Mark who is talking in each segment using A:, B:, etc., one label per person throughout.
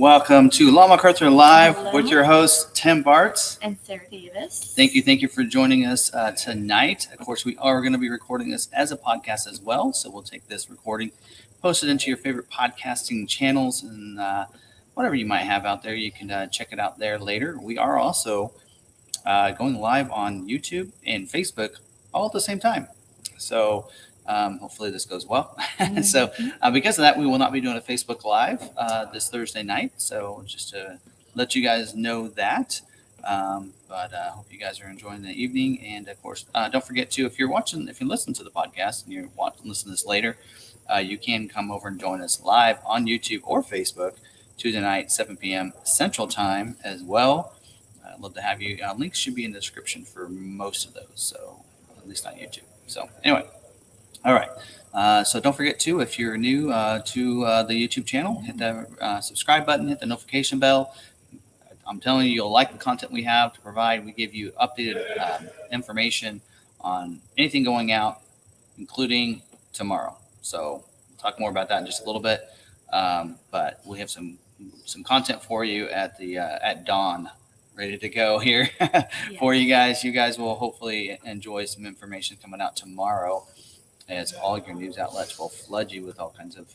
A: Welcome to McArthur Live
B: Hello.
A: with your host, Tim Bartz.
B: And Sarah Davis.
A: Thank you for joining us tonight. Of course, we are going to be recording this as a podcast as well, so we'll take this recording, post it into your favorite podcasting channels, and whatever you might have out there, you can check it out there later. We are also going live on YouTube and Facebook all at the same time. So hopefully this goes well. So because of that, we will not be doing a Facebook Live this Thursday night. So just to let you guys know that. But I hope you guys are enjoying the evening. And of course, don't forget to, if you're listening to the podcast and you're listening to this later, you can come over and join us live on YouTube or Facebook Tuesday night, 7 p.m. Central Time as well. I'd love to have you. Links should be in the description for most of those. So at least on YouTube. So anyway. All right. So don't forget to, if you're new to the YouTube channel, hit the subscribe button, hit the notification bell. I'm telling you, you'll like the content we have to provide. We give you updated information on anything going out, including tomorrow. So we'll talk more about that in just a little bit. But we have some content for you at dawn, ready to go here for you guys. You guys will hopefully enjoy some information coming out tomorrow, as all your news outlets will flood you with all kinds of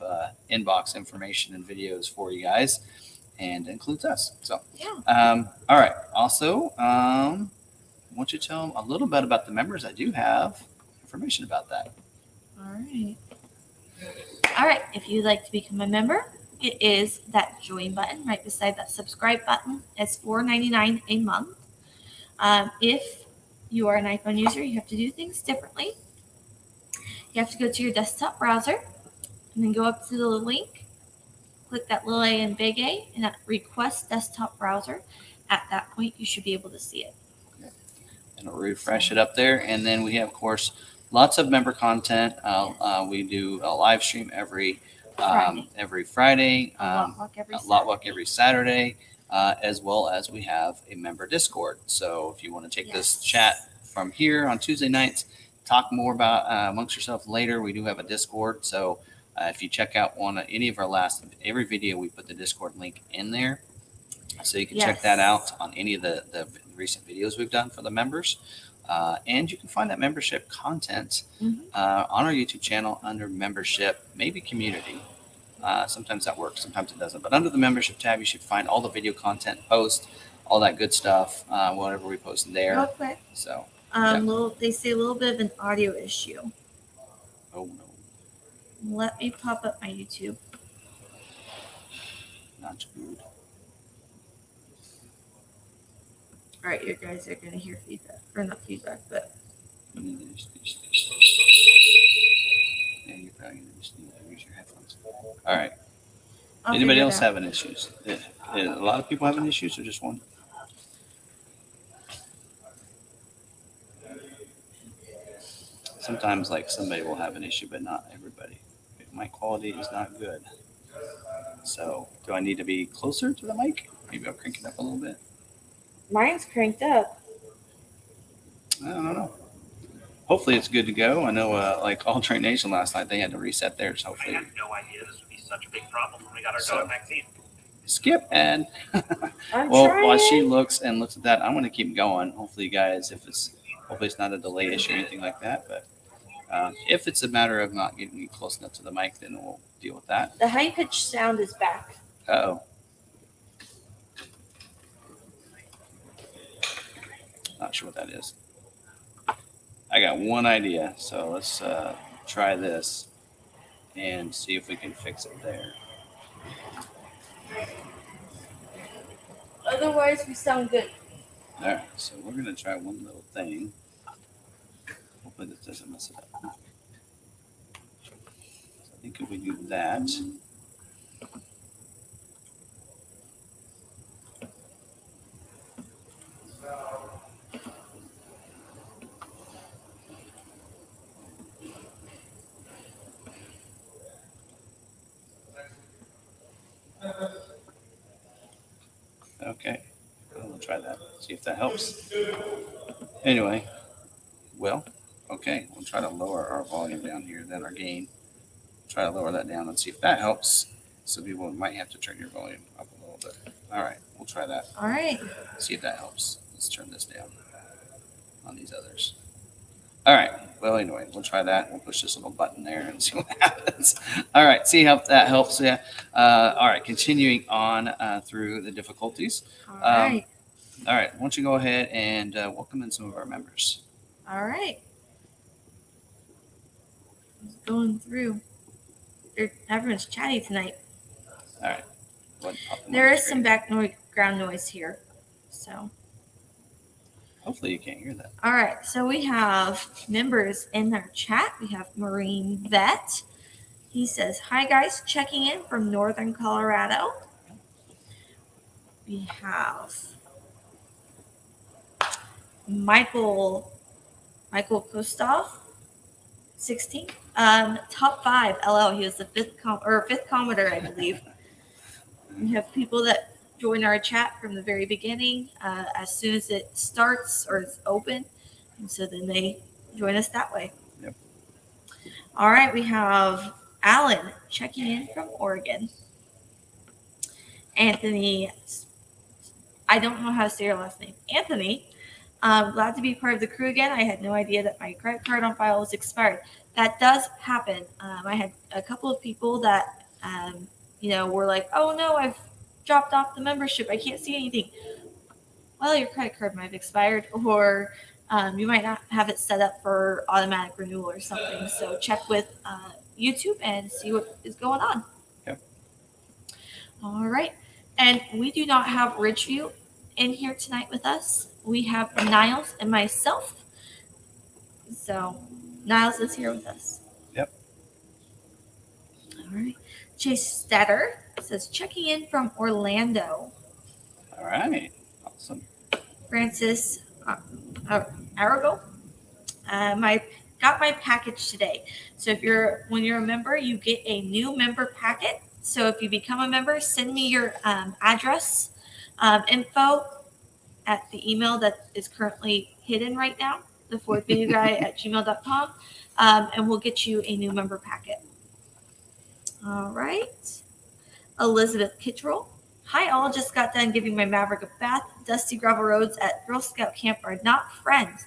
A: inbox information and videos for you guys, and includes us. So, all right. Also, why don't you tell them a little bit about the members? I do have information about that.
B: All right. If you'd like to become a member, it is that join button right beside that subscribe button. It's $4.99 a month. If you are an iPhone user, you have to do things differently. You have to go to your desktop browser and then go up to the link, click that little A and big A, and that request desktop browser. At that point, you should be able to see it.
A: And I'll refresh it up there. And then we have, of course, lots of member content. We do a live stream every Friday, Lotwalk every Saturday, as well as we have a member Discord. So if you want to take this chat from here on Tuesday nights, talk more about amongst yourself later, we do have a Discord. So if you check out any of our every video, we put the Discord link in there. So you can check that out on any of the recent videos we've done for the members. And you can find that membership content on our YouTube channel under membership, maybe community. Sometimes that works, sometimes it doesn't. But under the membership tab, you should find all the video content, posts, all that good stuff, whatever we post there.
B: Real quick.
A: So.
B: They say a little bit of an audio issue.
A: Oh no.
B: Let me pop up my YouTube.
A: Not good.
B: All right, you guys are going to hear feedback. Or not feedback, but.
A: Yeah, you're probably going to just need to use your headphones. All right. Anybody else having issues? A lot of people having issues or just one? Sometimes somebody will have an issue, but not everybody. My quality is not good. So do I need to be closer to the mic? Maybe I'll crank it up a little bit.
B: Mine's cranked up.
A: I don't know. Hopefully it's good to go. I know All Train Nation last night, they had to reset theirs. Hopefully.
C: I had no idea this would be such a big problem when we got our dog vaccine.
A: Skip and while she looks at that, I'm going to keep going. Hopefully you guys, hopefully it's not a delay issue or anything like that, but if it's a matter of not getting close enough to the mic, then we'll deal with that.
B: The high-pitched sound is back.
A: Uh-oh. Not sure what that is. I got one idea, so let's try this and see if we can fix it there.
B: Otherwise, we sound good.
A: All right, so we're going to try one little thing. Hopefully this doesn't mess it up. So I think if we do that. Okay, we'll try that, see if that helps. Anyway, okay, we'll try to lower our volume down here, then our gain. Try to lower that down and see if that helps. So people might have to turn your volume up a little but all right, we'll try that.
B: All right.
A: See if that helps. Let's turn this down on these others. All right. Well, anyway, we'll try that. We'll push this little button there and see what happens. All right. See how that helps. Yeah. All right. Continuing on through the difficulties.
B: All right.
A: All right. Why don't you go ahead and welcome in some of our members.
B: All right. Going through. Everyone's chatty tonight.
A: All right.
B: There is some background noise here. So.
A: Hopefully you can't hear that.
B: All right, so we have members in our chat. We have Marine Vet. He says, "Hi guys, checking in from Northern Colorado." We have Michael Kostov, 16. Top 5 LL. He was the fifth commenter, I believe. We have people that join our chat from the very beginning as soon as it starts or it's open, and so then they join us that way.
A: Yep.
B: All right, we have Alan checking in from Oregon. Anthony, I don't know how to say your last name. Anthony, glad to be part of the crew again. I had no idea that my credit card on file was expired. That does happen. I had a couple of people that were like, "Oh no, I've dropped off the membership. I can't see anything." Well, your credit card might have expired, or you might not have it set up for automatic renewal or something. So check with YouTube and see what is going on.
A: Yep.
B: All right. And we do not have Ridgeview in here tonight with us. We have Niles and myself. So Niles is here with us.
A: Yep.
B: All right. Chase Stetter says, checking in from Orlando.
A: All right. Awesome.
B: Francis Arago. Got my package today. So when you're a member, you get a new member packet. So if you become a member, send me your address, info at the email that is currently hidden right now, thefourthvideoguy@gmail.com, and we'll get you a new member packet. All right. Elizabeth Kittrell. Hi, all. Just got done giving my Maverick a bath. Dusty gravel roads at Girl Scout camp are not friends.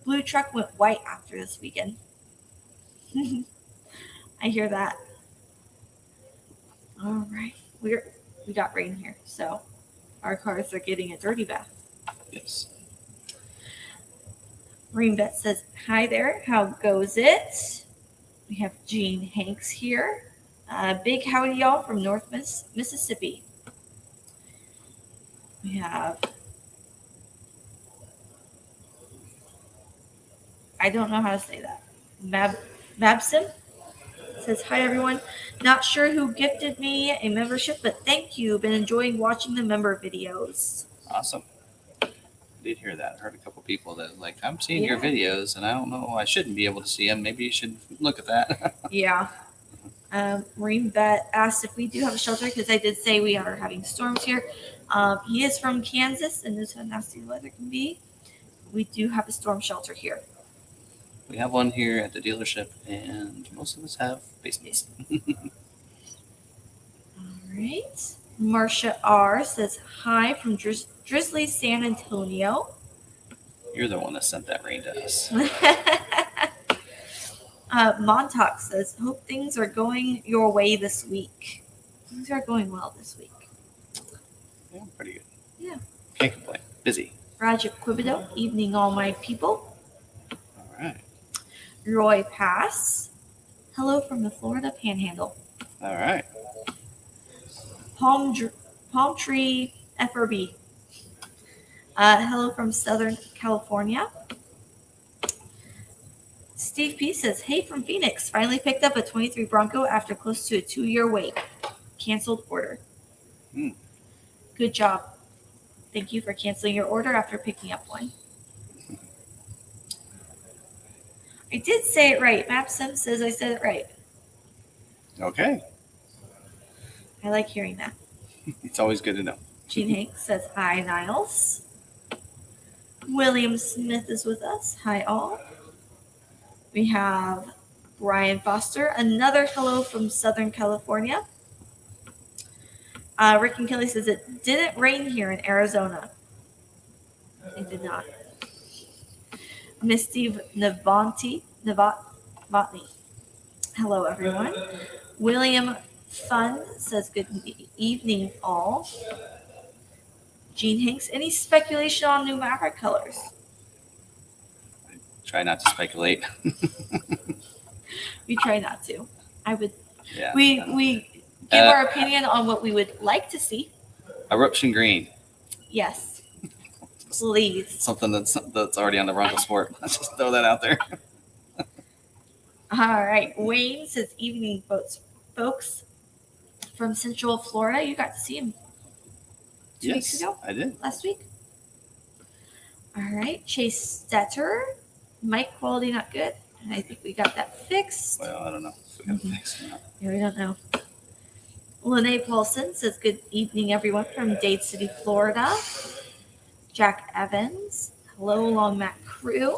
B: Blue truck went white after this weekend. I hear that. All right. We got rain here, so our cars are getting a dirty bath.
A: Yes.
B: Marine Vet says, hi there. How goes it? We have Gene Hanks here. Big howdy, y'all, from North Mississippi. We have, I don't know how to say that. Mabsim says, hi, everyone. Not sure who gifted me a membership, but thank you. Been enjoying watching the member videos.
A: Awesome. I did hear that. I heard a couple people that was like, I'm seeing your videos, and I don't know. I shouldn't be able to see them. Maybe you should look at that.
B: Yeah. Marine Vet asked if we do have a shelter, because I did say we are having storms here. He is from Kansas and knows how nasty the weather can be. We do have a storm shelter here.
A: We have one here at the dealership, and most of us have basements.
B: All right. Marcia R. says, hi from drizzly San Antonio.
A: You're the one that sent that rain to us.
B: Montauk says, hope things are going your way this week. Things are going well this week.
A: Yeah, pretty good.
B: Yeah.
A: Can't complain. Busy.
B: Roger Quibido, evening, all my people.
A: All right.
B: Roy Pass, hello from the Florida Panhandle.
A: All right.
B: Palm Tree FRB, hello from Southern California. Steve P says, hey from Phoenix, finally picked up a 23 Bronco after close to a 2-year wait. Canceled order. Good job. Thank you for canceling your order after picking up one. I did say it right. Mapsim says I said it right.
A: Okay.
B: I like hearing that.
A: It's always good to know.
B: Gene Hanks says, hi, Niles. William Smith is with us. Hi, all. We have Brian Foster, another hello from Southern California. Rick and Kelly says it didn't rain here in Arizona. It did not. Misty Novotny. Hello, everyone. William Fun says good evening, all. Gene Hinks, any speculation on new Maverick colors?
A: Try not to speculate.
B: We try not to. I would.
A: Yeah.
B: We give our opinion on what we would like to see.
A: Eruption green.
B: Yes. Please.
A: Something that's already on the Bronco Sport. Let's just throw that out there.
B: All right. Wayne says evening, folks from Central Florida. You got to see him 2 weeks ago?
A: I did.
B: Last week? All right. Chase Stetter. Mic quality not good. And I think we got that fixed.
A: Well, I don't know if we got it fixed or not.
B: Yeah, we don't know. Lene Paulson says good evening, everyone from Dade City, Florida. Jack Evans. Hello, Long Mac crew.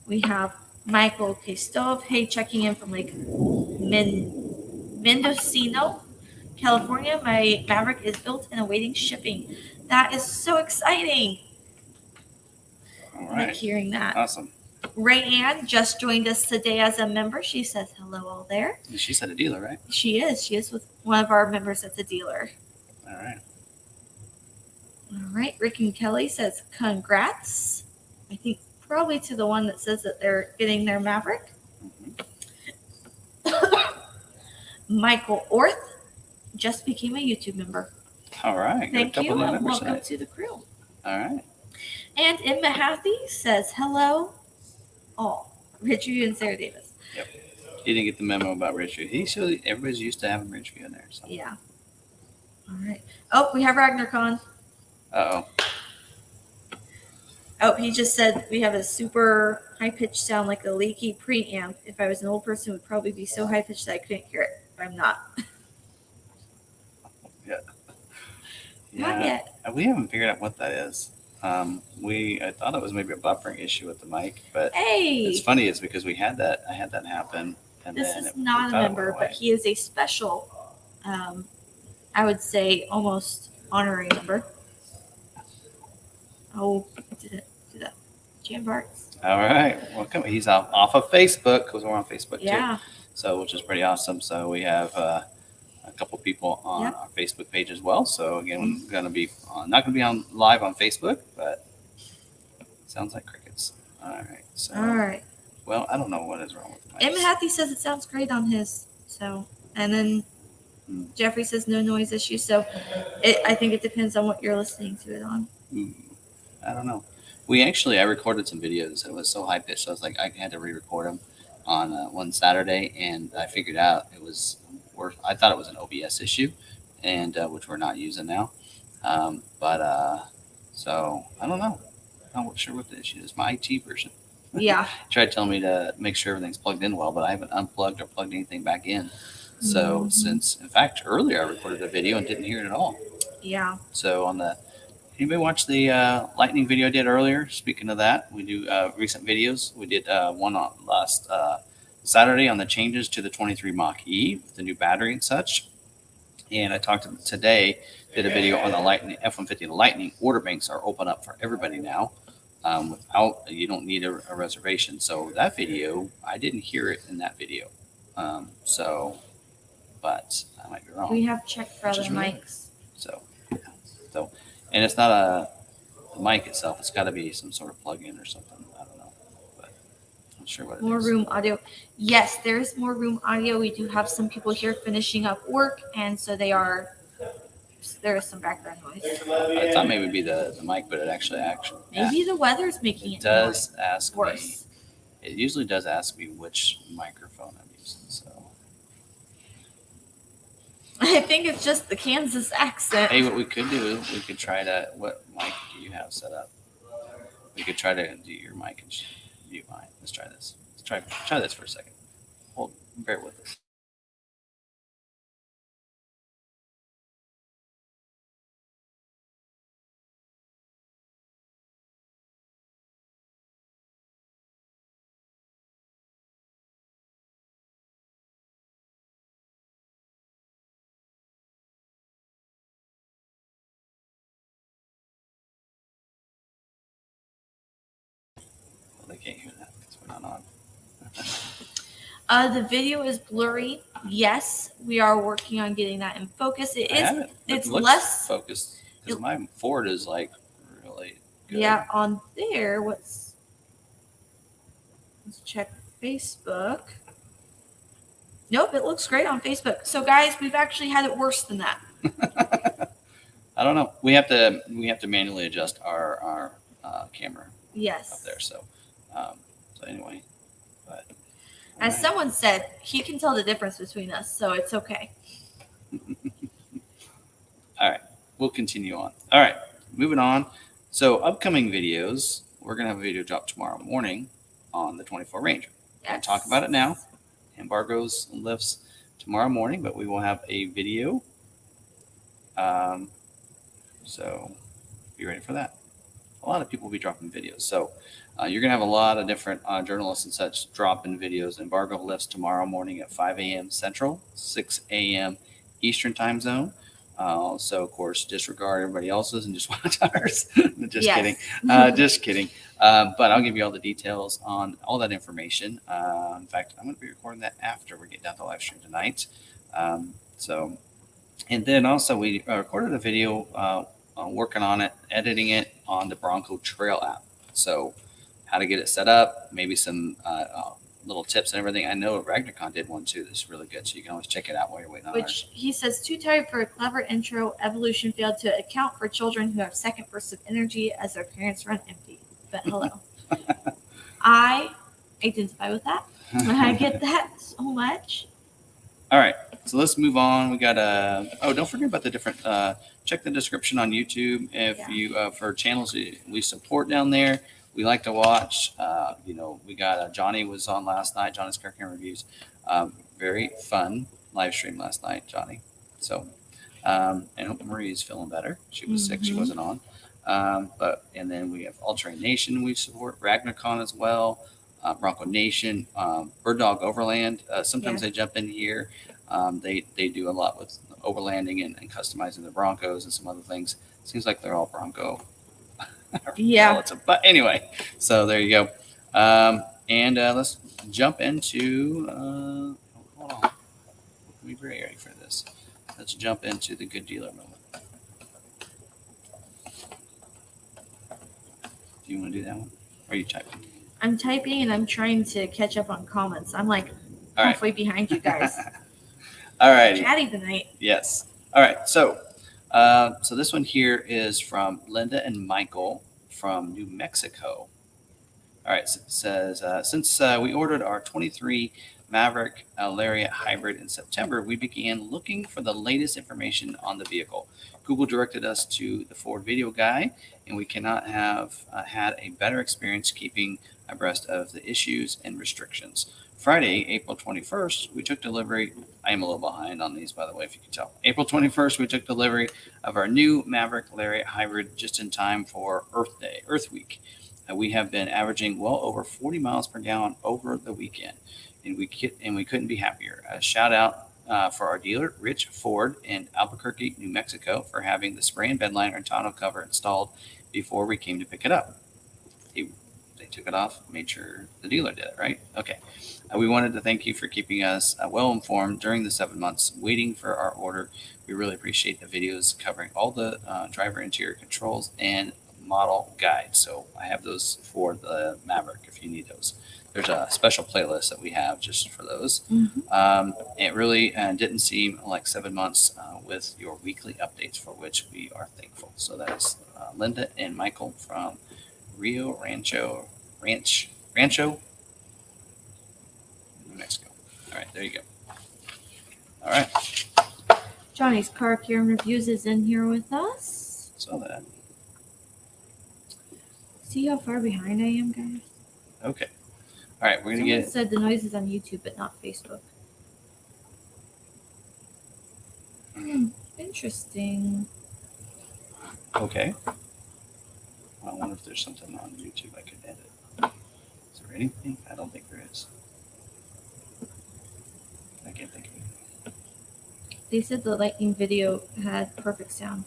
B: We have Michael Kestov. Hey, checking in from Lake Mendocino, California. My Maverick is built and awaiting shipping. That is so exciting.
A: All
B: I like
A: right.
B: hearing that.
A: Awesome.
B: Rayanne just joined us today as a member. She says hello all there.
A: And she's at a dealer, right?
B: She is. She is with one of our members at the dealer.
A: All right.
B: All right. Rick and Kelly says congrats. I think probably to the one that says that they're getting their Maverick. Michael Orth just became a YouTube member.
A: All right.
B: Thank you,
A: new
B: and
A: members
B: welcome
A: tonight.
B: to the crew.
A: All right.
B: And Emma Hathy says hello all. Richard and Sarah Davis.
A: He didn't get the memo about Richard. Everybody's used to having Richard in there. So.
B: Yeah. All right. Oh, we have RagnarCon.
A: Uh-oh.
B: Oh, he just said we have a super high-pitched sound like a leaky preamp. If I was an old person, it would probably be so high-pitched that I couldn't hear it. But I'm not. Not yet.
A: We haven't figured out what that is. I thought it was maybe a buffering issue with the mic, but
B: Hey!
A: it's funny. It's because I had that happen. And
B: This
A: then
B: is not a
A: thought it went
B: member,
A: away.
B: but he is a special, I would say almost honorary member. Oh, I didn't do that. Jan Bartz.
A: All right. Welcome. He's off of Facebook because we're on Facebook
B: Yeah.
A: too. So, which is pretty awesome. So we have a couple people on
B: Yep.
A: our Facebook page as well. So again, we're going to be not going to be on live on Facebook, but sounds like crickets. All right. So,
B: All right.
A: well, I don't know what is wrong with the mic.
B: Emma Hathy says it sounds great on his. So, and then Jeffrey says no noise issue. So, I think it depends on what you're listening to it on.
A: I don't know. I recorded some videos. It was so high pitched. I was like, I had to re-record them on one Saturday, and I figured out it was worth. I thought it was an OBS issue, and which we're not using now. So I don't know. I'm not sure what the issue is. My IT version.
B: Yeah.
A: Tried telling me to make sure everything's plugged in well, but I haven't unplugged or plugged anything back in. So since, in fact, earlier I recorded a video and didn't hear it at all.
B: Yeah.
A: So anybody watch the lightning video I did earlier? Speaking of that, we do recent videos. We did one on last Saturday on the changes to the 23 Mach E with the new battery and such. And I talked today, did a video on the Lightning F-150 Lightning. Order banks are open up for everybody now. You don't need a reservation. So that video, I didn't hear it in that video. But I might be wrong.
B: We have checked for other
A: Which is really
B: mics.
A: And it's not the mic itself. It's got to be some sort of plug-in or something. I don't know, but I'm not sure what it is.
B: More room audio. Yes, there is more room audio. We do have some people here finishing up work, and so there is some background noise.
A: I thought maybe it'd be the mic, but it actually
B: Maybe the weather's making it
A: does ask me.
B: worse.
A: It usually does ask me which microphone I'm using. So
B: I think it's just the Kansas accent.
A: hey, what we could do is we could try to. What mic do you have set up? We could try to do your mic and mute mine. Let's try this. Let's try this for a second. Bear with us. not on.
B: The video is blurry. Yes, we are working on getting that in focus. It
A: I
B: is.
A: haven't.
B: It's
A: It looks
B: less
A: focused because my Ford is like really good.
B: Yeah, on there. Let's check Facebook. Nope, it looks great on Facebook. So guys, we've actually had it worse than that.
A: I don't know. We have to manually adjust our camera
B: Yes.
A: up there. So anyway, but
B: As someone said, he can tell the difference between us, so it's okay.
A: All right, we'll continue on. All right, moving on. So upcoming videos, we're gonna have a video drop tomorrow morning on the 24 Ranger. Can't talk about it now. Embargoes and lifts tomorrow morning, but we will have a video. So be ready for that. A lot of people will be dropping videos. So you're going to have a lot of different journalists and such dropping videos. Embargo lifts tomorrow morning at 5 a.m. Central, 6 a.m. Eastern time zone. So, of course, disregard everybody else's and just watch ours. Just kidding. Just kidding. But I'll give you all the details on all that information. In fact, I'm going to be recording that after we get done the live stream tonight. And then also we recorded a video working on it, editing it on the Bronco Trail app. So how to get it set up, maybe some little tips and everything. I know RagnaCon did one too that's really good, so you can always check it out while you're waiting on ours.
B: He says, too tired for a clever intro. Evolution failed to account for children who have second bursts of energy as their parents run empty. But hello. I identify with that. I get that so much.
A: All right, so let's move on. We got don't forget about the different check the description on YouTube if you for channels we support down there. We like to watch. We got Johnny was on last night. Johnny's Car Cam Reviews. Very fun live stream last night, Johnny. So, and I hope Marie is feeling better. She was sick. She wasn't on. And then we have All Terrain Nation. We support RagnaCon as well. Bronco Nation, Bird Dog Overland. Sometimes they jump in here. They do a lot with overlanding and customizing the Broncos and some other things. Seems like they're all Bronco. But anyway, so there you go. And let's jump into. Hold on. We're ready for this. Let's jump into the good dealer moment. Do you want to do that one? Or are you typing?
B: I'm typing and I'm trying to catch up on comments. I'm like halfway behind you guys.
A: All right.
B: Chatty tonight.
A: Yes. All right. So this one here is from Linda and Michael from New Mexico. All right. So it says, since we ordered our 23 Maverick Lariat Hybrid in September, we began looking for the latest information on the vehicle. Google directed us to the Ford video guy, and we cannot have had a better experience keeping abreast of the issues and restrictions. Friday, April 21st, we took delivery. I am a little behind on these, by the way, if you can tell. April 21st, we took delivery of our new Maverick Lariat Hybrid just in time for Earth Week. We have been averaging well over 40 miles per gallon over the weekend, and we couldn't be happier. A shout out for our dealer, Rich Ford in Albuquerque, New Mexico, for having the spray and bed liner and tonneau cover installed before we came to pick it up. They took it off, made sure the dealer did it, right? Okay. We wanted to thank you for keeping us well informed during the 7 months waiting for our order. We really appreciate the videos covering all the driver interior controls and model guides. So I have those for the Maverick if you need those. There's a special playlist that we have just for those. It really didn't seem like 7 months with your weekly updates, for which we are thankful. So that's Linda and Michael from Rio Rancho, New Mexico. All right, there you go. All right.
B: Johnny's Car Cam Reviews is in here with us.
A: Saw that.
B: See how far behind I am, guys?
A: Okay. All right, we're going to get...
B: said the noise is on YouTube, but not Facebook. Interesting.
A: Okay. I wonder if there's something on YouTube I could edit. Is there anything? I don't think there is. I can't think of anything.
B: They said the lightning video had perfect sound.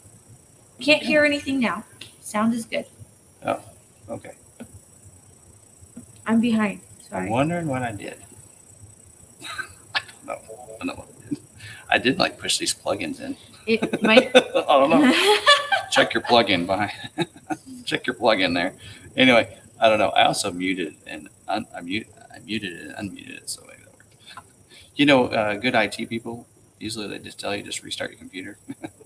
B: Can't hear anything now. Sound is good.
A: Oh, okay.
B: I'm behind. Sorry.
A: I'm wondering what I did. I don't know what I did. I did like push these plugins in.
B: It might.
A: I don't know. Check your plug-in behind. Check your plug-in there. Anyway, I don't know. I also muted and I muted it and unmuted it, so maybe that worked. Good IT people, usually they just tell you just restart your computer.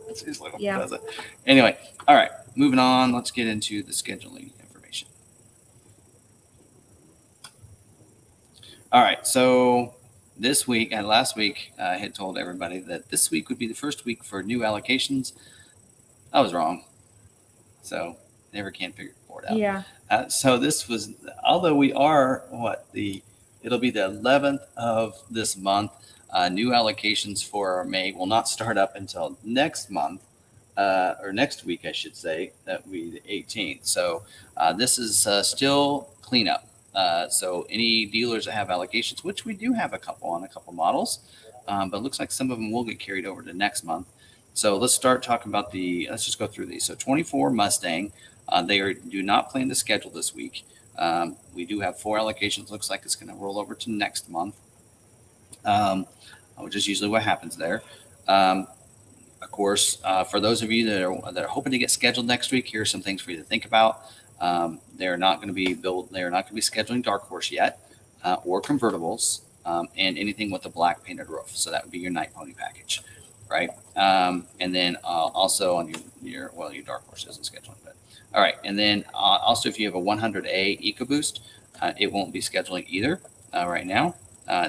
A: That's usually what does it. Anyway, all right, moving on. Let's get into the scheduling information. All right, so this week and last week, I had told everybody that this week would be the first week for new allocations. I was wrong. So never can figure it out.
B: Yeah.
A: So this was, although we are it'll be the 11th of this month. New allocations for May will not start up until next month, or next week, I should say. That will be the 18th. So this is still cleanup. So any dealers that have allocations, which we do have a couple models, but it looks like some of them will get carried over to next month. So let's start talking about let's just go through these. So 24 Mustang, do not plan to schedule this week. We do have 4 allocations. Looks like it's going to roll over to next month, which is usually what happens there. Of course, for those of you that are hoping to get scheduled next week, here are some things for you to think about. They're not going to be scheduling Dark Horse yet, or convertibles, and anything with a black painted roof. So that would be your Night Pony package. Right. And then also on your Dark Horse isn't scheduling, but all right. And then also if you have a 100A EcoBoost, it won't be scheduling either right now.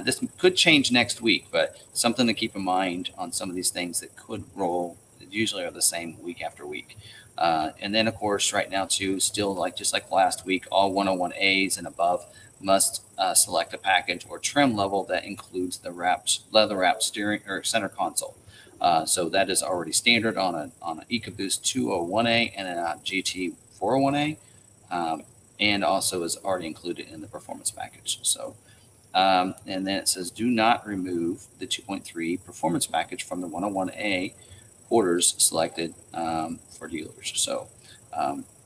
A: This could change next week, but something to keep in mind on some of these things that could roll, usually are the same week after week. And then of course, right now too, still just like last week, all 101As and above must select a package or trim level that includes the leather wrapped steering or center console. So that is already standard on an EcoBoost 201A and a GT 401A, and also is already included in the performance package. So, and then it says do not remove the 2.3 performance package from the 101A orders selected for dealers. So,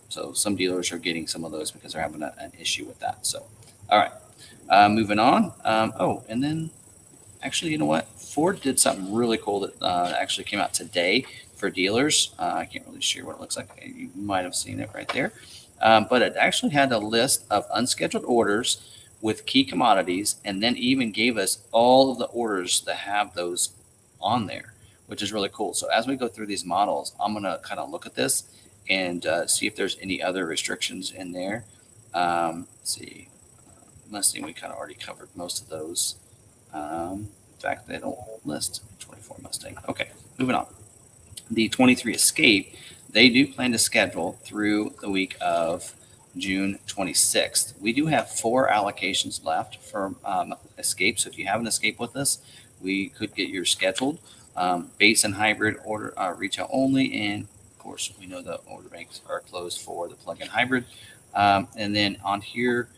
A: so some dealers are getting some of those because they're having an issue with that. So, all right, moving on. And then. Actually, you know what? Ford did something really cool that actually came out today for dealers. I can't really share what it looks like. You might have seen it right there. But it actually had a list of unscheduled orders with key commodities, and then even gave us all of the orders that have those on there, which is really cool. So as we go through these models, I'm going to kind of look at this and see if there's any other restrictions in there. Let's see. Mustang, we kind of already covered most of those. In fact, they don't list 24 Mustang. Okay, moving on. The 23 Escape, they do plan to schedule through the week of June 26th. We do have 4 allocations left for Escape. So if you have an Escape with us, we could get yours scheduled. Base and hybrid order retail only. And of course, we know the order banks are closed for the plug-in hybrid. And then on here,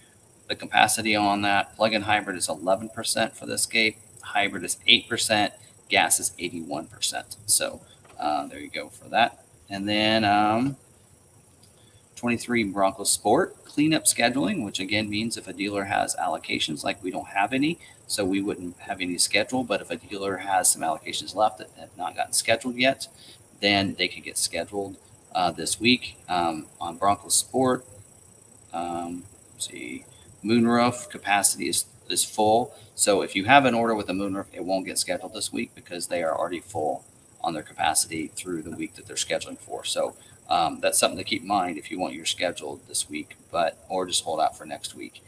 A: the capacity on that plug-in hybrid is 11% for the Escape. Hybrid is 8%. Gas is 81%. So there you go for that. And then 23 Bronco Sport cleanup scheduling, which again means if a dealer has allocations, like we don't have any, so we wouldn't have any scheduled. But if a dealer has some allocations left that have not gotten scheduled yet, then they could get scheduled this week on Bronco Sport. See. Moonroof capacity is full. So if you have an order with a moonroof, it won't get scheduled this week because they are already full on their capacity through the week that they're scheduling for. So that's something to keep in mind if you want your scheduled this week, or just hold out for next week.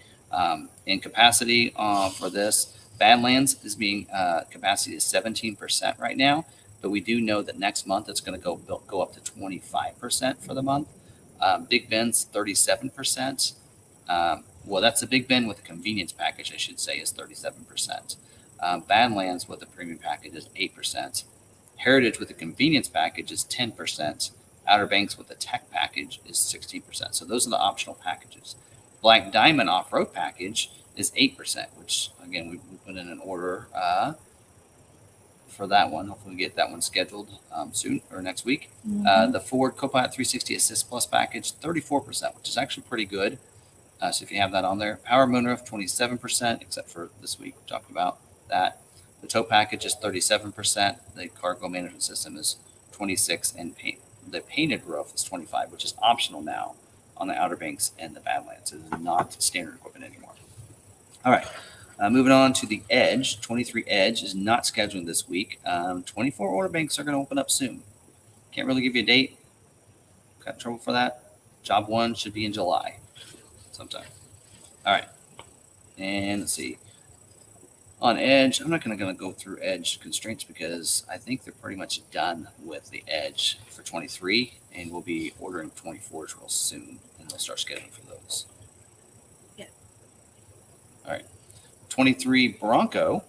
A: In capacity for this, Badlands is being capacity is 17% right now, but we do know that next month it's going to go up to 25% for the month. Big Ben's 37%. Well, that's a Big Ben with a convenience package, I should say, is 37%. Badlands with a premium package is 8%. Heritage with a convenience package is 10%. Outer Banks with a tech package is 16%. So those are the optional packages. Black Diamond off-road package is 8%, which, again, we put in an order for that one. Hopefully we get that one scheduled soon or next week. The Ford Copilot 360 Assist Plus package, 34%, which is actually pretty good. So if you have that on there, power moonroof 27%, except for this week we talked about that. The tow package is 37%. The cargo management system is 26, and the painted roof is 25, which is optional now on the Outer Banks and the Badlands. It is not standard equipment anymore. All right. Moving on to the Edge. 23 Edge is not scheduling this week. 24 order banks are going to open up soon. Can't really give you a date. Got in trouble for that. Job 1 should be in July sometime. All right. And let's see. On Edge, I'm not going to go through Edge constraints because I think they're pretty much done with the Edge for 23, and we'll be ordering 24s real soon, and they'll start scheduling for those.
B: Yeah.
A: All right. 23 Bronco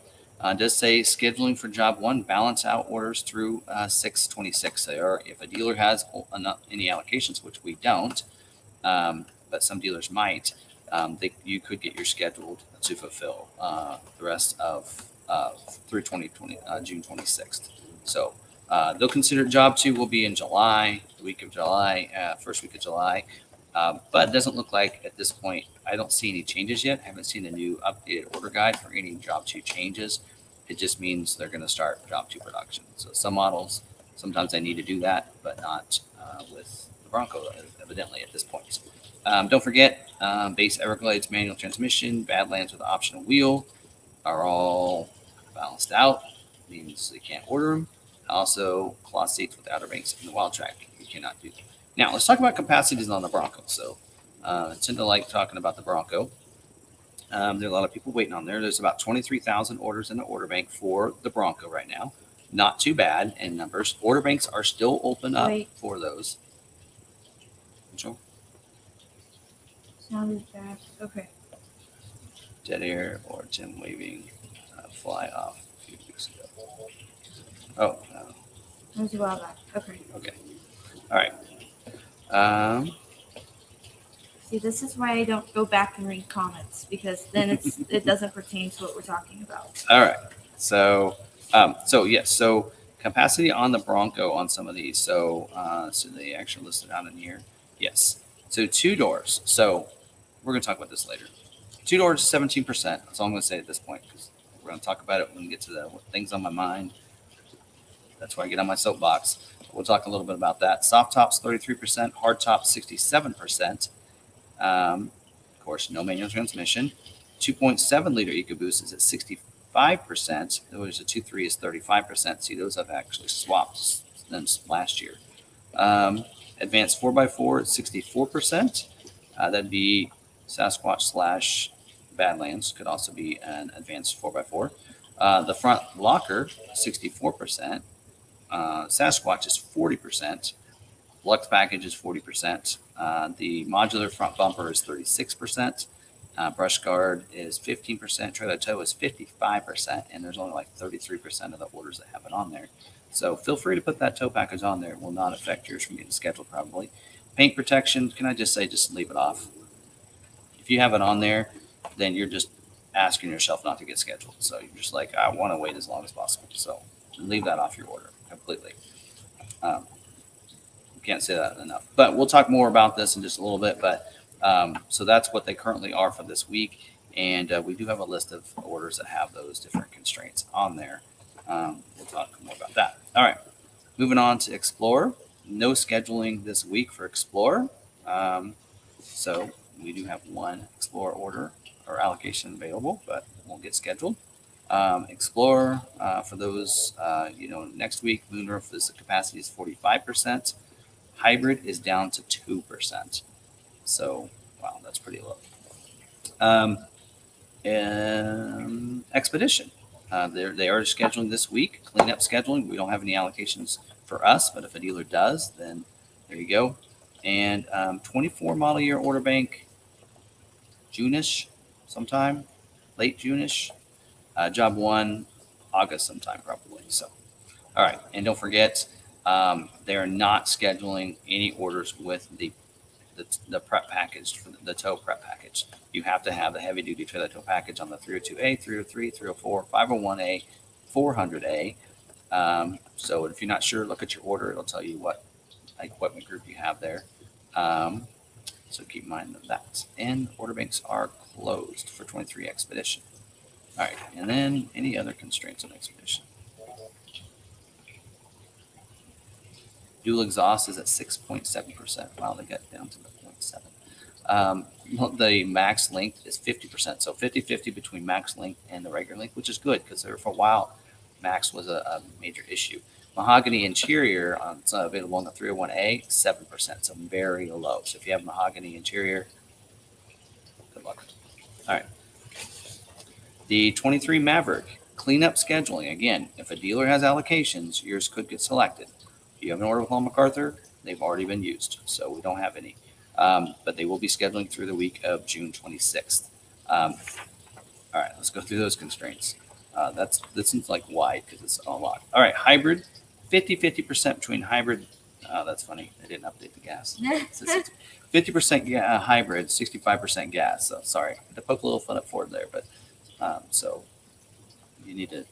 A: does say scheduling for job 1, balance out orders through 6/26 there. If a dealer has any allocations, which we don't, but some dealers might, you could get your scheduled to fulfill the rest of through June 26th. So they'll consider job 2 will be in July, the week of July, first week of July. But it doesn't look like at this point, I don't see any changes yet. I haven't seen a new updated order guide for any job 2 changes. It just means they're going to start job 2 production. So some models, sometimes they need to do that, but not with the Bronco, evidently at this point. Don't forget, base Everglades manual transmission, Badlands with optional wheel are all balanced out. Means they can't order them. Also, cloth seats with Outer Banks and the Wild Track, you cannot do that. Now, let's talk about capacities on the Bronco. So, I tend to like talking about the Bronco. There are a lot of people waiting on there. There's about 23,000 orders in the order bank for the Bronco right now. Not too bad in numbers. Order banks are still open up for those. Control.
B: Sounded bad. Okay.
A: Dead air or Tim waving fly off a few weeks ago. Oh, no.
B: That was a while back. Okay.
A: Okay. All right.
B: See, this is why I don't go back and read comments, because then it doesn't pertain to what we're talking about.
A: All right. So, yes. So capacity on the Bronco on some of these. So they actually listed out in here. Yes. So 2 doors. So we're going to talk about this later. 2 doors, 17%. That's all I'm going to say at this point, because we're going to talk about it when we get to the things on my mind. That's where I get on my soapbox. We'll talk a little bit about that. Soft tops, 33%. Hard tops, 67%. Of course, no manual transmission. 2.7 liter EcoBoost is at 65%. Whereas the 2.3 is 35%. See, those have actually swapped since last year. Advanced 4x4 at 64%. That'd be Sasquatch / Badlands. Could also be an advanced 4x4. The front locker, 64%. Sasquatch is 40%. Lux package is 40%. The modular front bumper is 36%. Brush guard is 15%. Trailer tow is 55%. And there's only like 33% of the orders that have it on there. So feel free to put that tow package on there. It will not affect yours from getting scheduled probably. Paint protection, can I just say, just leave it off. If you have it on there, then you're just asking yourself not to get scheduled. So you're just like, I want to wait as long as possible. So leave that off your order completely. Can't say that enough, but we'll talk more about this in just a little bit. But so that's what they currently are for this week. And we do have a list of orders that have those different constraints on there. We'll talk more about that. All right. Moving on to Explorer. No scheduling this week for Explorer. So we do have 1 Explorer order or allocation available, but won't get scheduled. Explorer, for those, next week, moonroof is the capacity is 45%. Hybrid is down to 2%. So, wow, that's pretty low. Expedition. They are scheduling this week. Cleanup scheduling. We don't have any allocations for us, but if a dealer does, then there you go. And 24 model year order bank, June-ish sometime, late June-ish. Job 1, August sometime probably. So, all right. And don't forget, they are not scheduling any orders with the prep package, for the tow prep package. You have to have the heavy duty trailer tow package on the 302A, 303, 304, 501A, 400A. So if you're not sure, look at your order. It'll tell you what equipment group you have there. So keep in mind of that. And order banks are closed for 23 Expedition. All right, and then any other constraints on Expedition? Dual exhaust is at 6.7%. Wow, they got down to the 0.7. The max length is 50%. So 50-50 between max length and the regular length, which is good because there for a while, max was a major issue. Mahogany interior, it's available on the 301A, 7%. So very low. So if you have mahogany interior, good luck. All right. The 23 Maverick, cleanup scheduling. Again, if a dealer has allocations, yours could get selected. If you have an order with McArthur, they've already been used, so we don't have any. But they will be scheduling through the week of June 26th. All right, let's go through those constraints. This seems like wide because it's a lot. All right, hybrid, 50% between hybrid. That's funny. I didn't update the gas. 50% hybrid, 65% gas. So sorry, I had to poke a little fun at Ford there, but so you need to,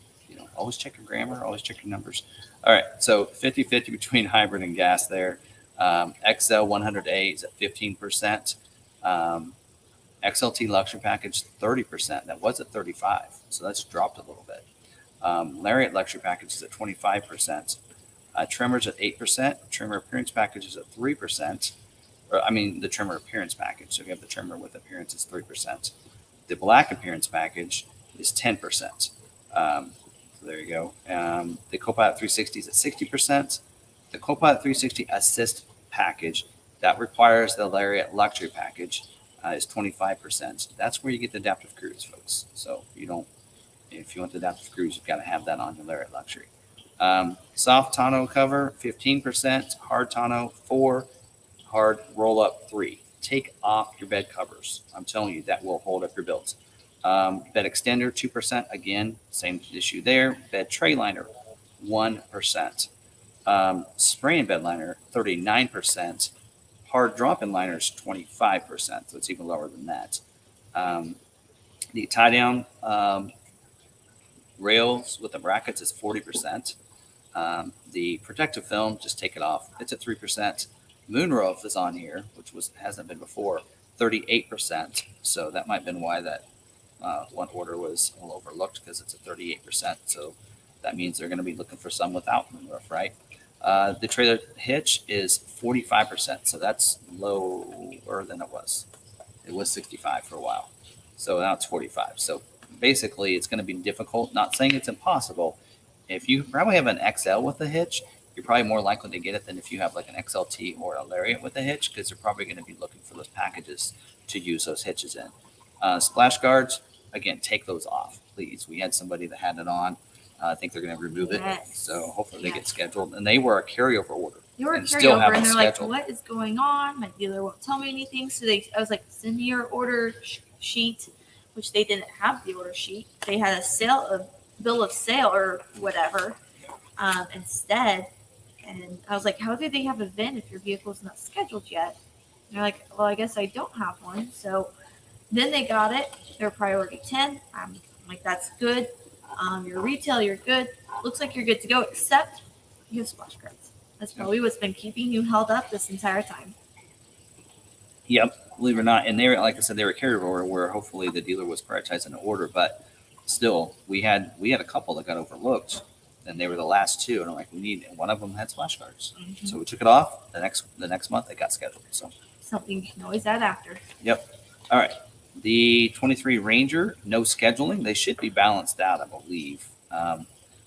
A: always check your grammar, always check your numbers. All right, so 50-50 between hybrid and gas there. XL 100A is at 15%. XLT luxury package 30%. That was at 35%, so that's dropped a little bit. Lariat luxury package is at 25%. Trimmers at 8%. Trimmer appearance package is at 3%. The trimmer appearance package. So if you have the trimmer with appearance, it's 3%. The black appearance package is 10%. So there you go. The Copilot 360 is at 60%. The Copilot 360 Assist package, that requires the Lariat luxury package, is 25%. That's where you get the adaptive cruise, folks. So if you want the adaptive cruise, you've got to have that on your Lariat luxury. Soft tonneau cover, 15%. Hard tonneau, 4%. Hard roll up, 3%. Take off your bed covers. I'm telling you, that will hold up your builds. Bed extender, 2%. Again, same issue there. Bed tray liner, 1%. Spray and bed liner, 39%. Hard drop-in liners, 25%. So it's even lower than that. The tie-down rails with the brackets is 40%. The protective film, just take it off. It's at 3%. Moonroof is on here, which hasn't been before, 38%. So that might have been why that one order was a little overlooked, because it's at 38%. So that means they're going to be looking for some without moonroof, right? The trailer hitch is 45%. So that's lower than it was. It was 65 for a while. So now it's 45. So basically it's going to be difficult. Not saying it's impossible. If you probably have an XL with a hitch, you're probably more likely to get it than if you have like an XLT or a Lariat with a hitch, because they're probably going to be looking for those packages to use those hitches in. Splash guards, again, take those off, please. We had somebody that had it on. I think they're going to remove it. So hopefully they get scheduled. And they were a carryover order.
B: They were a
A: still
B: carryover,
A: have
B: and
A: it
B: they're
A: scheduled.
B: like, what is going on? My dealer won't tell me anything. So I was like, send me your order sheet, which they didn't have the order sheet. They had a bill of sale or whatever instead. And I was like, how did they have a VIN if your vehicle's not scheduled yet? And they're like, well, I guess I don't have one. So then they got it. They're priority 10. I'm like, that's good. Your retail, you're good. Looks like you're good to go, except you have splash guards. That's probably what's been keeping you held up this entire time.
A: Yep, believe it or not. And they were, like I said, they were a carryover where hopefully the dealer was prioritizing an order. But still, we had a couple that got overlooked, and they were the last two. And I'm like, and one of them had splash guards. Mm-hmm. So we took it off. The next month, it got scheduled. So
B: something you can always add after.
A: Yep. All right. The 23 Ranger, no scheduling. They should be balanced out, I believe.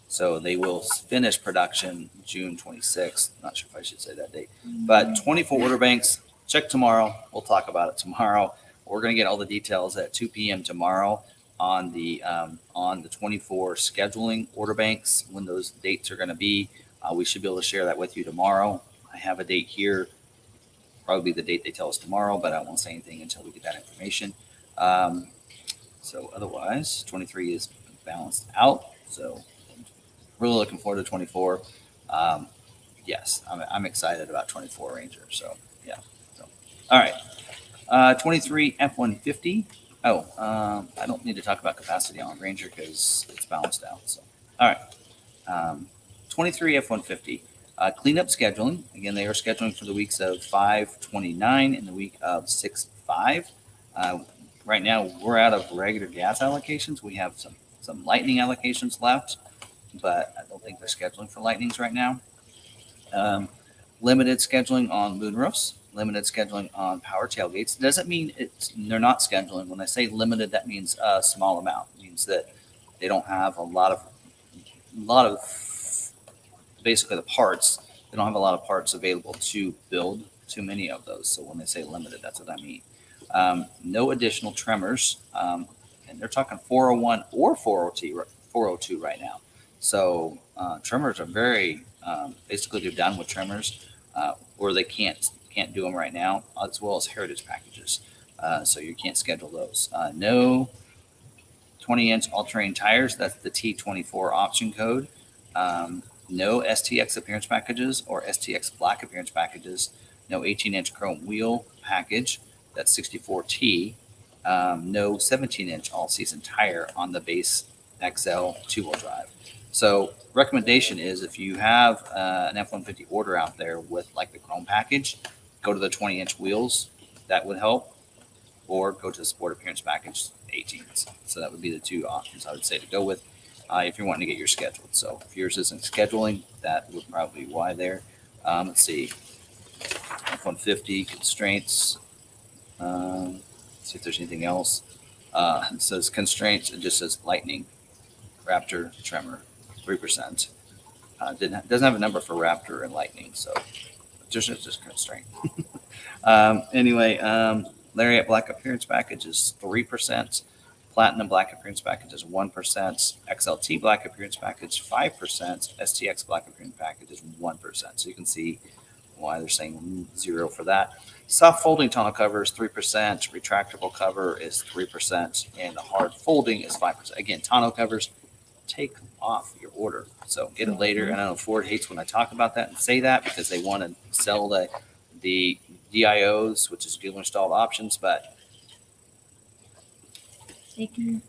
A: So they will finish production June 26th. Not sure if I should say that date. But 24 order banks, check tomorrow. We'll talk about it tomorrow. We're going to get all the details at 2 p.m. tomorrow on the 24 scheduling order banks, when those dates are going to be. We should be able to share that with you tomorrow. I have a date here. Probably the date they tell us tomorrow, but I won't say anything until we get that information. So otherwise, 23 is balanced out. So really looking forward to 24. Yes, I'm excited about 24 Ranger. So yeah. So all right. 23 F-150. I don't need to talk about capacity on Ranger because it's balanced out. So all right. 23 F-150. Cleanup scheduling. Again, they are scheduling for the weeks of 5/29 and the week of 6/5. Right now, we're out of regular gas allocations. We have some lightning allocations left, but I don't think they're scheduling for lightnings right now. Limited scheduling on moonroofs, limited scheduling on power tailgates. Doesn't mean they're not scheduling. When I say limited, that means a small amount. It means that they don't have a lot of basically the parts. They don't have a lot of parts available to build too many of those. So when they say limited, that's what I mean. No additional tremors, and they're talking 401 or 402 right now. So tremors are very basically they're done with tremors, or they can't do them right now, as well as heritage packages. So you can't schedule those. No 20-inch all-terrain tires. That's the T24 option code. No STX appearance packages or STX black appearance packages. No 18-inch chrome wheel package. That's 64T. No 17-inch all-season tire on the base XL two-wheel drive. So recommendation is if you have an F-150 order out there with like the chrome package, go to the 20-inch wheels. That would help. Or go to the sport appearance package 18s. So that would be the two options I would say to go with if you're wanting to get yours scheduled. So if yours isn't scheduling, that would probably be why there. Let's see. F-150 constraints. See if there's anything else. It says constraints. It just says lightning, Raptor, tremor, 3%. Doesn't have a number for Raptor and lightning, so just constraint. Anyway, Lariat Black Appearance Package is 3%. Platinum Black Appearance Package is 1%. XLT Black Appearance Package 5%. STX Black Appearance Package is 1%. So you can see why they're saying 0 for that. Soft folding tonneau cover is 3%. Retractable cover is 3%. And the hard folding is 5%. Again, tonneau covers, take off your order. So get it later. And I know Ford hates when I talk about that and say that because they want to sell the DIOs, which is dealer installed options, but
B: They can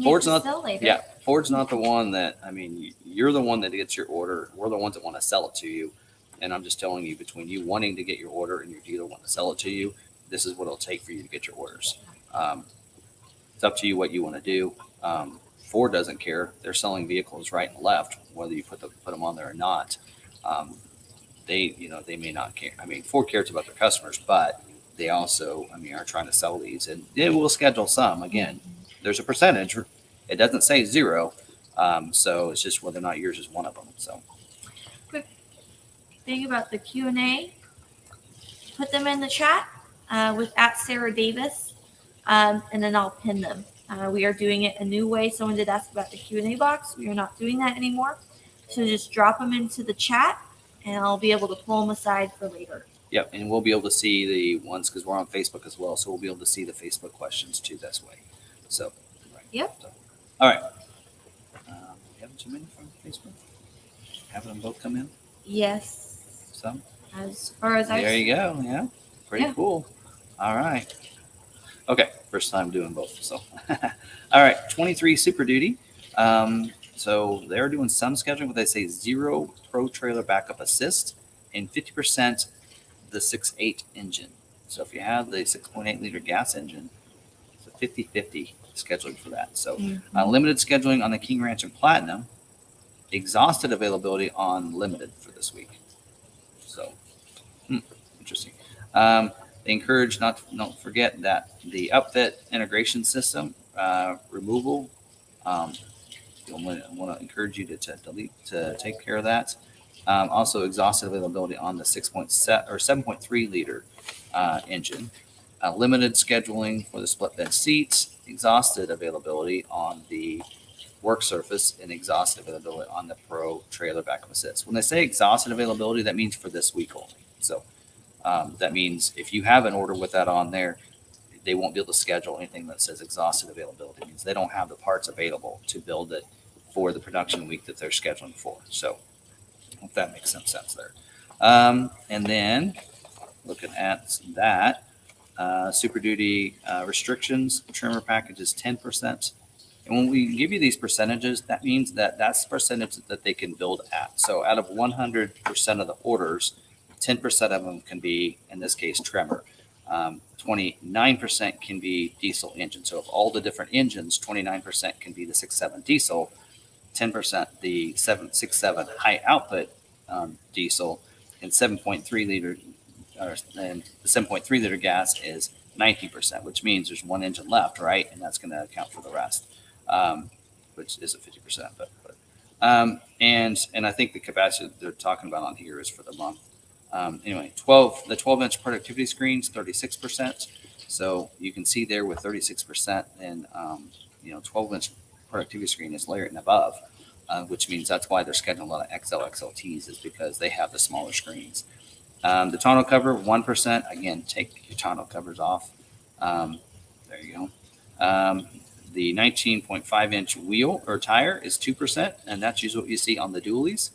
A: Ford's
B: make
A: not
B: sell later.
A: Yeah, Ford's not the one that, I mean, you're the one that gets your order. We're the ones that want to sell it to you. And I'm just telling you, between you wanting to get your order and your dealer wanting to sell it to you, this is what it'll take for you to get your orders. It's up to you what you want to do. Ford doesn't care. They're selling vehicles right and left, whether you put them on there or not. They may not care. I mean, Ford cares about their customers, but they also, are trying to sell these, and it will schedule some. Again, there's a percentage. It doesn't say 0, so it's just whether or not yours is one of them. So,
B: Quick thing about the Q&A, put them in the chat with @Sarah Davis, and then I'll pin them. We are doing it a new way. Someone did ask about the Q&A box. We are not doing that anymore. So just drop them into the chat, and I'll be able to pull them aside for later.
A: yep, and we'll be able to see the ones because we're on Facebook as well, so we'll be able to see the Facebook questions too this way. So, right.
B: Yep.
A: So, all right. We haven't too many from Facebook. Having them both come in.
B: Yes.
A: Some.
B: As far as I
A: There you go. Yeah. Pretty
B: Yeah.
A: cool. All right. Okay. First time doing both. So, all right. 23 Super Duty. So they're doing some scheduling, but they say 0 Pro Trailer Backup Assist and 50% the 6.8 engine. So if you have the 6.8 liter gas engine, it's a 50-50 scheduling for that. So limited scheduling on the King Ranch and Platinum, exhausted availability on limited for this week. So interesting. They encourage don't forget that the upfit integration system removal. I want to encourage you to take care of that. Also, exhausted availability on the 7.3 liter engine. Limited scheduling for the split bed seats. Exhausted availability on the work surface and exhausted availability on the Pro Trailer Backup Assist. When they say exhausted availability, that means for this week only. So that means if you have an order with that on there, they won't be able to schedule anything that says exhausted availability. It means they don't have the parts available to build it for the production week that they're scheduling for. So I hope that makes some sense there. And then looking at that, Super Duty restrictions, trimmer package is 10%. And when we give you these percentages, that means that that's the percentage that they can build at. So out of 100% of the orders, 10% of them can be, in this case, Tremor. 29% can be diesel engine. So of all the different engines, 29% can be the 6.7 diesel, 10% the 6.7 high output diesel, and 7.3 liter, and the 7.3 liter gas is 19%, which means there's one engine left, right? And that's going to account for the rest, which is a 50%. And I think the capacity they're talking about on here is for the month. Anyway, the 12-inch productivity screens, 36%. So you can see there with 36%, and 12-inch productivity screen is layered and above, which means that's why they're scheduling a lot of XL, XLTs, is because they have the smaller screens. The tonneau cover, 1%. Again, take your tonneau covers off. There you go. The 19.5-inch wheel or tire is 2%, and that's usually what you see on the dualies.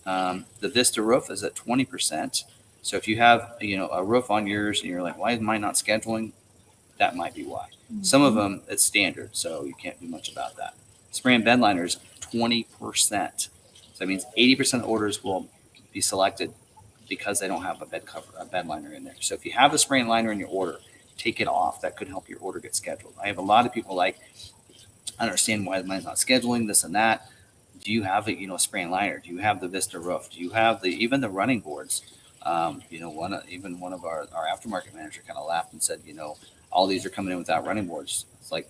A: The Vista roof is at 20%. So if you have a roof on yours and you're like, why am I not scheduling? That might be why. Mm-hmm. Some of them it's standard, so you can't do much about that. Spray and bed liners, 20%. So that means 80% of orders will be selected because they don't have a bed liner in there. So if you have a spray and liner in your order, take it off. That could help your order get scheduled. I have a lot of people like, I understand why mine's not scheduling this and that. Do you have a spray and liner? Do you have the Vista roof? Do you have even the running boards? One of our aftermarket manager kind of laughed and said, all these are coming in without running boards. It's like,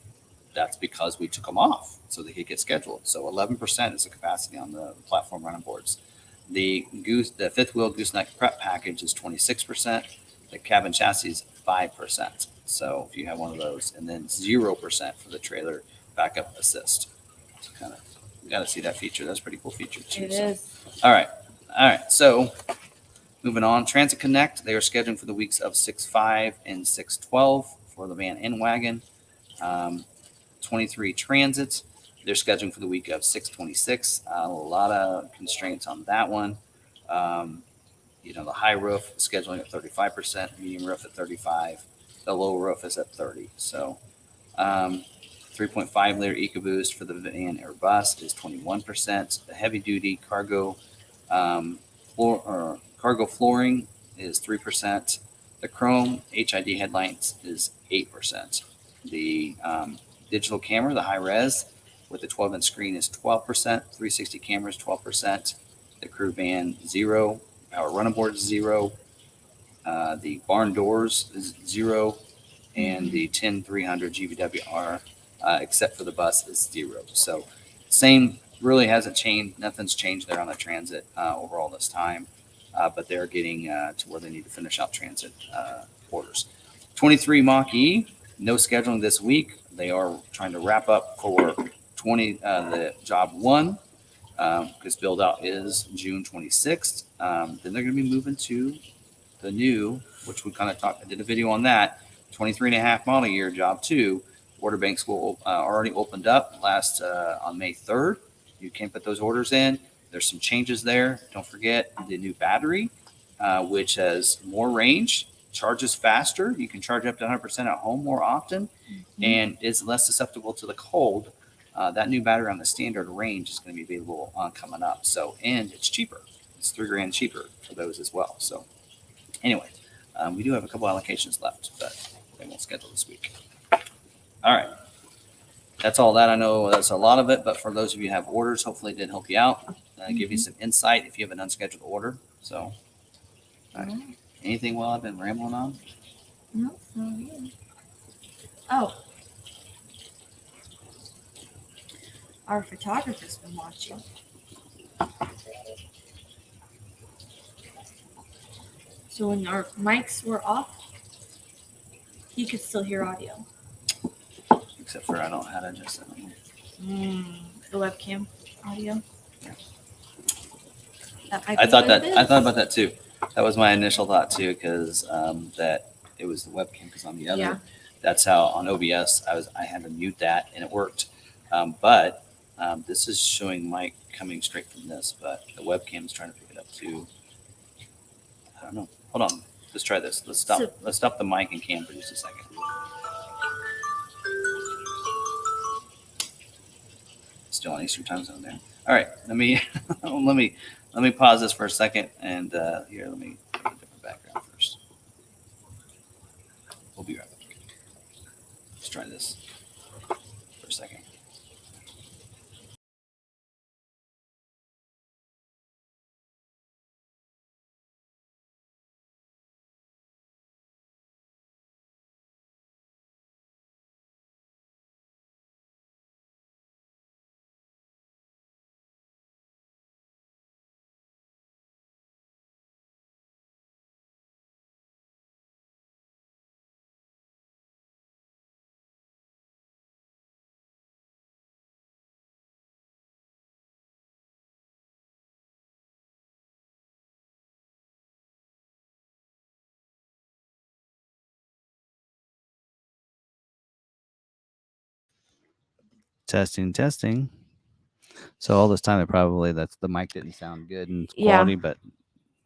A: that's because we took them off so they could get scheduled. So 11% is the capacity on the platform running boards. The fifth wheel gooseneck prep package is 26%. The cabin chassis is 5%. So if you have one of those, and then 0% for the trailer backup assist. So you got to see that feature. That's a pretty cool feature too.
B: It is.
A: All right. So moving on, Transit Connect. They are scheduling for the weeks of 6/5 and 6/12 for the van and wagon. 23 Transits. They're scheduling for the week of 6/26. A lot of constraints on that one. The high roof is scheduling at 35%, medium roof at 35%, the low roof is at 30%. So 3.5 liter EcoBoost for the van or bus is 21%. The heavy duty cargo flooring is 3%. The chrome HID headlights is 8%. The digital camera, the high res with the 12-inch screen is 12%. 360 cameras, 12%. The crew van, 0%. Our running board is 0%. The barn doors is 0%. And the 10300 GVWR, except for the bus, is 0%. So same, really hasn't changed. Nothing's changed there on the Transit overall this time. But they're getting to where they need to finish out Transit orders. 23 Mach-E, no scheduling this week. They are trying to wrap up for the job 1, because build out is June 26th. Then they're going to be moving to the new, which we kind of I did a video on that, 23.5 model year job 2. Order banks will already opened up last on May 3rd. You can put those orders in. There's some changes there. Don't forget the new battery, which has more range, charges faster. You can charge up to 100% at home more often, and is less susceptible to the cold. That new battery on the standard range is going to be available coming up. So, and it's cheaper. It's $3,000 cheaper for those as well. So anyway, we do have a couple allocations left, but they won't schedule this week. All right. That's all that. I know that's a lot of it, but for those of you who have orders, hopefully it did help you out, give you some insight if you have an unscheduled order. So, all right. Anything while I've been rambling on?
B: No, not really. Oh. Our photographer's been watching. So when our mics were off, he could still hear audio.
A: Except for I don't know how to adjust it.
B: The webcam audio.
A: Yeah.
B: I thought
A: about that too. That was my initial thought too, because that it was the webcam. Because on the other,
B: Yeah.
A: That's how on OBS I had to mute that and it worked. But this is showing mic coming straight from this, but the webcam is trying to pick it up too. I don't know. Hold on. Let's try this. Let's stop the mic and cam for just a second. still on Eastern time zone there. All right, let me let me pause this for a second, and here let me put a different background first. We'll be right back. Let's try this for a second. Testing. So all this time, that's the mic didn't sound good in quality, but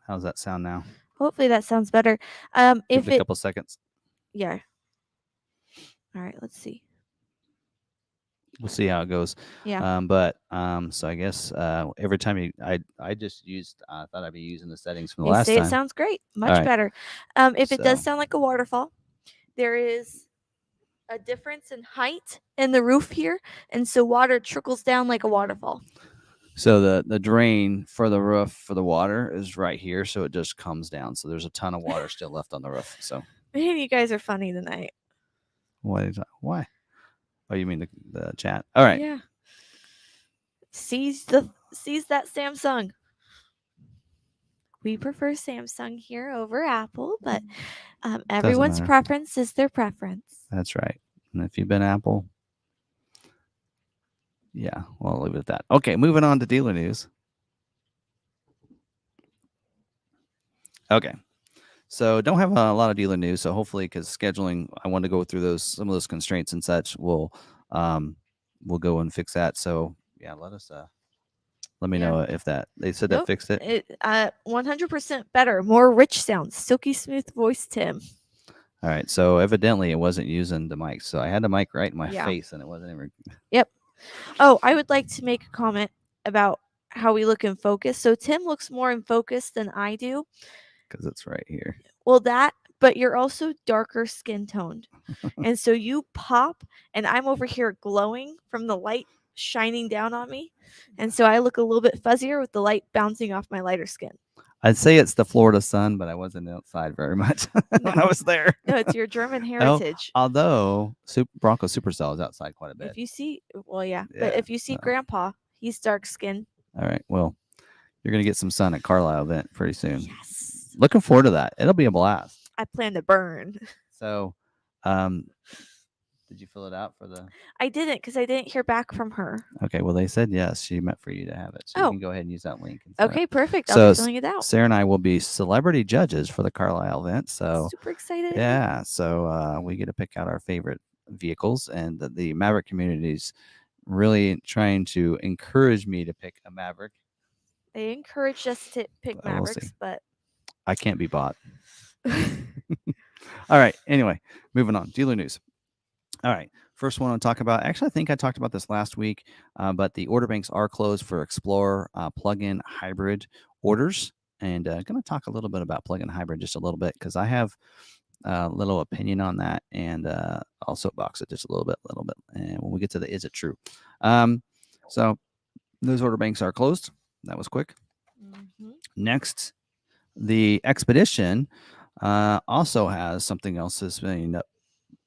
A: how's that sound now?
B: Hopefully that sounds better.
A: Give
B: If
A: it a
B: it,
A: couple seconds.
B: yeah. All right, let's see.
A: We'll see how it goes.
B: Yeah.
A: So I guess every time I just used thought I'd be using the settings from the
B: They
A: last
B: say
A: time.
B: it sounds great, much
A: right.
B: better. If it does
A: So-
B: sound like a waterfall, there is a difference in height in the roof here, and so water trickles down like a waterfall.
A: So the drain for the roof for the water is right here, so it just comes down. So there's a ton of water still left on the roof. So
B: Man, you guys are funny tonight.
A: why? Oh, you mean the chat? All right.
B: Yeah. Seize that Samsung. We prefer Samsung here over Apple, but everyone's
A: matter.
B: preference is their preference.
A: That's right. And if you've been Apple, yeah, well, I'll leave it at that. Okay, moving on to dealer news. Okay. So don't have a lot of dealer news. So hopefully, because scheduling, I want to go through some of those constraints and such. We'll go and fix that. So yeah, let me know if they said that fixed it.
B: 100% better, more rich sounds, silky smooth voice, Tim.
A: All right. So evidently, it wasn't using the mic. So I had the mic right in my
B: Yeah.
A: face, and it wasn't even.
B: Yep. Oh, I would like to make a comment about how we look in focus. So Tim looks more in focus than I do.
A: Because it's right here.
B: Well, but you're also darker skin toned. And so you pop, and I'm over here glowing from the light shining down on me. And so I look a little bit fuzzier with the light bouncing off my lighter skin.
A: I'd say it's the Florida sun, but I wasn't outside very much when I was there.
B: No, it's your German heritage.
A: Although Bronco Supercell is outside quite a bit.
B: If you see, but if you see Grandpa, he's dark skinned.
A: All right. Well, you're going to get some sun at Carlisle event pretty soon.
B: Yes.
A: Looking forward to that. It'll be a blast.
B: I plan to burn.
A: So, did you fill it out for the?
B: I didn't, because I didn't hear back from her.
A: Okay. Well, they said yes. She meant for you to have it. So you can go ahead and use that link.
B: Okay, perfect. I'll be filling it out.
A: Sarah and I will be celebrity judges for the Carlisle event. So
B: super excited.
A: Yeah. So we get to pick out our favorite vehicles, and the Maverick community is really trying to encourage me to pick a Maverick.
B: They encouraged us to pick Mavericks, but
A: I can't be bought. All right. Anyway, moving on. Dealer news. All right. First one I want to talk about. Actually, I think I talked about this last week, but the order banks are closed for Explorer plug-in hybrid orders. And going to talk a little bit about plug-in hybrid just a little bit, because I have a little opinion on that, and I'll soapbox it just a little bit. And when we get to the is it true? So those order banks are closed. That was quick.
B: Mm-hmm.
A: Next, the Expedition also has something else that's been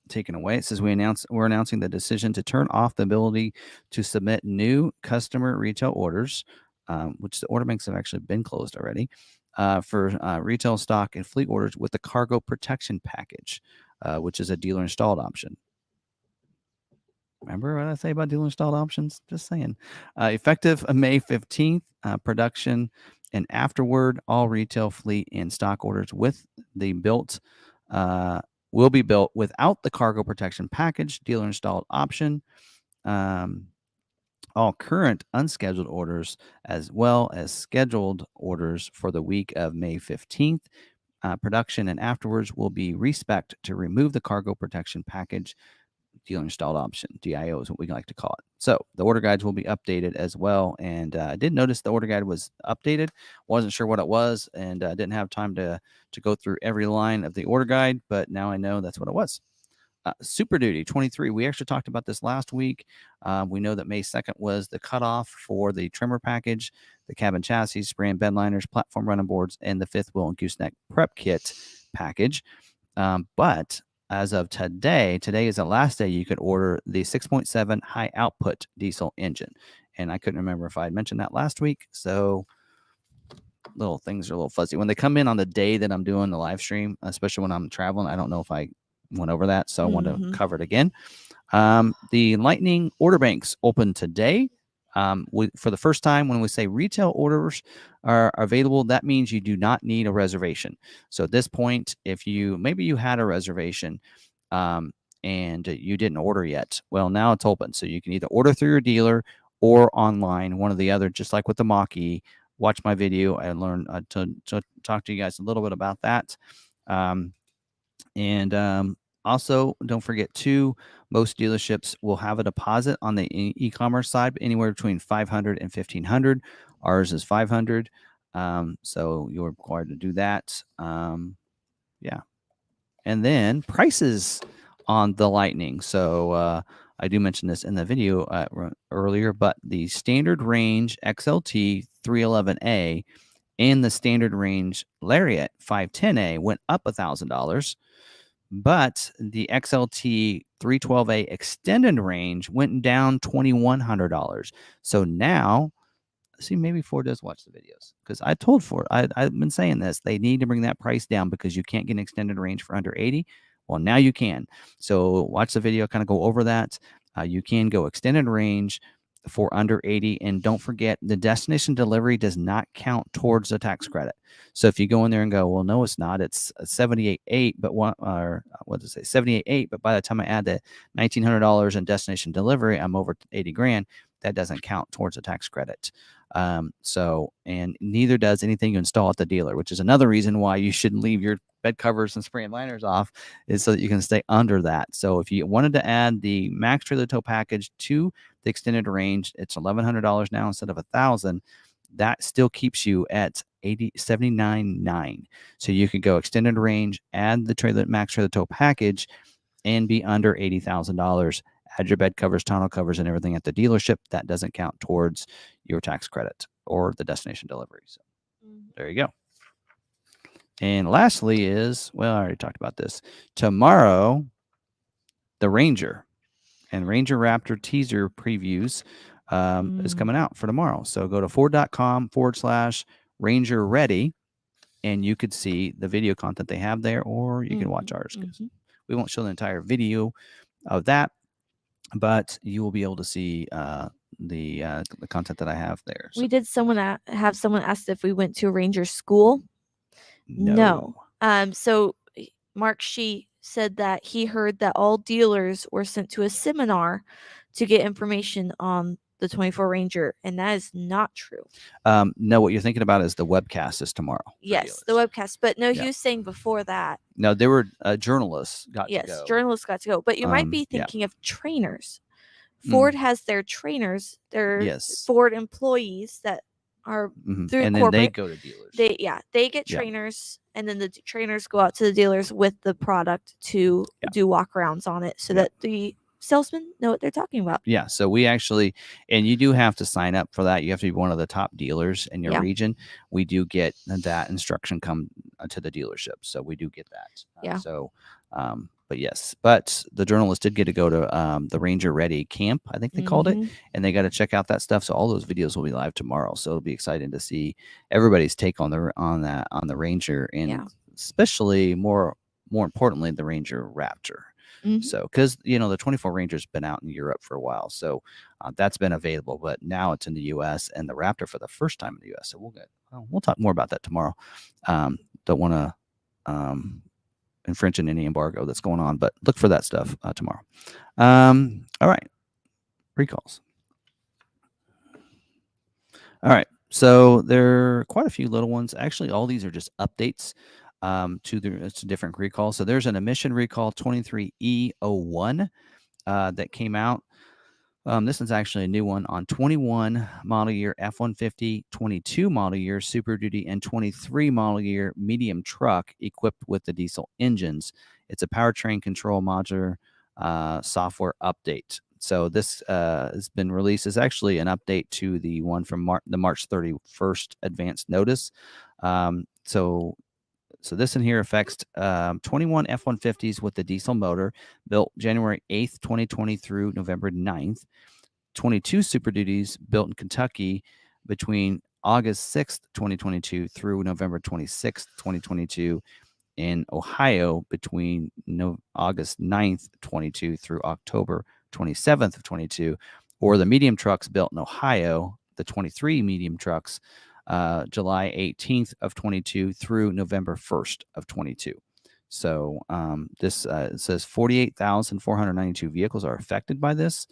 A: taken away. It says we're announcing the decision to turn off the ability to submit new customer retail orders, which the order banks have actually been closed already, for retail stock and fleet orders with the cargo protection package, which is a dealer installed option. Remember what I say about dealer installed options? Just saying. Effective May 15th, production and afterward, all retail fleet and stock orders with the built will be built without the cargo protection package, dealer installed option. All current unscheduled orders, as well as scheduled orders for the week of May 15th, production and afterwards will be respec'd to remove the cargo protection package dealer installed option. DIO is what we like to call it. So the order guides will be updated as well. And I did notice the order guide was updated. Wasn't sure what it was, and didn't have time to go through every line of the order guide, but now I know that's what it was. Super Duty 23. We actually talked about this last week. We know that May 2nd was the cutoff for the trimmer package, the cabin chassis, spray and bed liners, platform running boards, and the fifth wheel and gooseneck prep kit package. But as of today is the last day you could order the 6.7 high output diesel engine. And I couldn't remember if I had mentioned that last week. So little things are a little fuzzy. When they come in on the day that I'm doing the live stream, especially when I'm traveling, I don't know if I went over that, so I want to cover it again. The Lightning order banks open today. For the first time, when we say retail orders are available, that means you do not need a reservation. So at this point, if maybe you had a reservation and you didn't order yet, well, now it's open. So you can either order through your dealer or online, one or the other, just like with the Mach-E. Watch my video and learn to talk to you guys a little bit about that. Also, don't forget too, most dealerships will have a deposit on the e-commerce side, anywhere between $500 and $1,500. Ours is $500, so you're required to do that. Yeah, and then prices on the Lightning. So I do mention this in the video earlier, but the standard range XLT 311A and the standard range Lariat 510A went up $1,000. But the XLT 312A extended range went down $2,100. So now, see, maybe Ford does watch the videos, because I told Ford, I've been saying this, they need to bring that price down because you can't get an extended range for under 80. Well, now you can. So watch the video, kind of go over that. You can go extended range for under 80. And don't forget, the destination delivery does not count towards the tax credit. So if you go in there and go, well, no, it's not. It's 78.8, but what does it say? 78.8. But by the time I add the $1,900 in destination delivery, I'm over 80 grand. That doesn't count towards the tax credit. And neither does anything you install at the dealer, which is another reason why you shouldn't leave your bed covers and spray and liners off, is so that you can stay under that. So if you wanted to add the max trailer tow package to the extended range, it's $1,100 now instead of $1,000. That still keeps you at $79.9. So you could go extended range, add the max trailer tow package, and be under $80,000. Add your bed covers, tonneau covers, and everything at the dealership. That doesn't count towards your tax credit or the destination delivery. So there you go. And lastly is, well, I already talked about this. Tomorrow, the Ranger and Ranger Raptor teaser previews is coming out for tomorrow. So go to Ford.com/Ranger Ready, and you could see the video content they have there, or you can watch ours. We won't show the entire video of that, but you will be able to see the content that I have there. So.
B: We did have someone asked if we went to a Ranger school. No. So Mark Shee said that he heard that all dealers were sent to a seminar to get information on the 24 Ranger, and that is not true.
A: No, what you're thinking about is the webcast is tomorrow.
B: Yes, the webcast. But no, he was saying before that.
A: No, there were journalists got to go.
B: Yes, journalists got to go. But you might be thinking of trainers. Ford has their trainers, their Ford employees that are through
A: and
B: corporate.
A: Then they go to dealers.
B: They get trainers, and then the trainers go out to the dealers with the product to do walkarounds on it, so that the salesmen know what they're talking about.
A: Yeah, so we actually, and you do have to sign up for that. You have to be one of the top dealers in your region. We do get that instruction come to the dealership, so we do get that. But the journalists did get to go to the Ranger Ready camp, I think they called it, and they got to check out that stuff. So all those videos will be live tomorrow. So it'll be exciting to see everybody's take on the Ranger, and especially more importantly, the Ranger Raptor. So because the 24 Ranger's been out in Europe for a while, so that's been available, but now it's in the U.S. and the Raptor for the first time in the U.S. So we'll talk more about that tomorrow. Don't want to infringe on any embargo that's going on, but look for that stuff tomorrow. All right, recalls. All right, so there are quite a few little ones. Actually, all these are just updates to different recalls. So there's an emission recall 23E01. that came out. This is actually a new one on 21 model year F-150, 22 model year Super Duty, and 23 model year medium truck equipped with the diesel engines. It's a powertrain control modular software update. So this has been released. It's actually an update to the one from the March 31st advanced notice. So this in here affects 21 F-150s with the diesel motor built January 8th, 2020 through November 9th. 22 Super Duties built in Kentucky between August 6th, 2022 through November 26th, 2022. In Ohio between August 9th, 22 through October 27th of 22, or the medium trucks built in Ohio, the 23 medium trucks, July 18th of 22 through November 1st of 22. So this says 48,492 vehicles are affected by this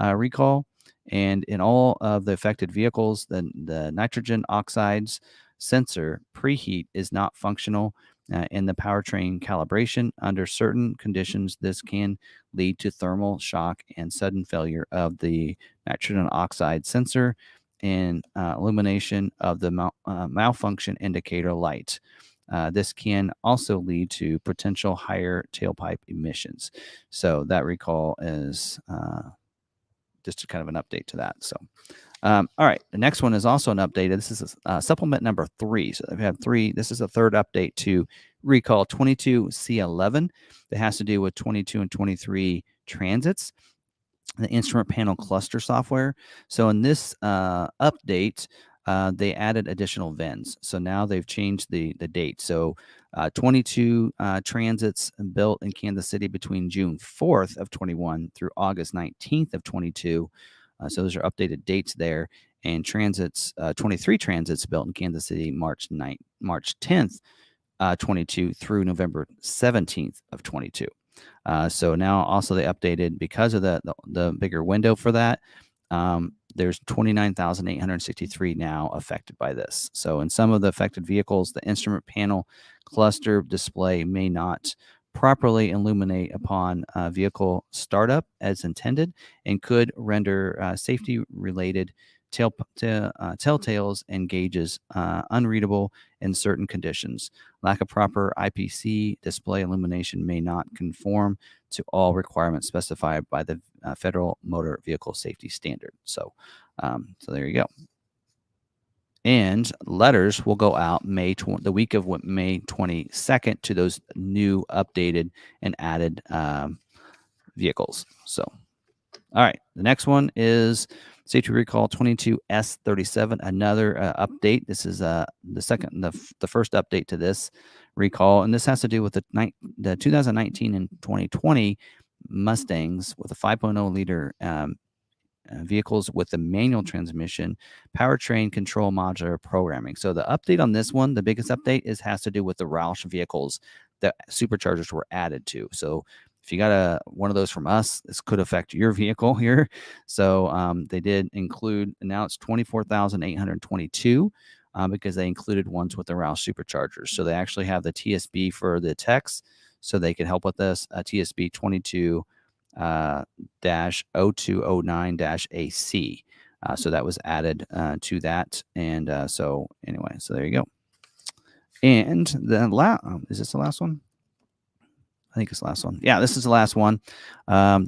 A: recall. And in all of the affected vehicles, the nitrogen oxides sensor preheat is not functional in the powertrain calibration. Under certain conditions, this can lead to thermal shock and sudden failure of the nitrogen oxide sensor and illumination of the malfunction indicator light. This can also lead to potential higher tailpipe emissions. So that recall is just kind of an update to that. So, all right, the next one is also an update. This is supplement number 3. So we have 3. This is a third update to recall 22C11 that has to do with 22 and 23 transits, the instrument panel cluster software. So in this update, they added additional VINs. So now they've changed the date. So 22 transits built in Kansas City between June 4th of 21 through August 19th of 22. So those are updated dates there. And transits, 23 transits built in Kansas City March 10th, 22 through November 17th of 22. So now also they updated because of the bigger window for that. There's 29,863 now affected by this. So in some of the affected vehicles, the instrument panel cluster display may not properly illuminate upon vehicle startup as intended and could render safety-related telltales and gauges unreadable in certain conditions. Lack of proper IPC display illumination may not conform to all requirements specified by the Federal Motor Vehicle Safety Standard. So there you go. And letters will go out the week of May 22nd to those new updated and added vehicles. So, all right, the next one is Safety Recall 22S37, another update. This is the first update to this recall, and this has to do with the 2019 and 2020 Mustangs with a 5.0 liter vehicles with the manual transmission, powertrain control modular programming. So the update on this one, the biggest update has to do with the Roush vehicles that superchargers were added to. So if you got one of those from us, this could affect your vehicle here. So they did announce 24,822 because they included ones with the Roush superchargers. So they actually have the TSB for the techs, so they can help with this. TSB 22 -0209-AC. So that was added to that. And so anyway, so there you go. And the is this the last one? I think it's the last one. Yeah, this is the last one.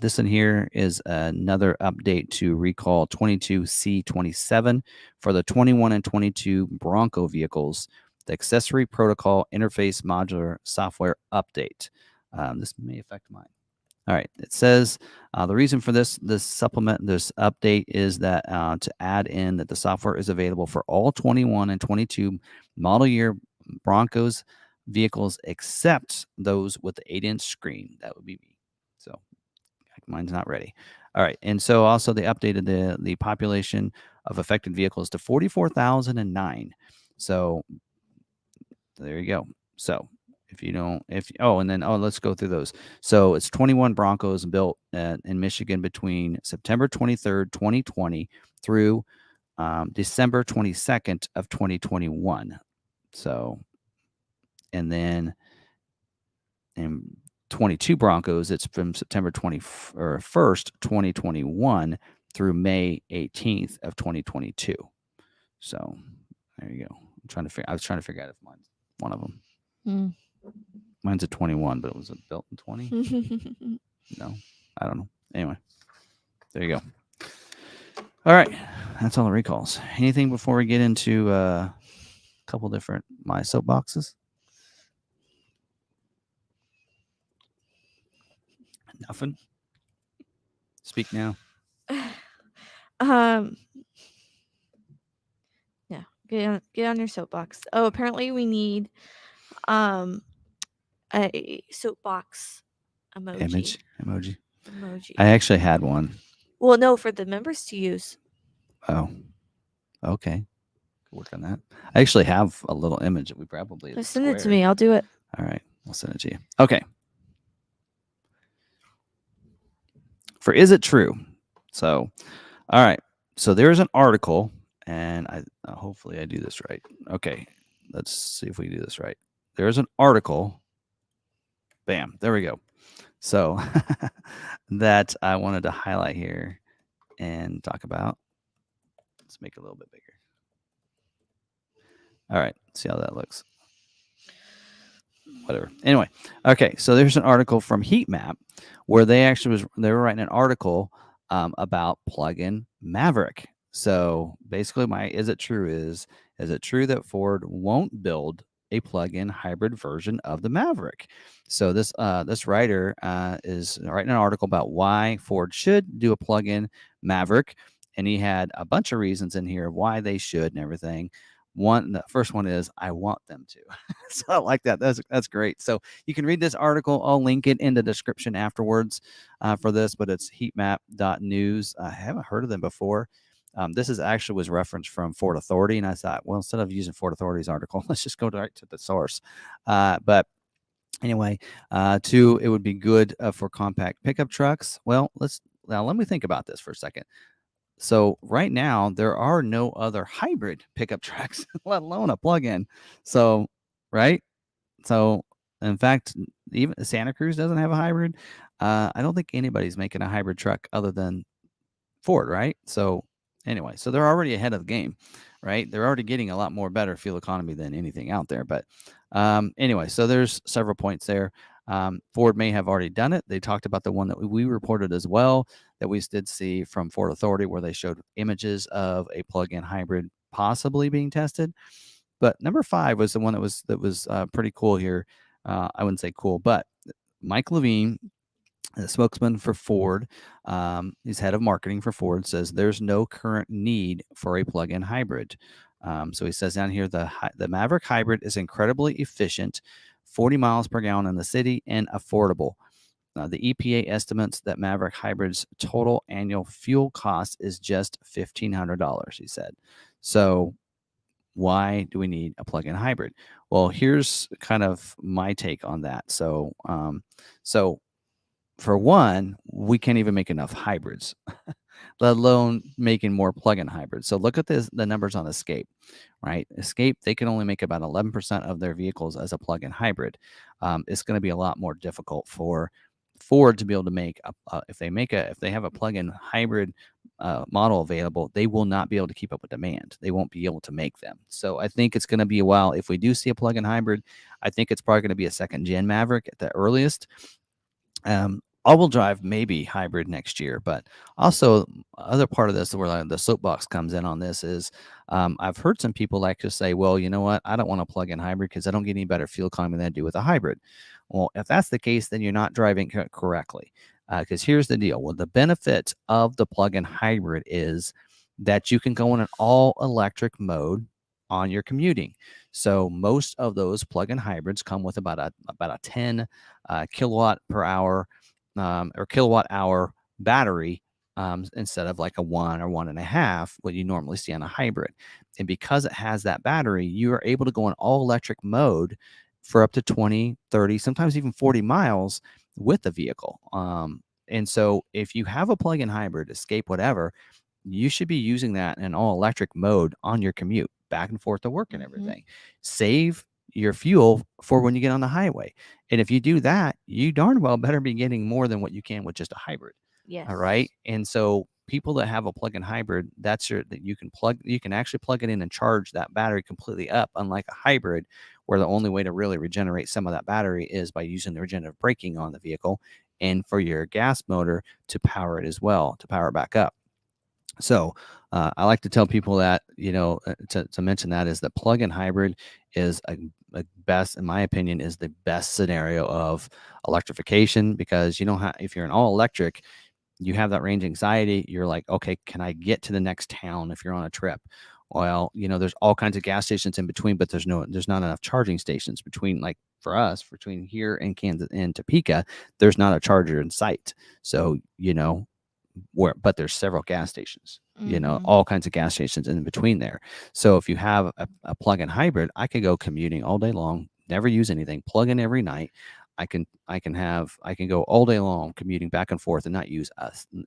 A: This in here is another update to recall 22C27 for the 21 and 22 Bronco vehicles, the accessory protocol interface modular software update. This may affect mine. All right. It says the reason for this update is that to add in that the software is available for all 21 and 22 model year Broncos vehicles except those with the 8-inch screen. That would be me. So mine's not ready. All right. And so also they updated the population of affected vehicles to 44,009. So there you go. So let's go through those. So it's 21 Broncos built in Michigan between September 23rd, 2020 through December 22nd of 2021. So, and then 22 Broncos, it's from September 1st, 2021 through May 18th of 2022. So there you go. I was trying to figure out if mine's one of them. Mine's a 21, but it was built in 20. No, I don't know. Anyway, there you go. All right, that's all the recalls. Anything before we get into a couple different my soapboxes? Nothing. Speak now.
B: Yeah, get on your soapbox. Oh, apparently we need a soapbox emoji.
A: Emoji.
B: Emoji.
A: I actually had one.
B: Well, no, for the members to use.
A: Oh, okay. Work on that. I actually have a little image that we probably
B: Send it to me. I'll do it.
A: All right, I'll send it to you. Okay. For Is It True? So, all right. So there's an article, and hopefully I do this right. Okay, let's see if we do this right. There's an article. Bam, there we go. So that I wanted to highlight here and talk about. Let's make it a little bit bigger. All right, see how that looks. Whatever. Anyway, okay, so there's an article from Heat Map where they were writing an article about plug-in Maverick. So basically, is it true that Ford won't build a plug-in hybrid version of the Maverick? So this writer is writing an article about why Ford should do a plug-in Maverick, and he had a bunch of reasons in here why they should and everything. The first one is I want them to. So I like that. That's great. So you can read this article. I'll link it in the description afterwards for this, but it's heatmap.news. I haven't heard of them before. This was referenced from Ford Authority, and I thought, well, instead of using Ford Authority's article, let's just go right to the source. But anyway, two, it would be good for compact pickup trucks. Well, let me think about this for a second. So right now there are no other hybrid pickup trucks, let alone a plug-in. So, right? So, in fact, even Santa Cruz doesn't have a hybrid. I don't think anybody's making a hybrid truck other than Ford, right? So, anyway, so they're already ahead of the game, right? They're already getting a lot more better fuel economy than anything out there. But anyway, so there's several points there. Ford may have already done it. They talked about the one that we reported as well that we did see from Ford Authority where they showed images of a plug-in hybrid possibly being tested. But number 5 was the one that was pretty cool here. I wouldn't say cool, but Mike Levine, the spokesman for Ford, he's head of marketing for Ford, says there's no current need for a plug-in hybrid. So he says down here, the Maverick hybrid is incredibly efficient, 40 miles per gallon in the city, and affordable. The EPA estimates that Maverick hybrid's total annual fuel cost is just $1,500, he said. So why do we need a plug-in hybrid? Well, here's kind of my take on that. So for one, we can't even make enough hybrids, let alone making more plug-in hybrids. So look at the numbers on Escape, right? Escape, they can only make about 11% of their vehicles as a plug-in hybrid. It's going to be a lot more difficult for Ford to be able to make if they have a plug-in hybrid model available, they will not be able to keep up with demand. They won't be able to make them. So I think it's going to be a while. If we do see a plug-in hybrid, I think it's probably going to be a second-gen Maverick at the earliest. All-wheel drive maybe hybrid next year, but also other part of this where the soapbox comes in on this is I've heard some people like to say, well, you know what, I don't want to plug in hybrid because I don't get any better fuel economy than I do with a hybrid. Well, if that's the case, then you're not driving correctly, because here's the deal. Well, the benefit of the plug-in hybrid is that you can go in an all-electric mode on your commuting. So most of those plug-in hybrids come with about a 10 kilowatt per hour or kilowatt hour battery instead of like a 1 or 1.5 what you normally see on a hybrid. And because it has that battery, you are able to go in all electric mode for up to 20, 30, sometimes even 40 miles with the vehicle. And so if you have a plug-in hybrid, Escape, whatever, you should be using that in all electric mode on your commute back and forth to work and everything. Save your fuel for when you get on the highway. And if you do that, you darn well better be getting more than what you can with just a hybrid.
B: Yes.
A: All right. And so people that have a plug-in hybrid, that you can actually plug it in and charge that battery completely up, unlike a hybrid, where the only way to really regenerate some of that battery is by using the regenerative braking on the vehicle and for your gas motor to power it as well, to power it back up. So I like to tell people that, to mention that is that plug-in hybrid is a best, in my opinion, is the best scenario of electrification, because if you're an all electric, you have that range anxiety. You're like, okay, can I get to the next town if you're on a trip? Well, there's all kinds of gas stations in between, but there's not enough charging stations between, like for us, between here and Kansas and Topeka, there's not a charger in sight. So, but there's several gas stations, all kinds of gas stations in between there. So if you have a plug-in hybrid, I could go commuting all day long, never use anything, plug in every night. I can go all day long commuting back and forth and not use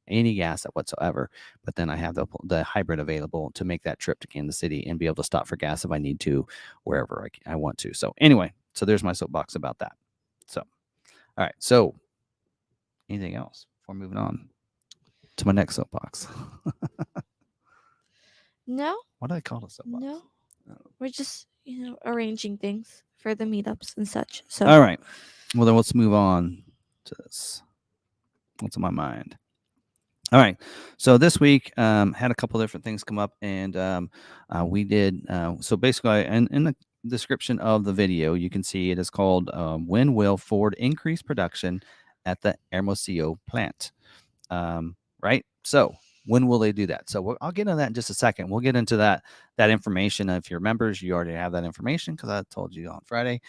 A: any gas whatsoever. But then I have the hybrid available to make that trip to Kansas City and be able to stop for gas if I need to, wherever I want to. So anyway, so there's my soapbox about that. So, all right. So anything else before moving on to my next soapbox?
B: No.
A: What do I call a soapbox?
B: No. We're just, arranging things for the meetups and such. So.
A: All right. Well, then let's move on to this. What's on my mind? All right. So this week had a couple different things come up, and we did. So basically, in the description of the video, you can see it is called "When Will Ford Increase Production at the Hermosillo Plant?" Right. So when will they do that? So I'll get into that in just a second. We'll get into that information. If you're members, you already have that information because I told you on Friday.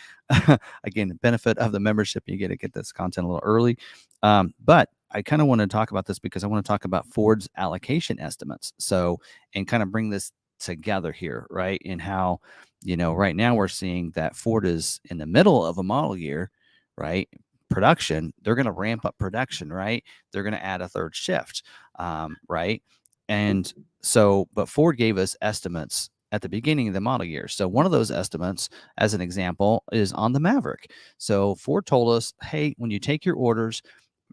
A: Again, the benefit of the membership, you get to get this content a little early. But I kind of want to talk about this because I want to talk about Ford's allocation estimates. So, and kind of bring this together here, right? And how, right now we're seeing that Ford is in the middle of a model year, right? Production, they're going to ramp up production, right? They're going to add a third shift, right? And so, but Ford gave us estimates at the beginning of the model year. So one of those estimates, as an example, is on the Maverick. So Ford told us, hey, when you take your orders,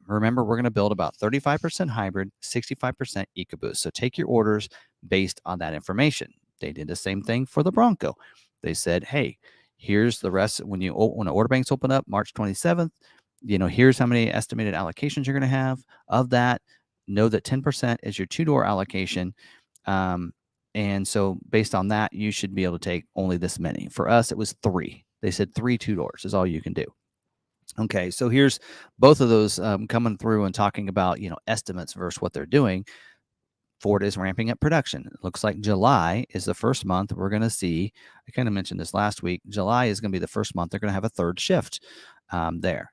A: remember, we're going to build about 35% hybrid, 65% EcoBoost. So take your orders based on that information. They did the same thing for the Bronco. They said, hey, here's the rest. When the order banks open up March 27th, here's how many estimated allocations you're going to have. Of that, know that 10% is your two-door allocation. And so based on that, you should be able to take only this many. For us, it was 3. They said 3 two-doors is all you can do. Okay, so here's both of those coming through and talking about, estimates versus what they're doing. Ford is ramping up production. It looks like July is the first month we're going to see. I kind of mentioned this last week. July is going to be the first month they're going to have a third shift there.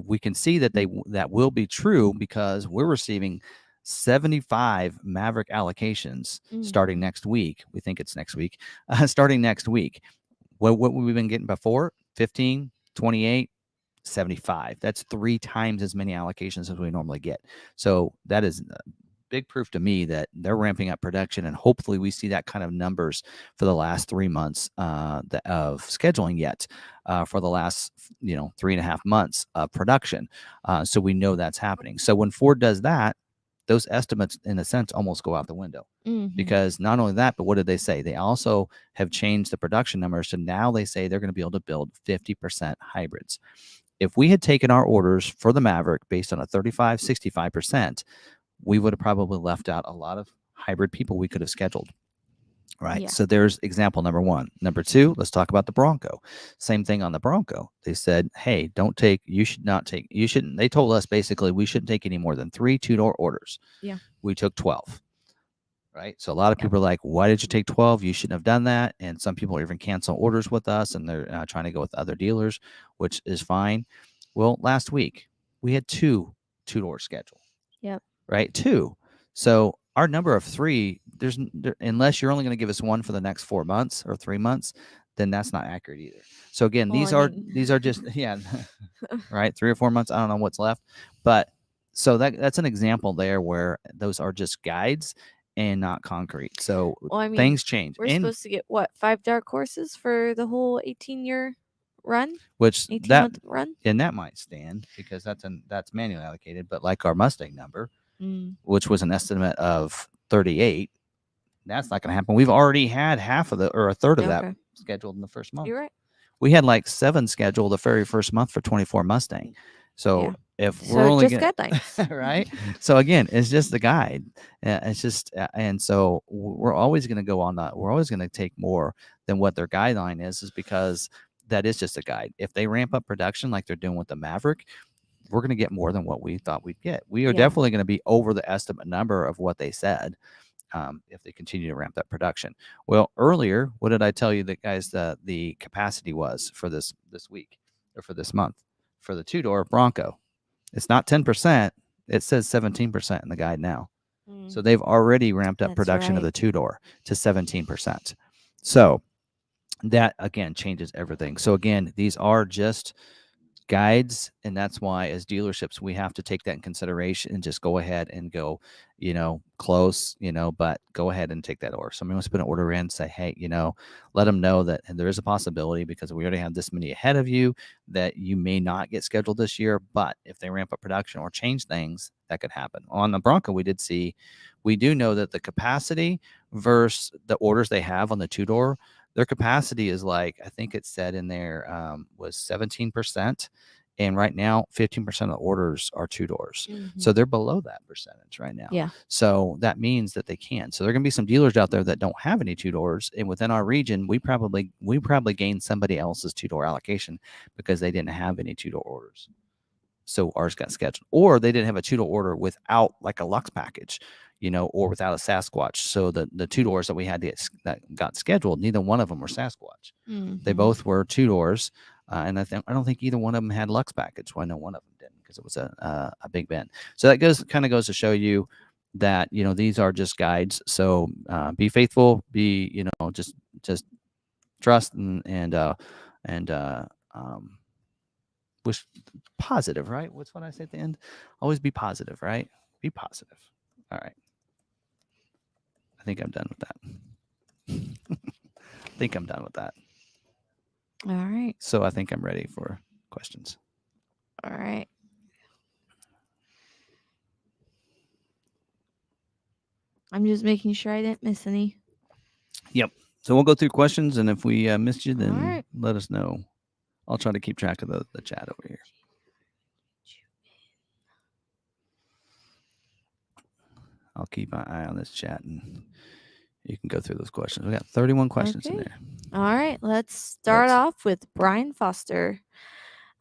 A: We can see that that will be true because we're receiving 75 Maverick allocations starting next week. We think it's next week. Starting next week. What we've been getting before, 15, 28, 75. That's 3 times as many allocations as we normally get. So that is big proof to me that they're ramping up production, and hopefully we see that kind of numbers for the last 3 months of scheduling yet for the last 3.5 months of production. So we know that's happening. So when Ford does that, those estimates in a sense almost go out the window, because not only that, but what did they say? They also have changed the production numbers. So now they say they're going to be able to build 50% hybrids. If we had taken our orders for the Maverick based on a 35, 65%, we would have probably left out a lot of hybrid people we could have scheduled. Right. Yeah. So there's example number 1. Number 2, let's talk about the Bronco. Same thing on the Bronco. They said, hey, they told us basically we shouldn't take any more than 3 two-door orders.
B: Yeah.
A: We took 12. Right. So a lot of people are like, why did you take 12? You shouldn't have done that. And some people even cancel orders with us, and they're trying to go with other dealers, which is fine. Well, last week we had 2 two-door scheduled.
B: Yep.
A: Right. 2. So our number of 3, unless you're only going to give us 1 for the next 4 months or 3 months, then that's not accurate either. So again, these are just, right. 3 or 4 months. I don't know what's left, but so that's an example there where those are just guides. and not concrete. So
D: Well, I mean,
A: things change.
D: we're
A: And
D: supposed to get what 5 dark horses for the whole 18-year run,
A: which
D: 18-month run.
A: and that might stand because that's manually allocated. But like our Mustang number,
D: Mm.
A: which was an estimate of 38, that's not going to happen. We've already had half of or a third of that
D: Okay.
A: scheduled in the first month.
D: You're right.
A: We had like 7 scheduled the very first month for 24 Mustang. So
D: Yeah.
A: if
D: So
A: we're only
D: just guidelines.
A: right. So again, it's just the guide. It's just, and so we're always going to go on that. We're always going to take more than what their guideline is because that is just a guide. If they ramp up production like they're doing with the Maverick, we're going to get more than what we thought we'd get. We are
D: Yeah.
A: definitely going to be over the estimate number of what they said. If they continue to ramp that production. Well, earlier, what did I tell you that guys the capacity was for this week or for this month for the 2-door Bronco? It's not 10%. It says 17% in the guide now. So they've already ramped up
D: That's
A: production of
D: right.
A: the 2-door to 17%. So that again changes everything. So again, these are just guides, and that's why as dealerships we have to take that in consideration and just go ahead and go, close, but go ahead and take that order. Somebody wants to put an order in, say, hey, let them know that there is a possibility because we already have this many ahead of you that you may not get scheduled this year, but if they ramp up production or change things, that could happen. On the Bronco, we do know that the capacity versus the orders they have on the 2-door, their capacity is like, I think it said in there was 17%. And right now, 15% of the orders are 2-doors. So they're below that percentage right now.
D: Yeah.
A: So that means that they can. So there are going to be some dealers out there that don't have any 2-doors. And within our region, we probably gained somebody else's 2-door allocation because they didn't have any 2-door orders. So ours got scheduled. Or they didn't have a 2-door order without like a Lux package, or without a Sasquatch. So the 2-doors that we had that got scheduled, neither one of them were Sasquatch. They both were 2-doors. And I don't think either one of them had Lux package. Well, I know one of them didn't because it was a Big Bend. So that kind of goes to show you that these are just guides. So be faithful. Be just trust and wish positive. Right? What's what I say at the end? Always be positive. Right? Be positive. All right. I think I'm done with that.
D: All right.
A: So I think I'm ready for questions.
D: All right. I'm just making sure I didn't miss any.
A: Yep. So we'll go through questions, and if we missed you, then
D: All right.
A: let us know. I'll try to keep track of the chat over here. I'll keep my eye on this chat, and you can go through those questions. We got 31 questions in
D: Okay.
A: there.
D: All right. Let's start off with Brian Foster.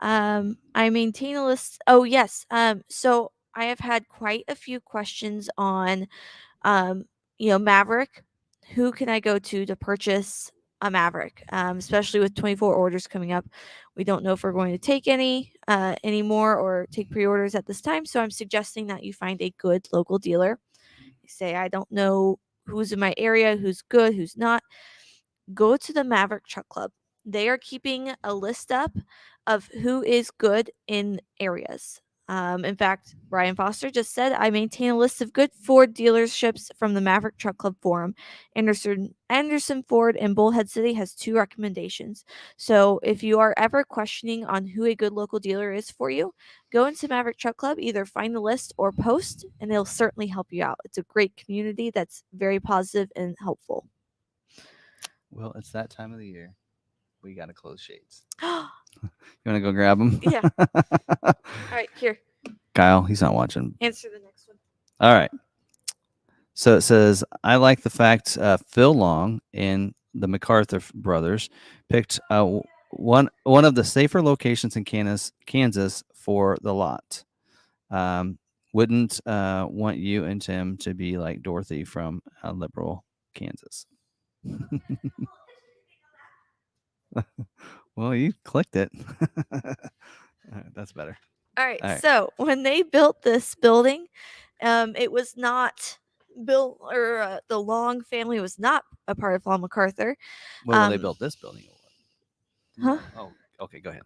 D: I maintain a list. Oh, yes. So I have had quite a few questions on, Maverick. Who can I go to purchase a Maverick? Especially with 24 orders coming up. We don't know if we're going to take any more or take pre-orders at this time. So I'm suggesting that you find a good local dealer. You say, I don't know who's in my area, who's good, who's not. Go to the Maverick Truck Club. They are keeping a list up of who is good in areas. In fact, Brian Foster just said, I maintain a list of good Ford dealerships from the Maverick Truck Club forum. Anderson Ford in Bullhead City has 2 recommendations. So if you are ever questioning on who a good local dealer is for you, go into Maverick Truck Club, either find the list or post, and they'll certainly help you out. It's a great community that's very positive and helpful.
A: Well, it's that time of the year. We got to close shades. You want to go grab them?
D: Yeah. All right, here.
A: Kyle, he's not watching.
D: Answer the next one.
A: All right. So it says, I like the fact Phil Long and the McArthur brothers picked one of the safer locations in Kansas for the lot. Wouldn't want you and Tim to be like Dorothy from Liberal, Kansas. Well, you clicked it. That's better.
D: All right.
A: All right.
D: So when they built this building, it was not built, or the Long family was not a part of McArthur.
A: Well, they built this building.
D: Huh?
A: Oh, okay. Go ahead.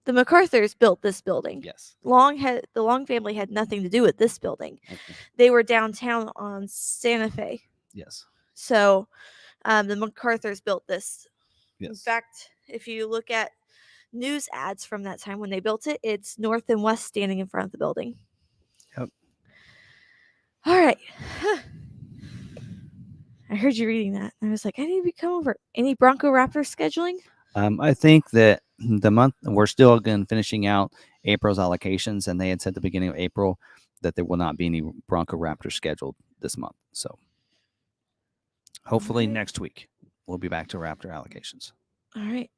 D: The McArthurs built this building.
A: Yes.
D: The Long family had nothing to do with this building.
A: Okay.
D: They were downtown on Santa Fe.
A: Yes.
D: So the McArthurs built this. In
A: Yes.
D: fact, if you look at news ads from that time when they built it, it's North and West standing in front of the building.
A: Yep.
D: All right. I heard you reading that. I was like, I need to come over. Any Bronco Raptor scheduling?
A: I think that the month we're still again finishing out April's allocations, and they had said at the beginning of April that there will not be any Bronco Raptors scheduled this month. So hopefully
D: Alright.
A: next week we'll be back to Raptor allocations.
D: All right.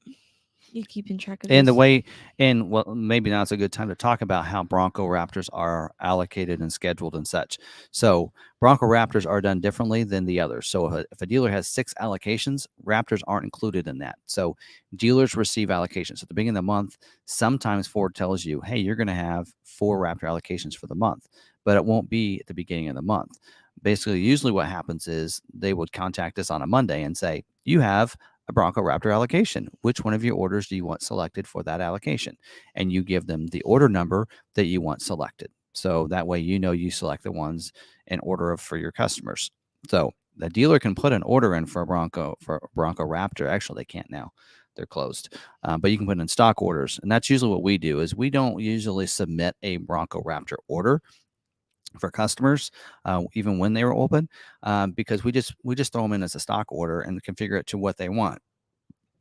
D: You keeping track of
A: And the
D: this?
A: way, and well, maybe now's a good time to talk about how Bronco Raptors are allocated and scheduled and such. So Bronco Raptors are done differently than the others. So if a dealer has 6 allocations, Raptors aren't included in that. So dealers receive allocations at the beginning of the month. Sometimes Ford tells you, hey, you're going to have 4 Raptor allocations for the month, but it won't be at the beginning of the month. Basically, usually what happens is they would contact us on a Monday and say, you have a Bronco Raptor allocation. Which one of your orders do you want selected for that allocation? And you give them the order number that you want selected. So that way, you select the ones in order for your customers. So the dealer can put an order in for a Bronco Raptor. Actually, they can't now. They're closed. But you can put in stock orders. And that's usually what we do is we don't usually submit a Bronco Raptor order for customers, even when they were open, because we just throw them in as a stock order and configure it to what they want.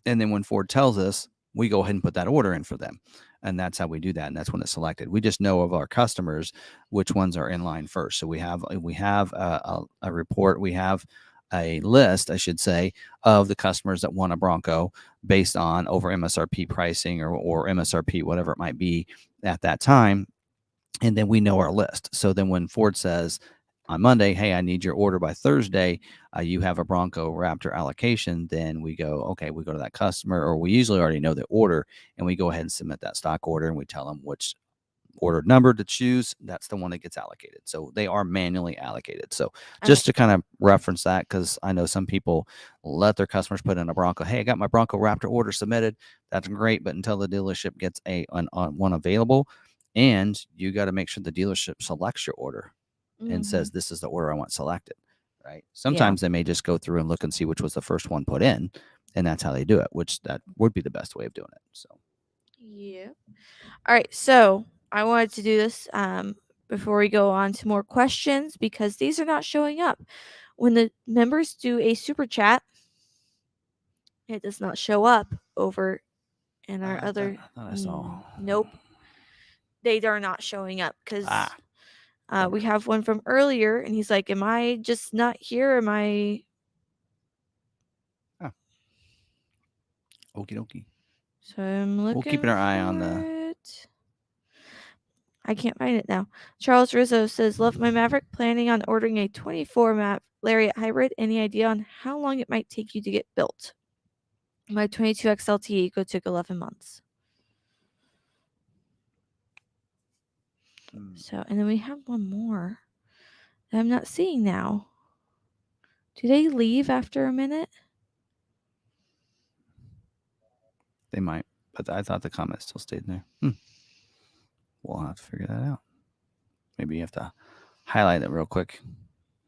A: And then when Ford tells us, we go ahead and put that order in for them, and that's how we do that. And that's when it's selected. We just know of our customers which ones are in line first. So we have a report. We have a list, I should say, of the customers that want a Bronco based on over MSRP pricing or MSRP, whatever it might be at that time. And then we know our list. So then when Ford says on Monday, hey, I need your order by Thursday, you have a Bronco Raptor allocation, then we go, okay, we go to that customer, or we usually already know the order, and we go ahead and submit that stock order, and we tell them which order number to choose. That's the one that gets allocated. So they are manually allocated. So just to kind of reference that, because I know some people let their customers put in a Bronco. Hey, I got my Bronco Raptor order submitted. That's great. But until the dealership gets one available, and you got to make sure the dealership selects your order and says, this is the order I want selected, right? Sometimes they may just go through and look and see which was the first one put in, and that's how they do it, which that would be the best way of doing it. So,
D: yeah. All right. So I wanted to do this before we go on to more questions because these are not showing up. When the members do a super chat, it does not show up over in our other.
A: I thought I saw.
D: Nope. They are not showing up because
A: Okay.
D: we have one from earlier, and he's like, "Am I just not here? Am I?"
A: Okie dokie.
D: So I'm looking.
A: We'll keep our eye on the.
D: It. I can't find it now. Charles Rizzo says, "Love my Maverick. Planning on ordering a 24 Lariat hybrid. Any idea on how long it might take you to get built?" My 22 XLT Eco took 11 months. So, and then we have one more that I'm not seeing now. Do they leave after a minute?
A: They might, but I thought the comment still stayed there. We'll have to figure that out. Maybe you have to highlight it real quick.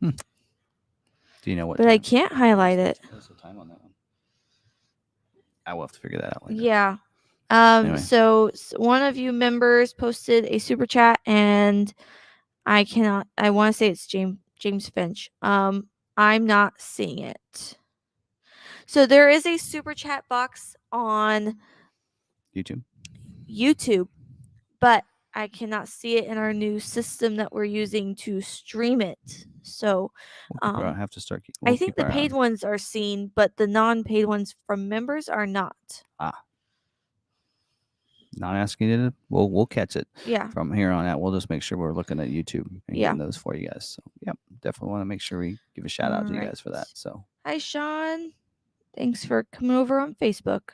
A: Do you know what?
D: But I can't highlight it.
A: What's the time on that one? I will have to figure that out later.
D: Yeah.
A: Anyway.
D: So one of you members posted a super chat, and I want to say it's James Finch. I'm not seeing it. So there is a super chat box on YouTube, but I cannot see it in our new system that we're using to stream it. So
A: I have to start.
D: I think the paid ones are seen, but the non-paid ones from members are not.
A: Not asking you to. We'll catch it.
D: Yeah.
A: From here on out, we'll just make sure we're looking at YouTube and getting those for you guys. So, yep, definitely want to make sure we give a shout out to you guys for that. So,
D: hi, Sean. Thanks for coming over on Facebook.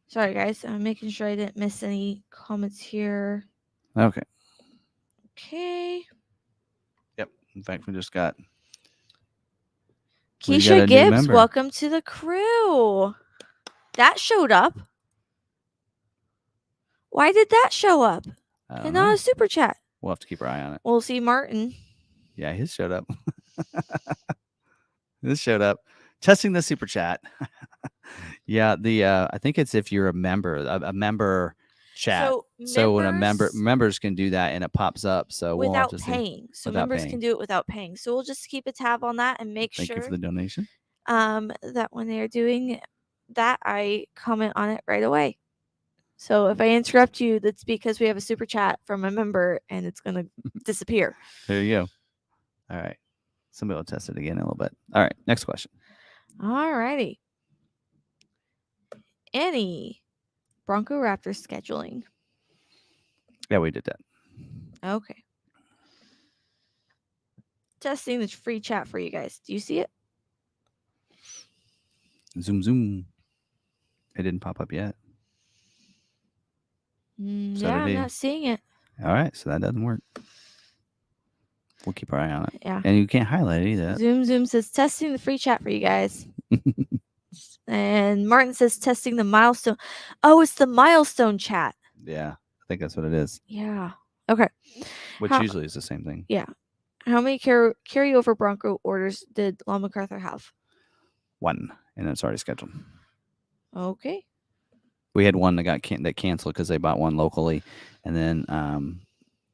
D: Sorry, guys. I'm making sure I didn't miss any comments here.
A: Okay.
D: Okay.
A: Yep. In fact, we just got We got a
D: Keisha
A: new
D: Gibbs,
A: member.
D: welcome to the crew. That showed up. Why did that show up?
A: I don't
D: And
A: know.
D: not a super chat.
A: We'll have to keep our eye on it.
D: We'll see Martin.
A: Yeah, his showed up. This showed up. Testing the super chat. Yeah, the I think it's if you're a member, a member chat. So when a members can do that and it pops up. So we'll have
D: without
A: to see.
D: paying. So
A: Without
D: members
A: paying.
D: can do it without paying. So we'll just keep a tab on that and make
A: Thank you
D: sure
A: for the donation.
D: that when they are doing that, I comment on it right away. So if I interrupt you, that's because we have a super chat from a member and it's going to disappear.
A: There you go. All right. Somebody will test it again in a little bit. All right. Next question.
D: All righty. Any Bronco Raptor scheduling?
A: Yeah, we did that.
D: Okay. Testing the free chat for you guys. Do you see it?
A: Zoom, zoom. It didn't pop up yet.
D: Yeah, I'm not seeing it.
A: All right. So that doesn't work. We'll keep our eye on it.
D: Yeah.
A: And you can't highlight it either.
D: Zoom says testing the free chat for you guys. And Martin says testing the milestone. Oh, it's the milestone chat.
A: Yeah. I think that's what it is.
D: Yeah. Okay.
A: Which usually is the same thing.
D: Yeah. How many carryover Bronco orders did Long McArthur have?
A: 1. And it's already scheduled.
D: Okay.
A: We had one that that canceled because they bought one locally. And then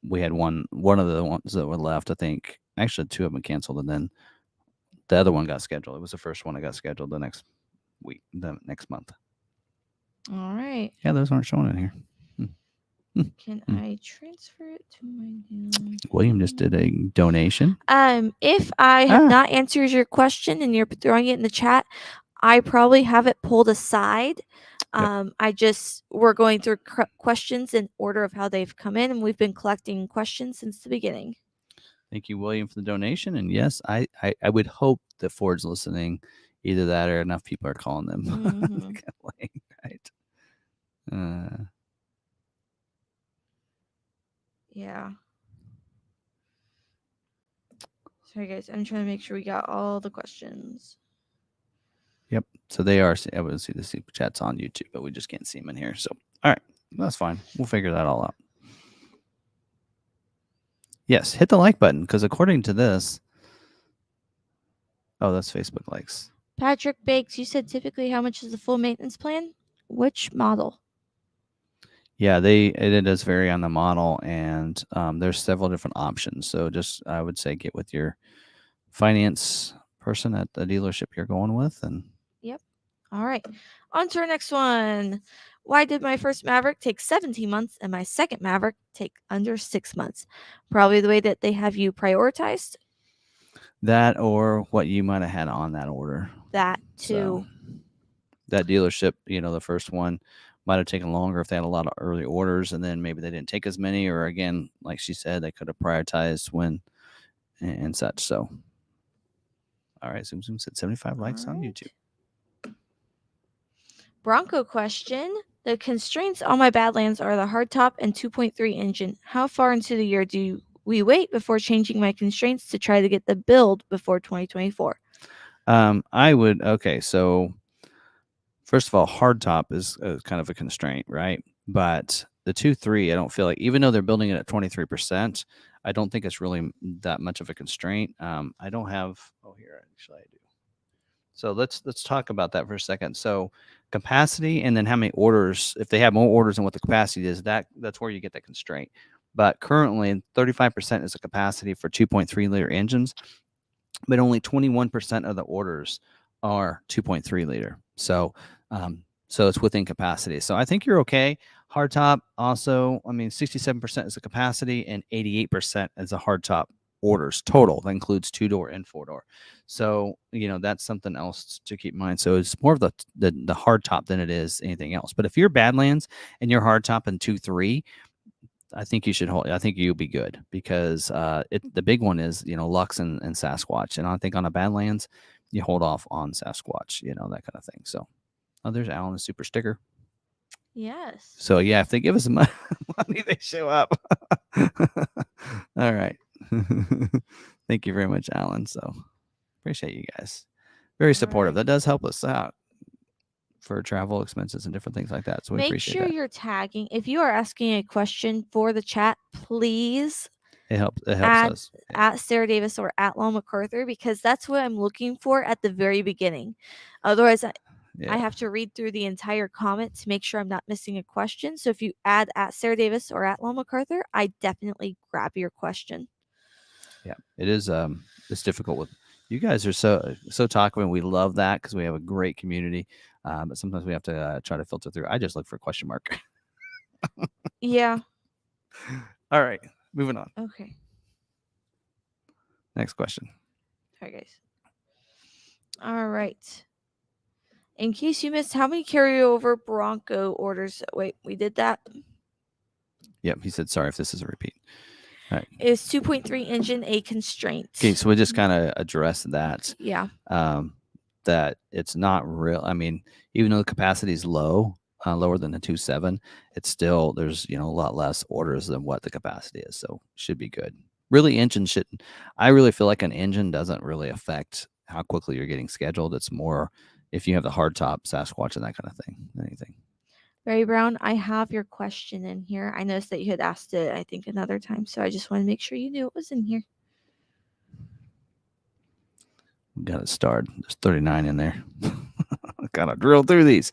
A: we had one of the ones that were left, I think. Actually, 2 of them canceled. And then the other one got scheduled. It was the first one that got scheduled the next month.
D: All right.
A: Yeah, those aren't showing in here.
D: Can I transfer it to my new?
A: William just did a donation.
D: If I have not answered your question and you're throwing it in the chat, I probably have it pulled aside. We're going through questions in order of how they've come in, and we've been collecting questions since the beginning.
A: Thank you, William, for the donation. And yes, I would hope that Ford's listening. Either that or enough people are calling them. Right.
D: Yeah. Sorry, guys. I'm trying to make sure we got all the questions.
A: Yep. So they are. I would see the super chats on YouTube, but we just can't see them in here. So, all right. That's fine. We'll figure that all out. Yes. Hit the like button because according to this. Oh, that's Facebook likes.
D: Patrick Bakes, you said typically how much is the full maintenance plan? Which model?
A: Yeah, it does vary on the model, and there's several different options. So just I would say get with your finance person at the dealership you're going with, and
D: yep. All right, on to our next one. Why did my first Maverick take 17 months and my second Maverick take under 6 months? Probably the way that they have you prioritized.
A: That or what you might have had on that order.
D: That too.
A: So, that dealership, the first one might have taken longer if they had a lot of early orders, and then maybe they didn't take as many, or again, like she said, they could have prioritized when and such. So, all right, Zoom said 75 likes on YouTube.
D: Bronco question. The constraints on my Badlands are the hardtop and 2.3 engine. How far into the year do we wait before changing my constraints to try to get the build before 2024?
A: So first of all, hardtop is kind of a constraint, right? But the 2.3, I don't feel like, even though they're building it at 23%, I don't think it's really that much of a constraint. I don't have, here, actually I do. So let's talk about that for a second. So capacity and then how many orders, if they have more orders than what the capacity is, that's where you get that constraint. But currently 35% is the capacity for 2.3 liter engines, but only 21% of the orders are 2.3 liter. So it's within capacity. So I think you're okay. Hardtop also, 67% is the capacity and 88% is the hardtop orders total. That includes 2-door and 4-door. So, that's something else to keep in mind. So it's more of the hardtop than it is anything else. But if you're Badlands and you're hardtop and 2.3, I think you should hold. I think you'll be good because the big one is Lux and Sasquatch, and I think on a Badlands you hold off on Sasquatch, that kind of thing. So, there's Alan, a super sticker.
D: Yes.
A: So yeah, if they give us money, they show up. All right. Thank you very much, Alan. So appreciate you guys. very
B: All
A: supportive.
B: right.
A: That does help us out for travel expenses and different things like that. So we
D: Make
A: appreciate
D: sure
A: that.
D: you're tagging. If you are asking a question for the chat, please
A: It helps
D: add
A: us. Yeah.
D: at Sarah Davis or at Lon McArthur, because that's what I'm looking for at the very beginning. Otherwise, I
A: Yeah.
D: have to read through the entire comment to make sure I'm not missing a question. So if you add at Sarah Davis or at Lon McArthur, I definitely grab your question.
A: Yeah, it is. It's difficult with you guys are so talkative, and we love that because we have a great community. But sometimes we have to try to filter through. I just look for a question mark.
D: Yeah.
A: All right, moving on.
D: Okay.
A: Next question.
D: All right, guys. All right. In case you missed, how many carryover Bronco orders? Wait, we did that.
A: Yep, he said sorry if this is a repeat. All right.
D: Is 2.3 engine a constraint?
A: Okay, so we just kind of addressed that.
D: Yeah.
A: That it's not real. I mean, even though the capacity is low, lower than the 2.7, it's still there's a lot less orders than what the capacity is, so should be good. Really, engine shouldn't. I really feel like an engine doesn't really affect how quickly you're getting scheduled. It's more if you have the hardtop Sasquatch and that kind of thing. Anything.
D: Barry Brown, I have your question in here. I noticed that you had asked it, I think, another time, so I just want to make sure you knew it was in here.
A: We got it starred. There's 39 in there. Gotta drill through these.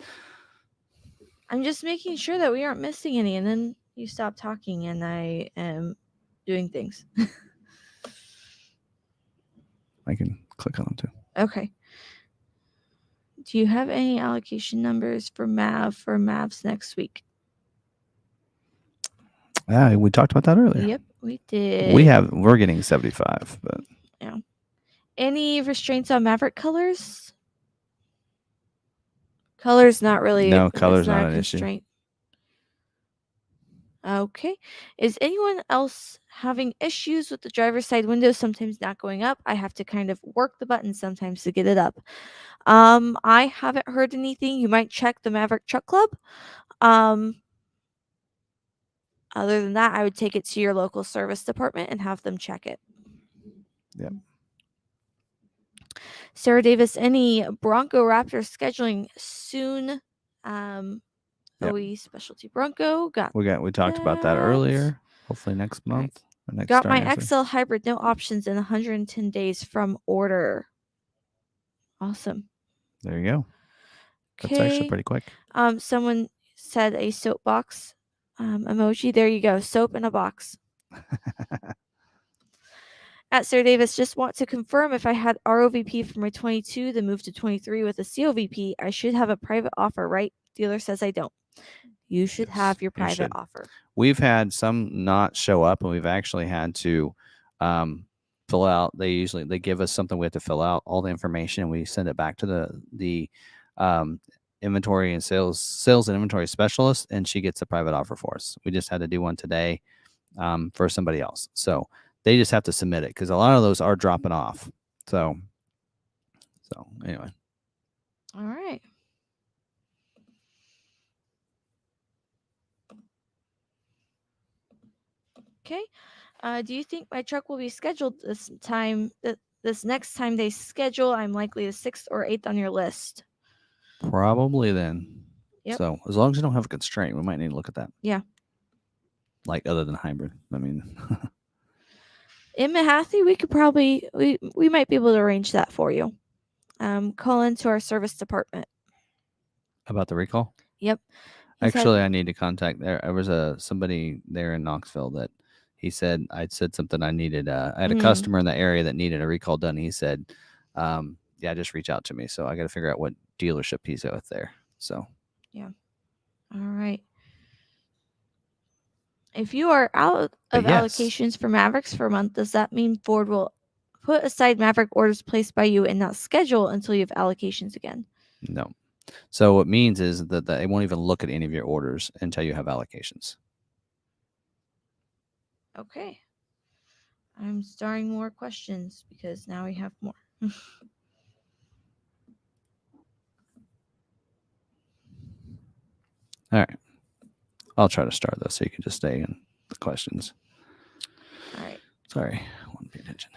D: I'm just making sure that we aren't missing any, and then you stop talking and I am doing things.
A: I can click on them too.
D: Okay. Do you have any allocation numbers for Mavs next week?
A: Yeah, we talked about that earlier.
D: Yep, we did.
A: We're getting 75, but
D: yeah. Any restraints on Maverick colors? Colors not really.
A: No, color's
D: not
A: not
D: a
A: an issue.
D: constraint. Okay. Is anyone else having issues with the driver's side window sometimes not going up? I have to kind of work the button sometimes to get it up. I haven't heard anything. You might check the Maverick Truck Club. Other than that, I would take it to your local service department and have them check it.
A: Yep.
D: Sarah Davis, any Bronco Raptor scheduling soon?
A: Yep.
D: OE Specialty Bronco.
A: We talked about that earlier. Hopefully next month. Or next
D: Got my
A: starting next
D: XL Hybrid, no options in 110 days from order. Awesome.
A: week. There you go. That's
D: Okay.
A: actually pretty quick.
D: Someone said a soap box emoji. There you go. Soap in a box. At Sarah Davis, just want to confirm if I had ROVP for my 22, then move to 23 with a COVP, I should have a private offer, right? Dealer says I don't. You should have your private offer.
A: We've had some not show up, and we've actually had to fill out. They give us something we have to fill out, all the information, and we send it back to the inventory and sales and inventory specialist, and she gets a private offer for us. We just had to do one today for somebody else. So they just have to submit it because a lot of those are dropping off. So anyway.
D: All right. Okay. Do you think my truck will be scheduled this time? This next time they schedule, I'm likely the 6th or 8th on your list.
A: Probably then.
D: Yep.
A: So as long as you don't have a constraint, we might need to look at that.
D: Yeah.
A: Like other than hybrid. I mean.
D: In McArthur, we could probably we might be able to arrange that for you. Call into our service department.
A: About the recall?
D: Yep.
A: Actually, I need to contact there. There was somebody there in Knoxville that he said I'd said something I needed. I had a customer in the area that needed a recall done. He said, yeah, just reach out to me. So I got to figure out what dealership he's with there. So.
D: Yeah. All right. If you are out of allocations for Mavericks for a month, does that mean Ford will put aside Maverick orders placed by you and not schedule until you have allocations again?
A: No. So what it means is that they won't even look at any of your orders until you have allocations.
D: Okay. I'm starring more questions because now we have more.
A: All right. I'll try to start this so you can just stay in the questions.
D: All right.
A: Sorry. I wouldn't pay attention.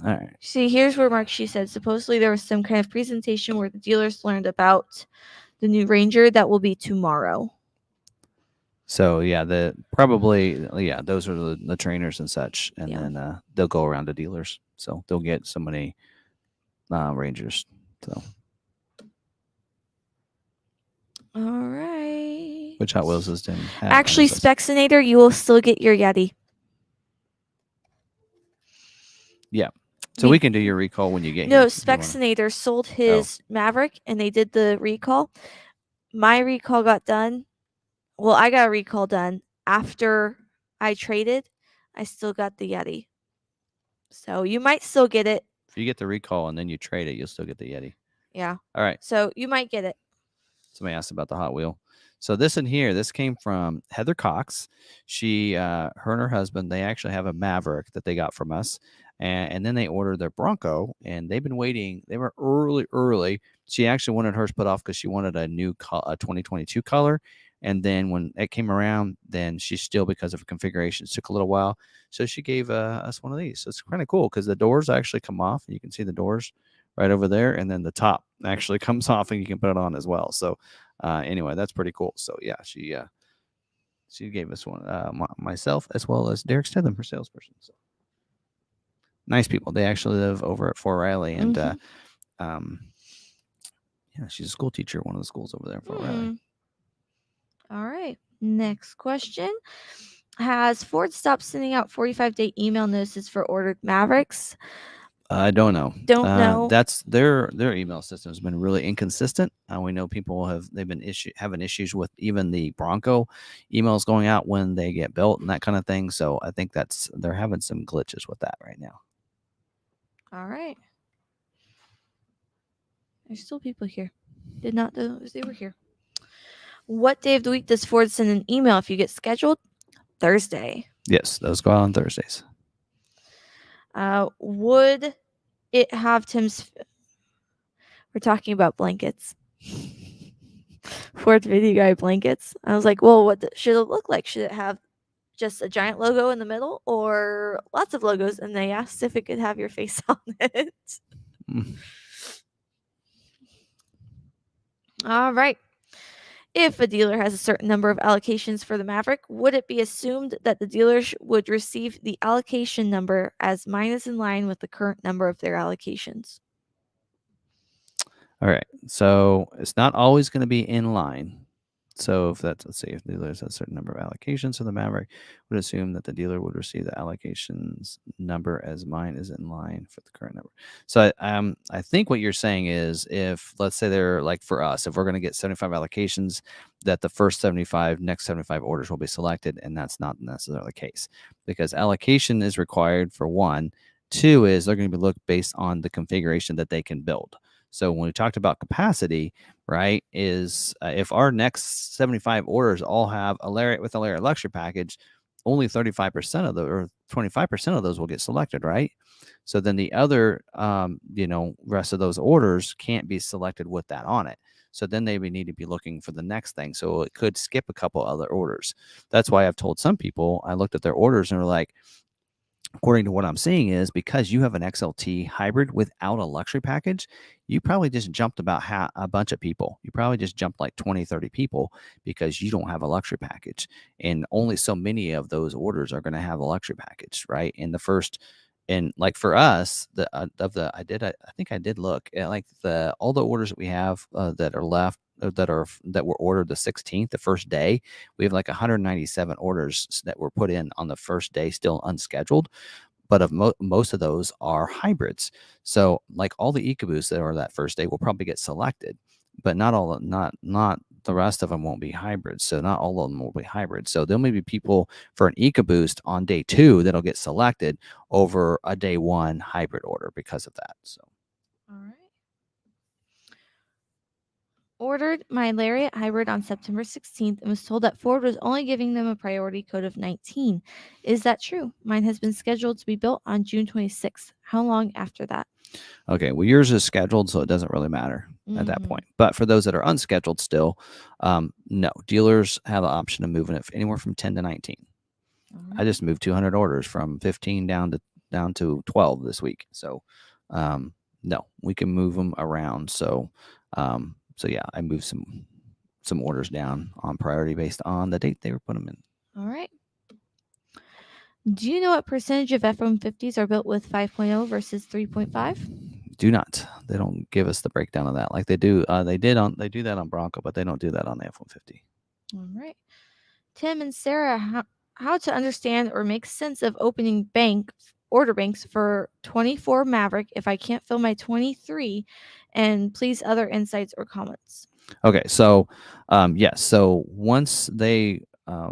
A: All right.
D: See, here's where Mark, she said, supposedly there was some kind of presentation where the dealers learned about the new Ranger that will be tomorrow.
A: So yeah, those are the trainers and such, and
D: Yeah.
A: then they'll go around to dealers. So they'll get so many Rangers. So
D: All right.
A: which Hot Wheels does Tim have?
D: Actually, Spexinator, you will still get your Yeti.
A: So we can do your recall when you get
D: No,
A: here. if you wanna.
D: Spexinator sold his Maverick and they did the recall. My recall got done. Well, I got a recall done after I traded. I still got the Yeti. So you might still get it.
A: If you get the recall and then you trade it, you'll still get the Yeti.
D: Yeah.
A: All right.
D: So you might get it.
A: Somebody asked about the Hot Wheel. So this in here, this came from Heather Cox. She, her and her husband, they actually have a Maverick that they got from us, and then they ordered their Bronco, and they've been waiting. They were early. She actually wanted hers put off because she wanted a new 2022 color, and then when it came around, then she still, because of configurations, took a little while. So she gave us one of these. So it's kind of cool because the doors actually come off. You can see the doors right over there, and then the top actually comes off, and you can put it on as well. So. Anyway, that's pretty cool. So yeah, she gave us one, myself as well as Derek Stedham, her salesperson. So nice people. They actually live over at Fort Riley, and yeah, she's a school teacher at one of the schools over there in Fort Riley.
D: All right. Next question. Has Ford stopped sending out 45-day email notices for ordered Mavericks?
A: I don't know.
D: Don't know.
A: That's their email system has been really inconsistent. We know people they've been having issues with even the Bronco emails going out when they get built and that kind of thing. So I think they're having some glitches with that right now.
D: All right. There's still people here. Did not know they were here. What day of the week does Ford send an email if you get scheduled? Thursday.
A: Yes, those go out on Thursdays.
D: Would it have Tim's? We're talking about blankets. Ford Video Guy blankets. I was like, well, what should it look like? Should it have just a giant logo in the middle or lots of logos? And they asked if it could have your face on it. All right. If a dealer has a certain number of allocations for the Maverick, would it be assumed that the dealer would receive the allocation number as mine is in line with the current number of their allocations?
A: All right. So it's not always going to be in line. So if let's say if the dealer has a certain number of allocations for the Maverick, would assume that the dealer would receive the allocations number as mine is in line for the current number. So I think what you're saying is if let's say they're like for us, if we're going to get 75 allocations, that the first 75, next 75 orders will be selected, and that's not necessarily the case because allocation is required for one. Two is they're going to be looked based on the configuration that they can build. So when we talked about capacity, right, is if our next 75 orders all have a Lariat with a Lariat luxury package, only 35% of the or 25% of those will get selected, right? So then the other, rest of those orders can't be selected with that on it. So then they would need to be looking for the next thing. So it could skip a couple other orders. That's why I've told some people, I looked at their orders and they're like, according to what I'm seeing is because you have an XLT hybrid without a luxury package, you probably just jumped about a bunch of people. You probably just jumped like 20, 30 people because you don't have a luxury package. And only so many of those orders are going to have a luxury package, right? And like for us, I think I did look at like all the orders that we have that are left that were ordered the 16th, the first day. We have like 197 orders that were put in on the first day, still unscheduled. But of most of those are hybrids. So like all the EcoBoosts that are that first day will probably get selected, but not the rest of them won't be hybrids. So not all of them will be hybrids. So there may be people for an EcoBoost on day 2 that'll get selected over a day 1 hybrid order because of that. So.
D: All right. Ordered my Lariat hybrid on September 16th and was told that Ford was only giving them a priority code of 19. Is that true? Mine has been scheduled to be built on June 26th. How long after that?
A: Okay, well, yours is scheduled, so it doesn't really matter at that point. But for those that are unscheduled still, no. Dealers have the option of moving it anywhere from 10 to 19. I just moved 200 orders from 15 down to
E: down to 12 this week. So, no, we can move them around. So, yeah, I moved some orders down on priority based on the date they were putting them in.
D: All right. Do you know what percentage of F-150s are built with 5.0 versus 3.5?
E: Do not. They don't give us the breakdown of that like they do. They do that on Bronco, but they don't do that on the F-150.
D: All right. Tim and Sarah, how to understand or make sense of opening order banks for 24 Maverick if I can't fill my 23, and please other insights or comments.
E: Okay, so yes, so once they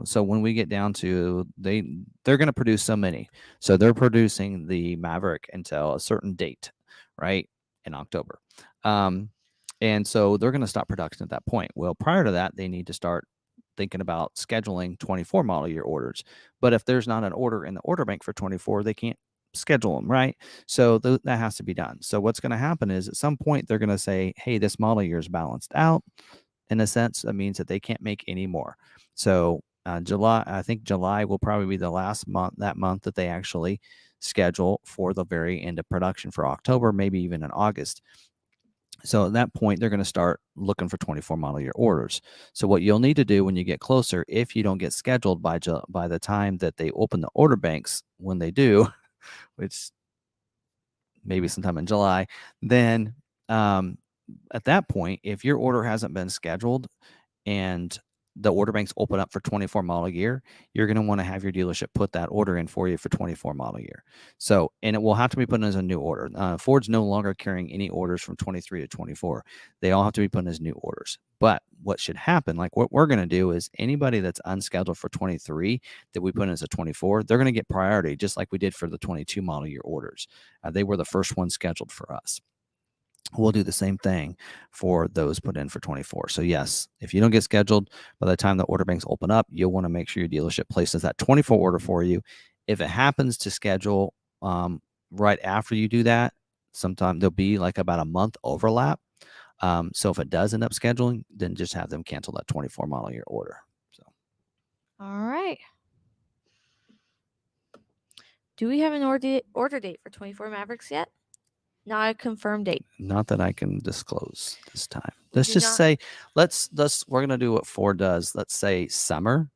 E: so when we get down to they're going to produce so many, so they're producing the Maverick until a certain date, right, in October, and so they're going to stop production at that point. Well, prior to that, they need to start thinking about scheduling 24 model year orders. But if there's not an order in the order bank for 24, they can't schedule them, right? So that has to be done. So what's going to happen is at some point they're going to say, hey, this model year is balanced out. In a sense, that means that they can't make any more. So I think July will probably be the last month that they actually schedule for the very end of production for October, maybe even in August. So at that point, they're going to start looking for 24 model year orders. So what you'll need to do when you get closer, if you don't get scheduled by the time that they open the order banks, when they do, which maybe sometime in July, then at that point, if your order hasn't been scheduled and the order banks open up for 24 model year, you're going to want to have your dealership put that order in for you for 24 model year. So, and it will have to be put in as a new order. Ford's no longer carrying any orders from 23 to 24. They all have to be put in as new orders. But what should happen, like what we're going to do is anybody that's unscheduled for 23 that we put in as a 24, they're going to get priority, just like we did for the 22 model year orders. They were the first ones scheduled for us. We'll do the same thing for those put in for 24. So yes, if you don't get scheduled by the time the order banks open up, you'll want to make sure your dealership places that 24 order for you. If it happens to schedule right after you do that, sometime there'll be like about a month overlap. So if it does end up scheduling, then just have them cancel that 24 model year order. So,
D: all right. Do we have an order date for 24 Mavericks yet? Not a confirmed date.
E: Not that I can disclose this time. Let's just say, we're going to do what Ford does. Let's say summer,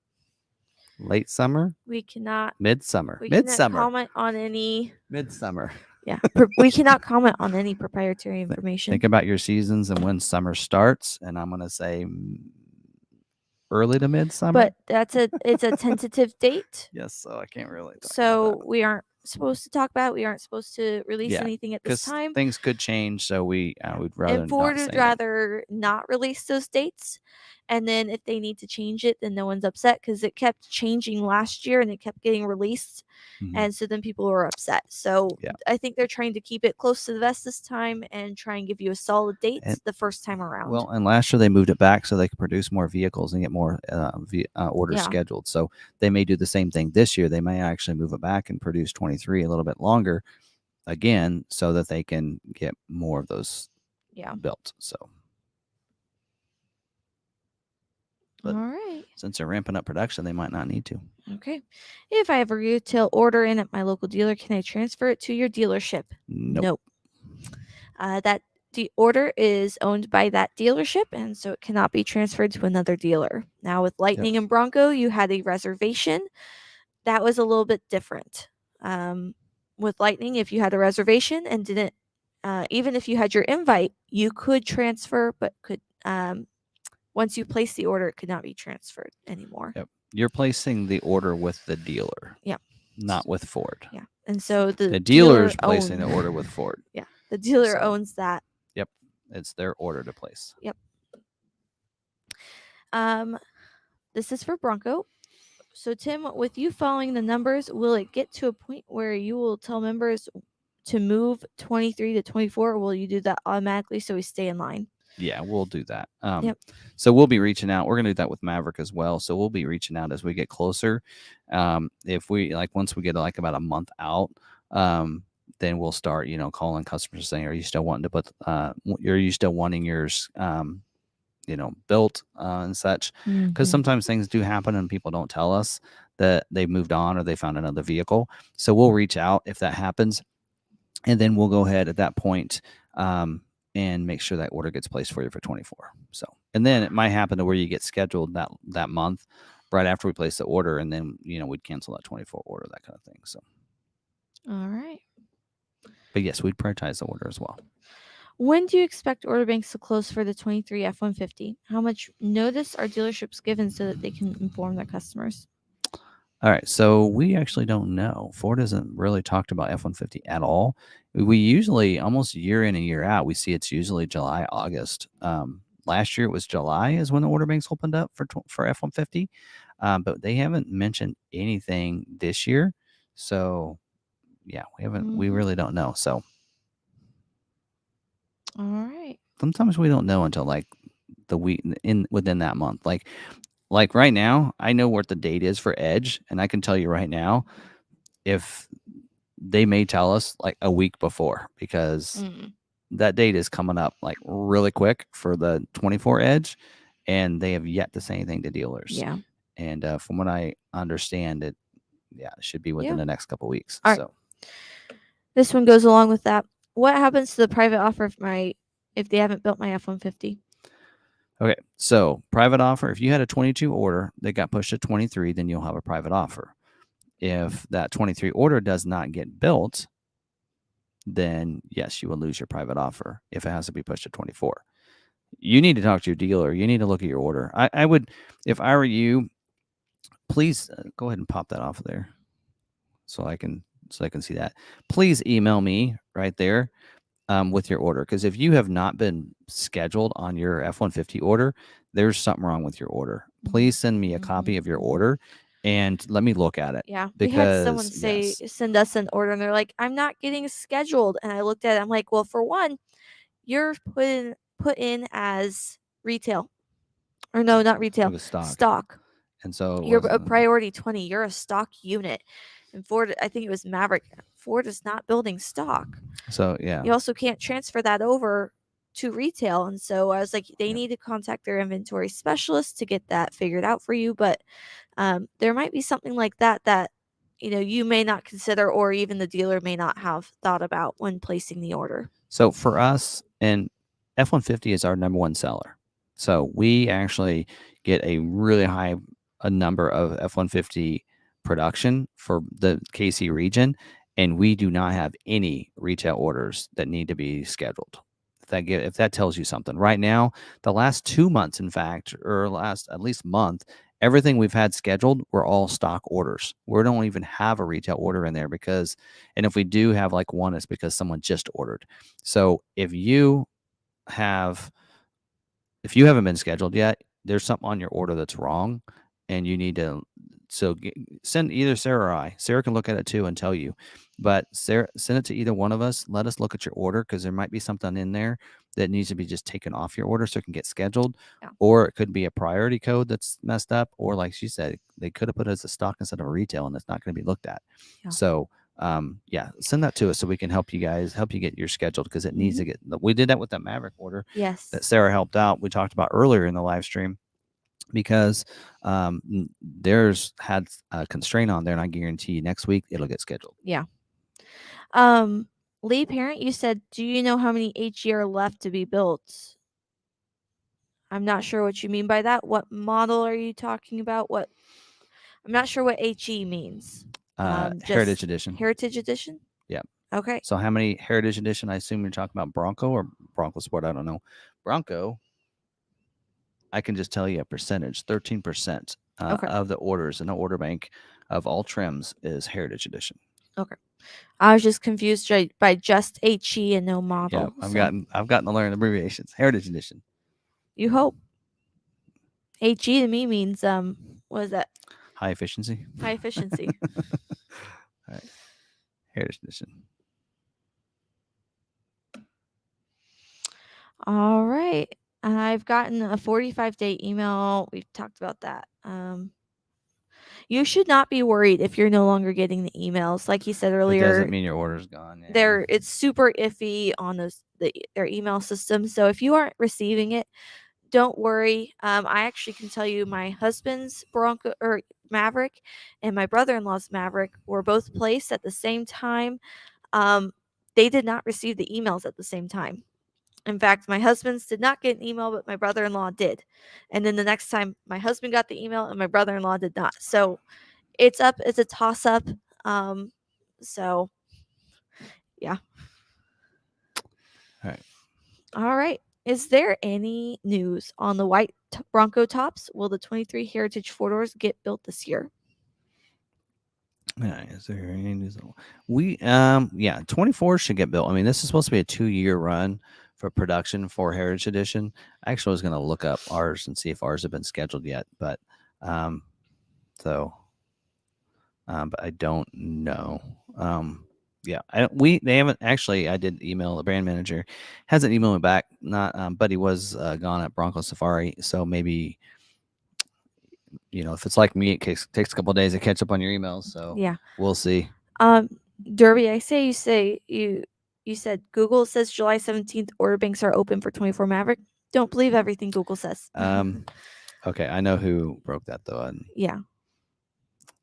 E: late summer.
D: We cannot.
E: Midsummer.
D: Cannot comment on any.
E: Midsummer.
D: Yeah. We cannot comment on any proprietary information.
E: Think about your seasons and when summer starts. And I'm going to say early to midsummer.
D: But it's a tentative date.
E: Yes. So I can't really.
D: So we aren't supposed to talk about it. We aren't supposed to release anything at this time.
E: Things could change, so we'd rather.
D: And Ford would rather not release those dates. And then if they need to change it, then no one's upset because it kept changing last year and it kept getting released. Mm-hmm. And so then people were upset. So I think they're trying to keep it close to the vest this time and try and give you a solid date the first time around.
E: Well, and last year they moved it back so they could produce more vehicles and get more orders scheduled. So they may do the same thing this year. They may actually move it back and produce 23 a little bit longer again so that they can get more of those built. So. But
D: all right.
E: Since they're ramping up production, they might not need to.
D: Okay. If I have a retail order in at my local dealer, can I transfer it to your dealership?
E: Nope.
D: That the order is owned by that dealership, and so it cannot be transferred to another dealer. Now, with Lightning and Bronco, you had a reservation. That was a little bit different. With Lightning, if you had a reservation and didn't, even if you had your invite, you could transfer, but could once you place the order, it could not be transferred anymore.
E: Yep. You're placing the order with the dealer.
D: Yep.
E: Not with Ford.
D: Yeah. And so the
E: dealer is placing the order with Ford.
D: Yeah. The dealer owns that.
E: Yep. It's their order to place.
D: Yep. This is for Bronco. So Tim, with you following the numbers, will it get to a point where you will tell members to move 23 to 24, or will you do that automatically so we stay in line?
E: Yeah, we'll do that. So we'll be reaching out. We're going to do that with Maverick as well. So we'll be reaching out as we get closer. If we once we get about a month out, then we'll start, calling customers saying, are you still wanting to put, are you still wanting yours, built and such? Because sometimes things do happen and people don't tell us that they moved on or they found another vehicle. So we'll reach out if that happens, and then we'll go ahead at that point and make sure that order gets placed for you for 24. So, and then it might happen to where you get scheduled that month right after we place the order, and then we'd cancel that 24 order, that kind of thing. So,
D: All right.
E: but yes, we'd prioritize the order as well.
D: When do you expect order banks to close for the 23 F-150? How much notice are dealerships given so that they can inform their customers?
E: All right, so we actually don't know. Ford hasn't really talked about F-150 at all. We usually, almost year in and year out, we see it's usually July, August. Last year it was July is when the order banks opened up for F-150, but they haven't mentioned anything this year. So, yeah, we really don't know. So,
D: all right.
E: Sometimes we don't know until like the week within that month. Like right now, I know what the date is for Edge, and I can tell you right now if they may tell us like a week before, because that date is coming up like really quick for the 24 Edge, and they have yet to say anything to dealers.
D: Yeah.
E: And from what I understand, it should be within the next couple of weeks.
D: All
E: So
D: this one goes along with that. What happens to the private offer if they haven't built my F-150?
E: okay, so private offer, if you had a 22 order that got pushed to 23, then you'll have a private offer. If that 23 order does not get built, then yes, you will lose your private offer if it has to be pushed to 24. You need to talk to your dealer. You need to look at your order. I would, if I were you, please go ahead and pop that off of there so I can see that. Please email me right there with your order, because if you have not been scheduled on your F-150 order, there's something wrong with your order. Please send me a copy of your order and let me look at it.
D: Yeah, we had someone send us an order, and they're like, "I'm not getting scheduled." And I looked at it. I'm like, "Well, for one, you're put in as retail, or no, not retail, stock.
E: And so
D: you're a priority 20. You're a stock unit." And Ford, I think it was Maverick, Ford is not building stock.
E: So yeah,
D: you also can't transfer that over to retail. And so I was like, they need to contact their inventory specialist to get that figured out for you. But there might be something like that you may not consider, or even the dealer may not have thought about when placing the order.
E: So for us, and F-150 is our number one seller. So we actually get a really high number of F-150 production for the KC region, and we do not have any retail orders that need to be scheduled. If that tells you something. Right now, the last 2 months, in fact, or last at least month, everything we've had scheduled were all stock orders. We don't even have a retail order in there and if we do have like one, it's because someone just ordered. So if you haven't been scheduled yet, there's something on your order that's wrong, and you need to send either Sarah or I. Sarah can look at it too and tell you, but Sarah, send it to either one of us. Let us look at your order, because there might be something in there that needs to be just taken off your order so it can get scheduled. Or it could be a priority code that's messed up, or like she said, they could have put it as a stock instead of a retail, and it's not going to be looked at. So send that to us so we can help you get your scheduled, because it needs to get. We did that with that Maverick order.
D: Yes,
E: that Sarah helped out. We talked about earlier in the live stream, because there's had a constraint on there, and I guarantee you next week it'll get scheduled.
D: Yeah. Lee Parent, you said, do you know how many HE are left to be built? I'm not sure what you mean by that. What model are you talking about? I'm not sure what HE means.
E: Heritage Edition.
D: Heritage Edition?
E: Yeah.
D: Okay.
E: So how many Heritage Edition? I assume you're talking about Bronco or Bronco Sport. I don't know. Bronco, I can just tell you a percentage. 13% of the orders in the order bank of all trims is Heritage Edition.
D: Okay. I was just confused by just HE and no model.
E: Yeah, I've gotten to learn abbreviations. Heritage Edition.
D: You hope. HE to me means what is that?
E: High efficiency.
D: High efficiency.
E: All right. Heritage Edition.
D: All right. I've gotten a 45-day email. We've talked about that. You should not be worried if you're no longer getting the emails. Like he said earlier,
E: it doesn't mean your order's gone. Yeah.
D: It's super iffy on their email system. So if you aren't receiving it, don't worry. I actually can tell you my husband's Bronco, or Maverick and my brother-in-law's Maverick were both placed at the same time, they did not receive the emails at the same time. In fact, my husband's did not get an email, but my brother-in-law did. And then the next time, my husband got the email and my brother-in-law did not. So it's up. It's a toss-up. So yeah.
E: All right.
D: All right. Is there any news on the white Bronco tops? Will the 23 Heritage 4-doors get built this year?
E: Yeah, is there any news? Yeah, 24 should get built. I mean, this is supposed to be a 2-year run for production for Heritage Edition. I actually was going to look up ours and see if ours have been scheduled yet, but but I don't know. Yeah, they haven't actually. I did email the brand manager, hasn't emailed me back. Not, but he was gone at Bronco Safari, so maybe if it's like me, it takes a couple of days to catch up on your emails. So
D: Yeah.
E: we'll see.
D: Derby, you said Google says July 17th order banks are open for 24 Maverick. Don't believe everything Google says.
E: Okay, I know who broke that though, and
D: yeah.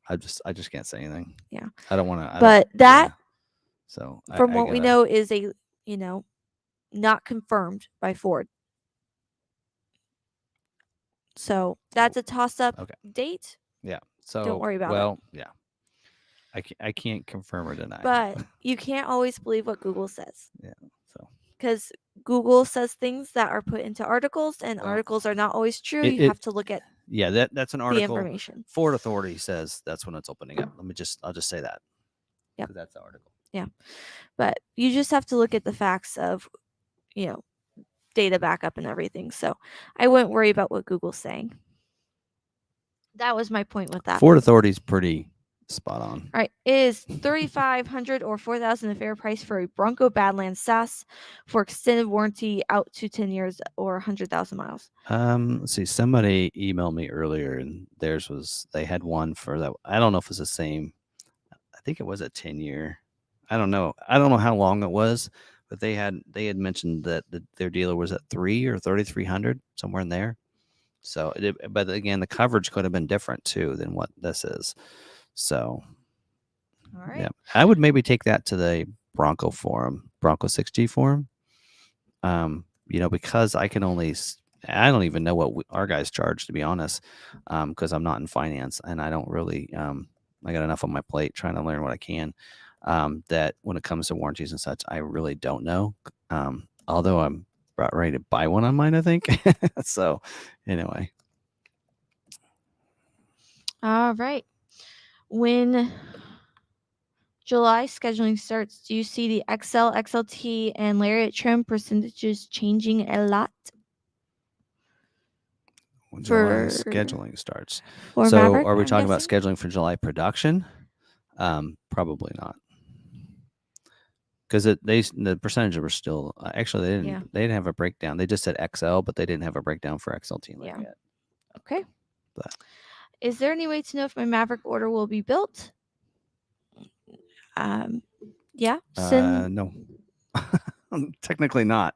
E: I just can't say anything.
D: Yeah.
E: I don't want to.
D: But that,
E: so
D: from what we know, is a not confirmed by Ford. So that's a toss-up date.
E: Yeah. So
D: don't worry about it.
E: Yeah. I can't confirm or deny.
D: But you can't always believe what Google says.
E: Yeah. So
D: because Google says things that are put into articles, and articles are not always true. You have to look at
E: that's an article.
D: The information.
E: Ford Authority says that's when it's opening up. I'll just say that.
D: Yeah.
E: That's the article.
D: Yeah. But you just have to look at the facts of, data backup and everything. So I wouldn't worry about what Google's saying. That was my point with that.
E: Ford Authority is pretty spot on.
D: All right. Is $3,500 or $4,000 a fair price for a Bronco Badlands SAS for extended warranty out to 10 years or 100,000 miles?
E: Let's see. Somebody emailed me earlier, and they had one for that. I don't know if it's the same. I think it was a 10-year. I don't know how long it was, but they had mentioned that their dealer was at 3 or 3,300, somewhere in there. So, but again, the coverage could have been different too than what this is. So,
D: all right.
E: Yeah, I would maybe take that to the Bronco 6G forum. Because I don't even know what our guys charge, to be honest, because I'm not in finance and I don't really, I got enough on my plate trying to learn what I can. That when it comes to warranties and such, I really don't know. Although I'm about ready to buy one on mine, I think. So, anyway.
D: All right. When July scheduling starts, do you see the XL, XLT, and Lariat trim percentages changing a lot?
E: When July scheduling starts.
D: For
E: so
D: Maverick,
E: are we talking about
D: guessing?
E: scheduling for July production? Probably not. Because the percentages were still actually they didn't have a breakdown. They just said XL, but they didn't have a breakdown for XLT yet.
D: Okay.
E: But
D: is there any way to know if my Maverick order will be built? Yeah.
E: No. Technically not.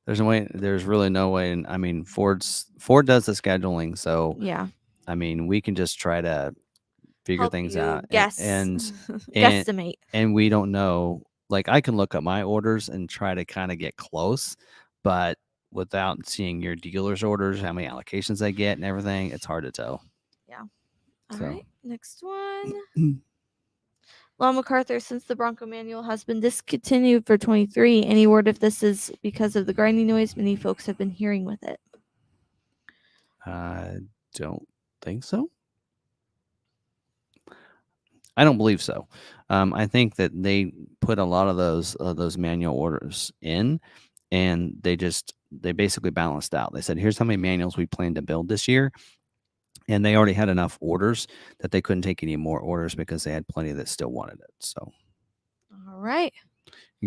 E: There's no way. There's really no way. And I mean, Ford does the scheduling, so
D: yeah.
E: I mean, we can just try to figure things out.
D: Guess
E: and
D: guesstimate.
E: And we don't know. Like, I can look at my orders and try to kind of get close, but without seeing your dealer's orders, how many allocations they get and everything, it's hard to tell.
D: Yeah. All right. Next one. Well, McArthur, since the Bronco manual has been discontinued for 23, any word if this is because of the grinding noise many folks have been hearing with it?
E: I don't think so. I don't believe so. I think that they put a lot of those manual orders in, and they basically balanced out. They said, here's how many manuals we plan to build this year. And they already had enough orders that they couldn't take any more orders because they had plenty that still wanted it. So,
D: all right.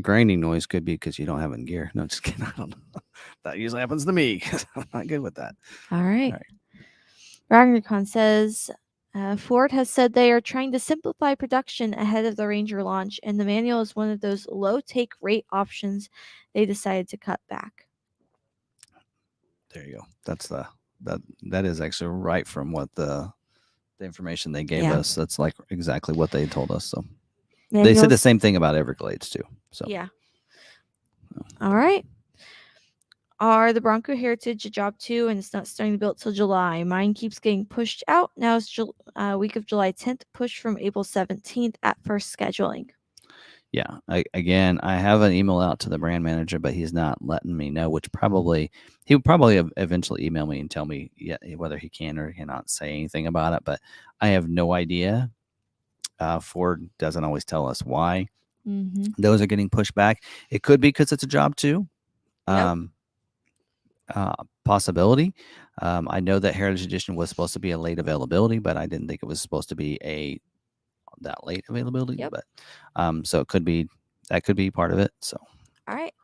E: Grinding noise could be because you don't have it in gear. No, just kidding. I don't know. That usually happens to me because I'm not good with that.
D: All right. Ragnarcon says, Ford has said they are trying to simplify production ahead of the Ranger launch, and the manual is one of those low take rate options they decided to cut back.
E: There you go. That is actually right from what the the information they gave
D: Yeah.
E: us. That's like exactly what they told us. So they
D: Manuals-
E: said the same thing about Everglades too. So
D: Yeah. All right. Are the Bronco Heritage a job too, and it's not starting to build till July? Mine keeps getting pushed out. Now it's week of July 10th, pushed from April 17th at first scheduling.
E: yeah, again, I have an email out to the brand manager, but he's not letting me know. Which probably he would probably eventually email me and tell me whether he can or cannot say anything about it. But I have no idea. Ford doesn't always tell us why
D: Mm-hmm.
E: those are getting pushed back. It could be because it's a job too.
D: Yep.
E: Possibility. I know that Heritage Edition was supposed to be a late availability, but I didn't think it was supposed to be that late availability.
D: Yep.
E: But so it could be part of it. So
D: All right.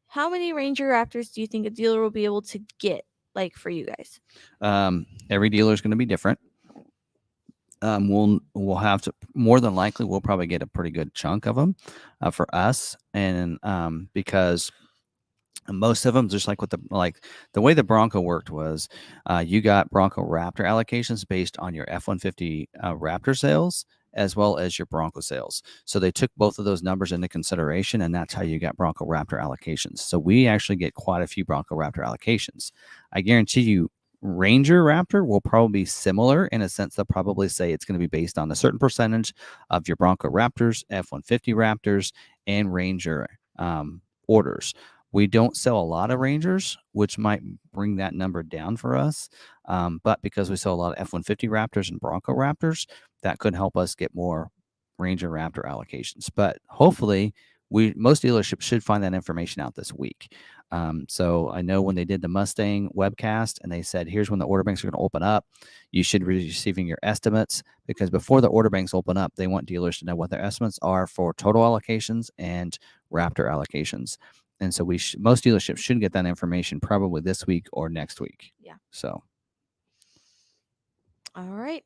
D: How many Ranger Raptors do you think a dealer will be able to get, like, for you guys?
E: every dealer is going to be different. We'll have to, more than likely we'll probably get a pretty good chunk of them for us, and because most of them, just like the way the Bronco worked was, you got Bronco Raptor allocations based on your F-150 Raptor sales as well as your Bronco sales. So they took both of those numbers into consideration, and that's how you got Bronco Raptor allocations. So we actually get quite a few Bronco Raptor allocations. I guarantee you, Ranger Raptor will probably be similar in a sense. They'll probably say it's going to be based on a certain percentage of your Bronco Raptors, F-150 Raptors, and Ranger orders. We don't sell a lot of Rangers, which might bring that number down for us. But because we sell a lot of F-150 Raptors and Bronco Raptors, that could help us get more Ranger Raptor allocations. But hopefully, most dealerships should find that information out this week. So I know when they did the Mustang webcast and they said, here's when the order banks are going to open up, you should be receiving your estimates, because before the order banks open up, they want dealers to know what their estimates are for total allocations and Raptor allocations. And so most dealerships should get that information probably this week or next week.
D: Yeah.
E: So.
D: All right.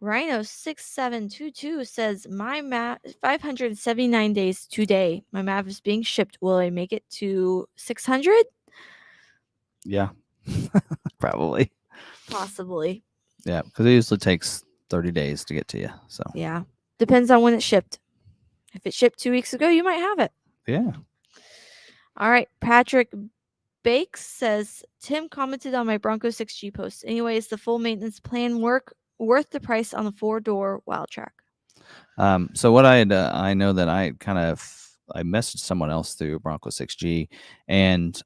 D: Rhino6722 says, my 579 days today. My Mav is being shipped. Will I make it to 600?
E: Yeah, probably.
D: Possibly.
E: Yeah, because it usually takes 30 days to get to you. So
D: Yeah. Depends on when it shipped. If it shipped 2 weeks ago, you might have it.
E: yeah.
D: All right. Patrick Bakes says, Tim commented on my Bronco 6G post. Anyways, the full maintenance plan worth the price on the 4-door Wild Track.
E: So what I know that I messaged someone else through Bronco 6G, and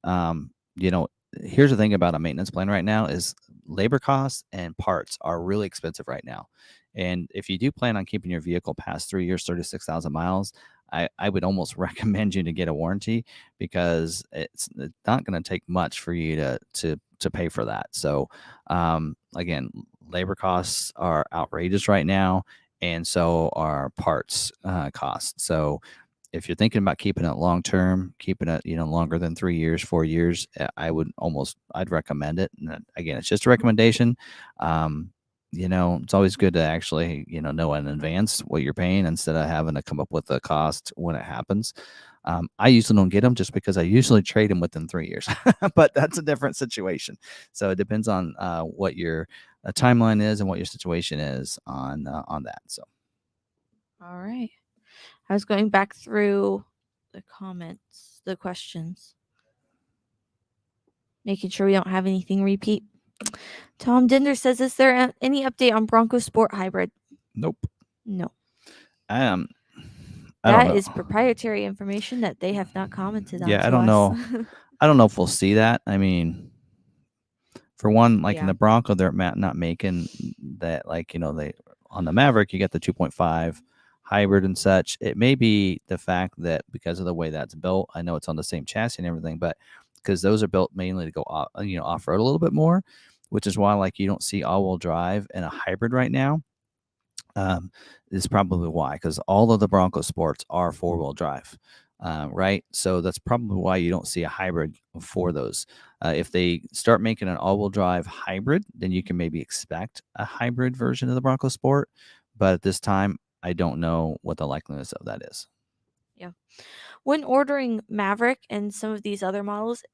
E: here's the thing about a maintenance plan right now is labor costs and parts are really expensive right now. And if you do plan on keeping your vehicle past 3 years, 36,000 miles, I would almost recommend you to get a warranty, because it's not going to take much for you to pay for that. So again, labor costs are outrageous right now, and so are parts costs. So if you're thinking about keeping it long term, keeping it longer than 3 years, 4 years, I'd recommend it. And again, it's just a recommendation. It's always good to actually know in advance what you're paying instead of having to come up with a cost when it happens. I usually don't get them just because I usually trade them within 3 years, but that's a different situation. So it depends on what your timeline is and what your situation is on that. So.
D: All right. I was going back through the comments, the questions, making sure we don't have anything repeat. Tom Dinder says, is there any update on Bronco Sport Hybrid?
E: Nope.
D: No.
E: I don't
D: That
E: know.
D: is proprietary information that they have not commented on.
E: Yeah, I don't know. I don't know if we'll see that. I mean, for one, like in the Bronco, they're not making that, they on the Maverick, you get the 2.5 hybrid and such. It may be the fact that because of the way that's built, I know it's on the same chassis and everything, but because those are built mainly to go off-road a little bit more, which is why you don't see all-wheel drive in a hybrid right now. Is probably why, because all of the Bronco Sports are 4-wheel drive, right? So that's probably why you don't see a hybrid for those. If they start making an all-wheel drive hybrid, then you can maybe expect a hybrid version of the Bronco Sport. But at this time, I don't know what the likeliness of that is.
D: Yeah. When ordering Maverick and some of these other models,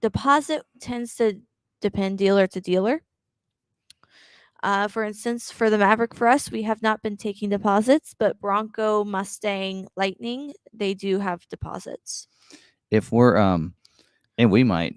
D: deposit tends to depend dealer to dealer. For instance, for the Maverick for us, we have not been taking deposits, but Bronco, Mustang, Lightning, they do have deposits.
E: If we're and we might,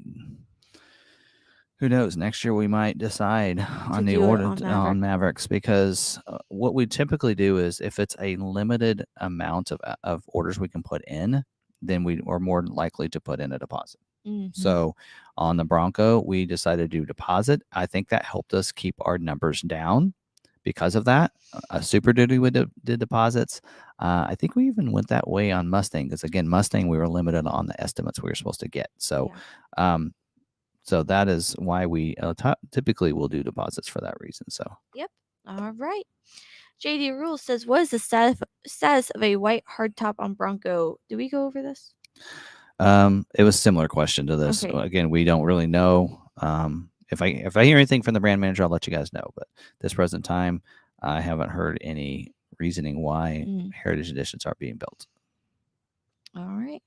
E: who knows, next year we might decide on the
D: do it
E: order
D: on
E: on
D: Maverick.
E: Mavericks, because what we typically do is if it's a limited amount of orders we can put in, then we are more likely to put in a deposit.
D: Mhm.
E: So on the Bronco, we decided to do deposit. I think that helped us keep our numbers down because of that. Super Duty we did deposits. I think we even went that way on Mustang, because again, Mustang, we were limited on the estimates we were supposed to get. So, so that is why we typically will do deposits for that reason. So,
D: All right. JD Rule says, what is the status of a white hardtop on Bronco? Did we go over this?
E: it was a similar question to this.
D: Okay.
E: Again, we don't really know. If I hear anything from the brand manager, I'll let you guys know. But this present time, I haven't heard any reasoning why Heritage Editions are being built.
D: All right.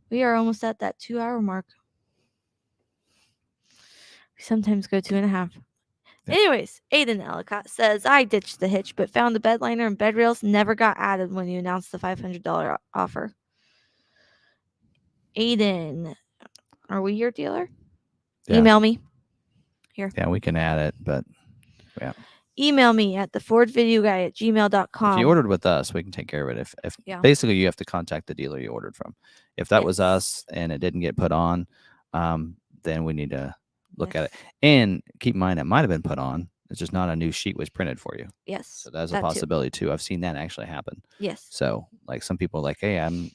D: We are almost at that 2-hour mark. We sometimes go 2.5.
E: Yeah.
D: Anyways, Aiden Ellicott says, I ditched the hitch, but found the bed liner and bed rails never got added when you announced the $500 offer. Aiden, are we your dealer?
E: Yeah.
D: Email me. Here.
E: Yeah, we can add it, but
D: Email me at thefordvideoguy@gmail.com.
E: if you ordered with us, we can take care of it. If basically you have to contact the dealer you ordered from. If that was us and it didn't get put on, then we need to look at it. And keep in mind, it might have been put on. It's just not a new sheet was printed for you.
D: Yes.
E: So that's a possibility too. I've seen that actually happen.
D: Yes.
E: So like some people are like, hey, I'm,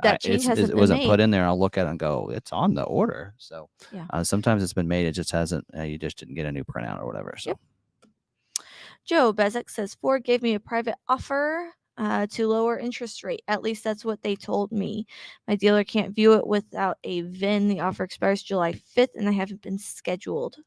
D: that change hasn't
E: it
D: been
E: wasn't
D: made.
E: put in there. I'll look at it and go, it's on the order. So
D: Yeah.
E: Sometimes it's been made. It just hasn't. You just didn't get a new printout or whatever. So.
D: Yep. Joe Bezek says, Ford gave me a private offer to lower interest rate. At least that's what they told me. My dealer can't view it without a VIN. The offer expires July 5th, and I haven't been scheduled.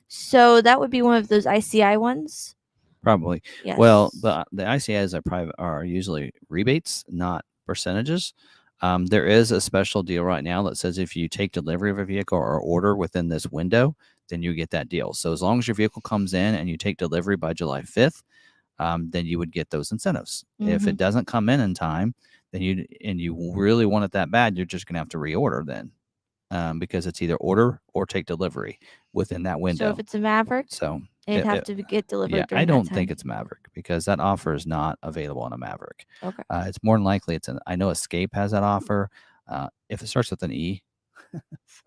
D: So that would be one of those ICI ones?
E: Probably.
D: Yes.
E: Well, the ICIs are usually rebates, not percentages. There is a special deal right now that says if you take delivery of a vehicle or order within this window, then you get that deal. So as long as your vehicle comes in and you take delivery by July 5th, then you would get those incentives. If it doesn't come in time, then you really want it that bad, you're just going to have to reorder then, because it's either order or take delivery within that window.
D: So if it's a Maverick, it'd have to get delivered.
E: Yeah,
D: during
E: I don't
D: that time.
E: think it's Maverick, because that offer is not available on a Maverick.
D: Okay.
E: It's more than likely I know Escape has that offer. If it starts with an E,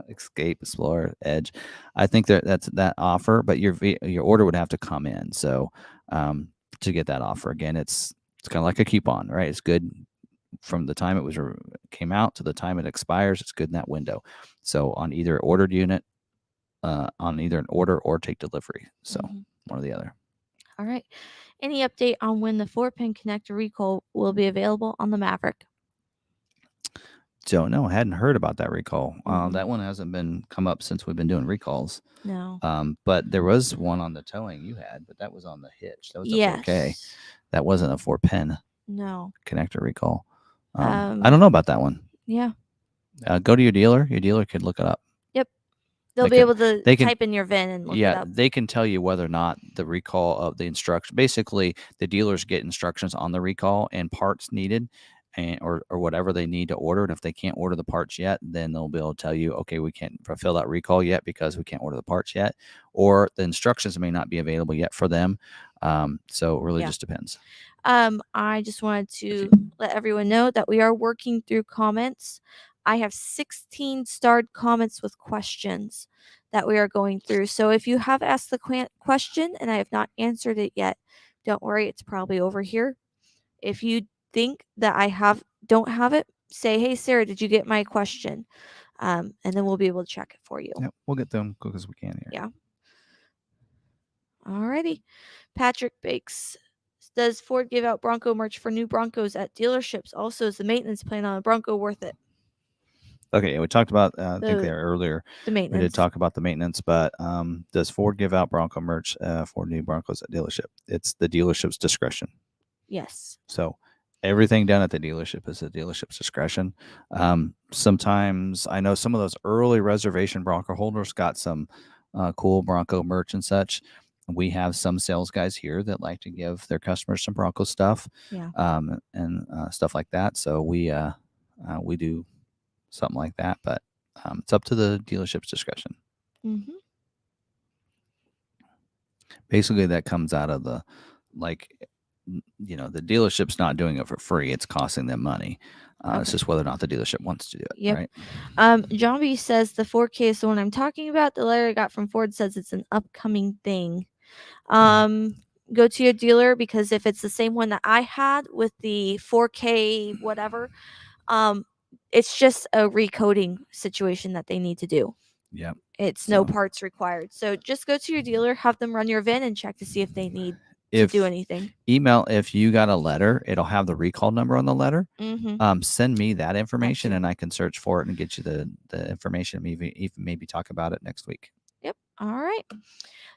E: Escape, Explorer, Edge, I think that's that offer, but your order would have to come in. So to get that offer again, it's kind of like a coupon, right? It's good from the time it came out to the time it expires. It's good in that window. So on either ordered unit, on either an order or take delivery. So one or the other.
D: All right. Any update on when the 4-pin connector recall will be available on the Maverick?
E: Don't know. I hadn't heard about that recall. That one hasn't been come up since we've been doing recalls.
D: No.
E: But there was one on the towing you had, but that was on the hitch. That was a 4K. That wasn't a 4-pin connector recall. I don't know about that one.
D: Yeah.
E: Go to your dealer. Your dealer could look it up.
D: Yep. They'll be able to type in your VIN and look it up.
E: Yeah, they can tell you whether or not the recall of the instruction. Basically, the dealers get instructions on the recall and parts needed, or whatever they need to order. And if they can't order the parts yet, then they'll be able to tell you, okay, we can't fulfill that recall yet because we can't order the parts yet, or the instructions may not be available yet for them. So it really just depends.
D: I just wanted to let everyone know that we are working through comments. I have 16 starred comments with questions that we are going through. So if you have asked the question and I have not answered it yet, don't worry, it's probably over here. If you think that I don't have it, say, hey, Sarah, did you get my question? And then we'll be able to check it for you.
E: Yeah, we'll get them quick as we can here.
D: Yeah. Alrighty. Patrick Bakes. Does Ford give out Bronco merch for new Broncos at dealerships? Also, is the maintenance plan on a Bronco worth it?
E: Okay, we talked about, I think there earlier.
D: The maintenance.
E: We did talk about the maintenance, but does Ford give out Bronco merch for new Broncos at dealership? It's the dealership's discretion.
D: Yes.
E: So everything done at the dealership is the dealership's discretion. Sometimes I know some of those early reservation Bronco holders got some cool Bronco merch and such. We have some sales guys here that like to give their customers some Bronco stuff,
D: Yeah.
E: and stuff like that. So we do something like that, but it's up to the dealership's discretion.
D: Mm-hmm.
E: Basically, that comes out of the the dealership's not doing it for free; it's costing them money. It's
D: Okay.
E: just whether or not the dealership wants to do it.
D: Yep.
E: Right?
D: John B says the 4K is the one I'm talking about. The letter I got from Ford says it's an upcoming thing. Go to your dealer, because if it's the same one that I had with the 4K whatever, it's just a recoding situation that they need to do.
E: Yep.
D: It's no
E: So-
D: parts required. So just go to your dealer, have them run your VIN, and check to see if they need to do anything.
E: Email, if you got a letter, it'll have the recall number on the letter.
D: Mm-hmm.
E: Send me that information
D: too.
E: and I can search for it and get you the information. Maybe talk about it next week.
D: Yep. All right.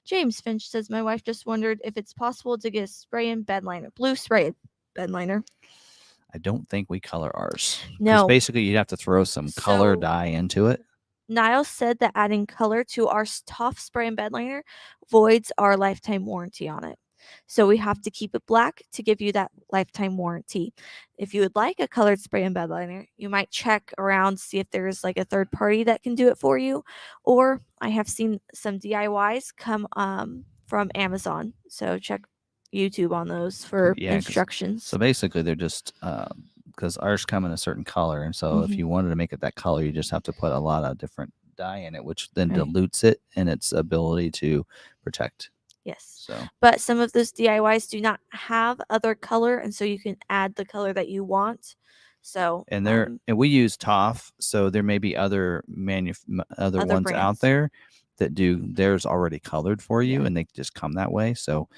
D: James Finch says, my wife just wondered if it's possible to get a spray-in bed liner, blue spray bed liner.
E: I don't think we color ours. 'Cause
D: No.
E: basically you'd have to throw some color
D: So-
E: dye into it.
D: Niles said that adding color to our tough spray and bed liner voids our lifetime warranty on it. So we have to keep it black to give you that lifetime warranty. If you would like a colored spray and bed liner, you might check around, see if there's like a third party that can do it for you. Or I have seen some DIYs come from Amazon. So check YouTube on those for
E: Yeah, 'cause-
D: instructions.
E: So basically they're just because ours come in a certain color, and so if
D: Mhm.
E: you wanted to make it that color, you just have to put a lot of different dye in it, which then
D: Right.
E: dilutes it in its ability to protect.
D: Yes.
E: So
D: But some of those DIYs do not have other color, and so you can add the color that you want. So
E: and we use TOF, so there may be other other
D: Other
E: ones out
D: brands.
E: there that do theirs already colored for you,
D: Yeah.
E: and they just come that way. So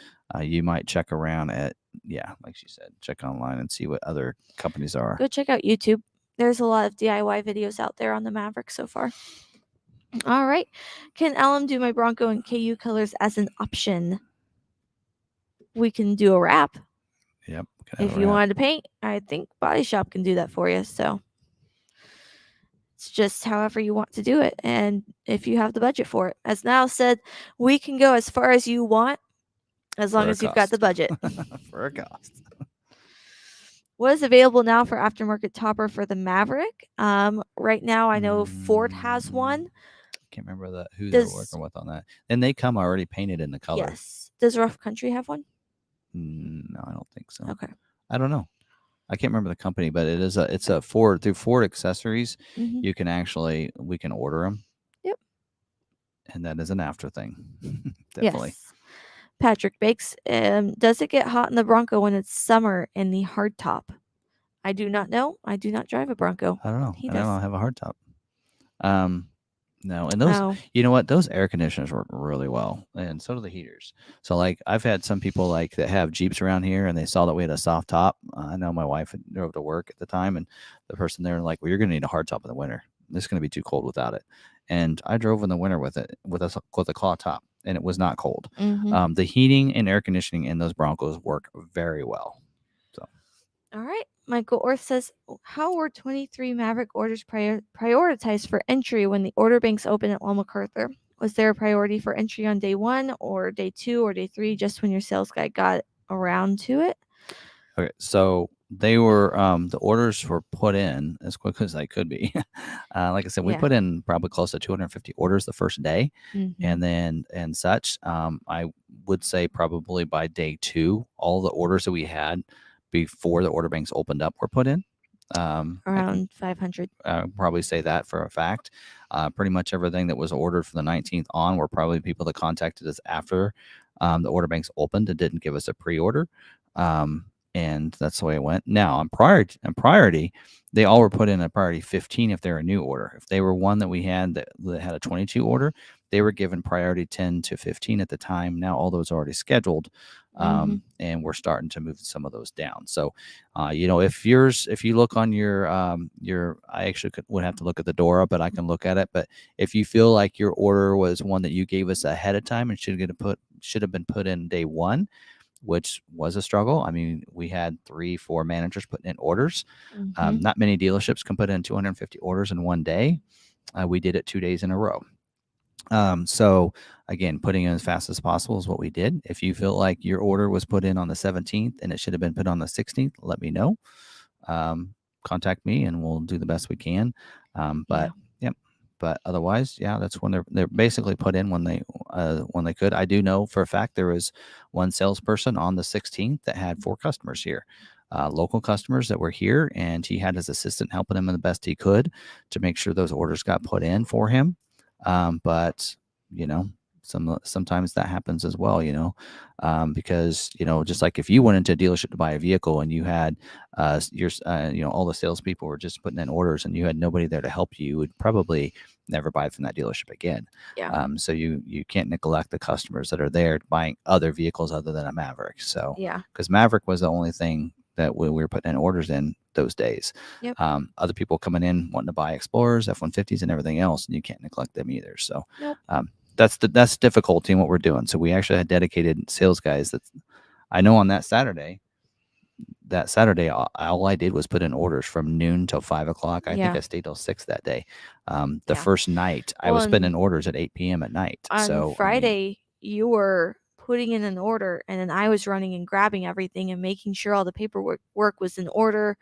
E: you might check around at like she said, check online and see what other companies are.
D: go check out YouTube. There's a lot of DIY videos out there on the Maverick so far. All right. Can Alum do my Bronco and KU colors as an option? We can do a wrap.
E: Yep.
D: If you wanted to paint, I think Body Shop can do that for you. So it's just however you want to do it. And if you have the budget for it. As Niall said, we can go as far as you want as long
E: For a
D: as you've got the
E: cost.
D: budget.
E: for a cost.
D: What is available now for aftermarket topper for the Maverick? Right now, I know Ford has one.
E: Can't remember who they're
D: Does-
E: working with on that. And they come already painted in the color.
D: Yes. Does Rough Country have one?
E: No, I don't think so.
D: Okay.
E: I don't know. I can't remember the company, but it's a Ford through Ford Accessories.
D: Mhm.
E: You can we can order them.
D: Yep.
E: And that is an after thing. Definitely.
D: Yes. Patrick Bakes, does it get hot in the Bronco when it's summer in the hardtop? I do not know. I do not drive a Bronco.
E: I don't know.
D: He
E: I don't
D: does.
E: have a hard top. No, and those,
D: Oh,
E: you know what? Those air conditioners work really well, and so do the heaters. So, like, I've had some people like that have Jeeps around here, and they saw that we had a soft top. I know my wife drove to work at the time, and the person there like, "Well, you're going to need a hard top in the winter. It's going to be too cold without it." And I drove in the winter with it with a claw top, and it was not cold.
D: mhm.
E: The heating and air conditioning in those Broncos work very well.
D: All right. Michael Orth says, how were 23 Maverick orders prioritized for entry when the order banks open at McArthur? Was there a priority for entry on day 1 or day 2 or day 3 just when your sales guy got around to it?
E: Okay, so they were the orders were put in as quick as they could be. Like I said, we
D: Yeah.
E: put in probably close to 250 orders the first day,
D: Mhm.
E: and then and such. I would say probably by day 2, all the orders that we had before the order banks opened up were put in. I can
D: Around 500.
E: probably say that for a fact. Pretty much everything that was ordered from the 19th on were probably people that contacted us after the order banks opened and didn't give us a pre-order. And that's the way it went. Now, on priority, they all were put in a priority 15 if they're a new order. If they were one that we had that had a 22 order, they were given priority 10 to 15 at the time. Now all those are already scheduled, and we're starting to move some of those down. So, if you look on your, I actually would have to look at the Dora, but I can look at it. But if you feel like your order was one that you gave us ahead of time and should have been put in day 1, which was a struggle. I mean, we had 3-4 managers putting in orders.
D: Mhm.
E: Not many dealerships can put in 250 orders in one day. We did it 2 days in a row. So again, putting in as fast as possible is what we did. If you feel like your order was put in on the 17th and it should have been put on the 16th, let me know. Contact me and we'll do the best we can. But yep. But otherwise, yeah, that's when they're basically put in when they could. I do know for a fact there was one salesperson on the 16th that had 4 customers here, local customers that were here, and he had his assistant helping him the best he could to make sure those orders got put in for him. But you know, sometimes that happens as well, because just like if you went into a dealership to buy a vehicle and you had all the salespeople were just putting in orders and you had nobody there to help you, you would probably never buy from that dealership again.
D: Yeah.
E: So you can't neglect the customers that are there buying other vehicles other than a Maverick. So
D: Yeah.
E: because Maverick was the only thing that we were putting in orders in those days.
D: Yep.
E: Other people coming in wanting to buy Explorers, F-150s, and everything else, and you can't neglect them either. So
D: Nope.
E: that's difficulty in what we're doing. So we actually had dedicated sales guys that I know on that Saturday, all I did was put in orders from noon till 5 o'clock. I think I stayed till 6 that day. The first night I was putting in orders at 8 p.m. at night.
D: On
E: So
D: Friday, you were putting in an order, and then I was running and grabbing everything and making sure all the paperwork was in order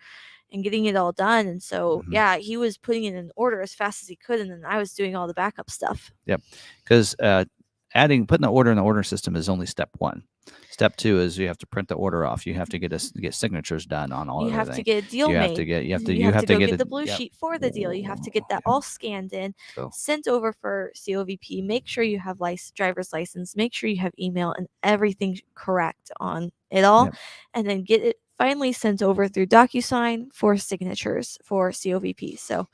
D: and getting it all done. And so, he was putting in an order as fast as he could, and then I was doing all the backup stuff.
E: Yep, because putting the order in the order system is only step 1. Step 2 is you have to print the order off. You have to get signatures done on all of it.
D: You have to get a deal made.
E: You have to
D: go
E: get
D: get the blue sheet for the deal. You have to get that all scanned in, sent over for COVP. Make sure you have driver's license. Make sure you have email and everything correct on it all, and then get it finally sent over through DocuSign for signatures for COVP. So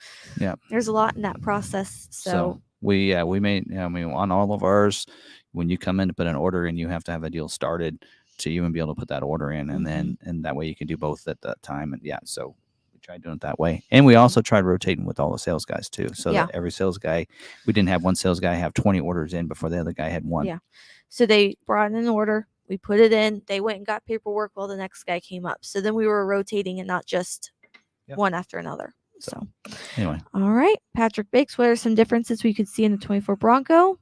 D: there's a lot in that process. So
E: we made, on all of ours, when you come in to put an order in, you have to have a deal started to even be able to put that order in, and that way you can do both at that time. And so we tried doing it that way, and we also tried rotating with all the sales guys too, so that every sales guy, we didn't have one sales guy have 20 orders in before the other guy had one.
D: So they brought in an order, we put it in, they went and got paperwork while the next guy came up. So then we were rotating and not just one after another. So
E: anyway,
D: all right, Patrick Bakes, what are some differences we could see in the 24 Bronco?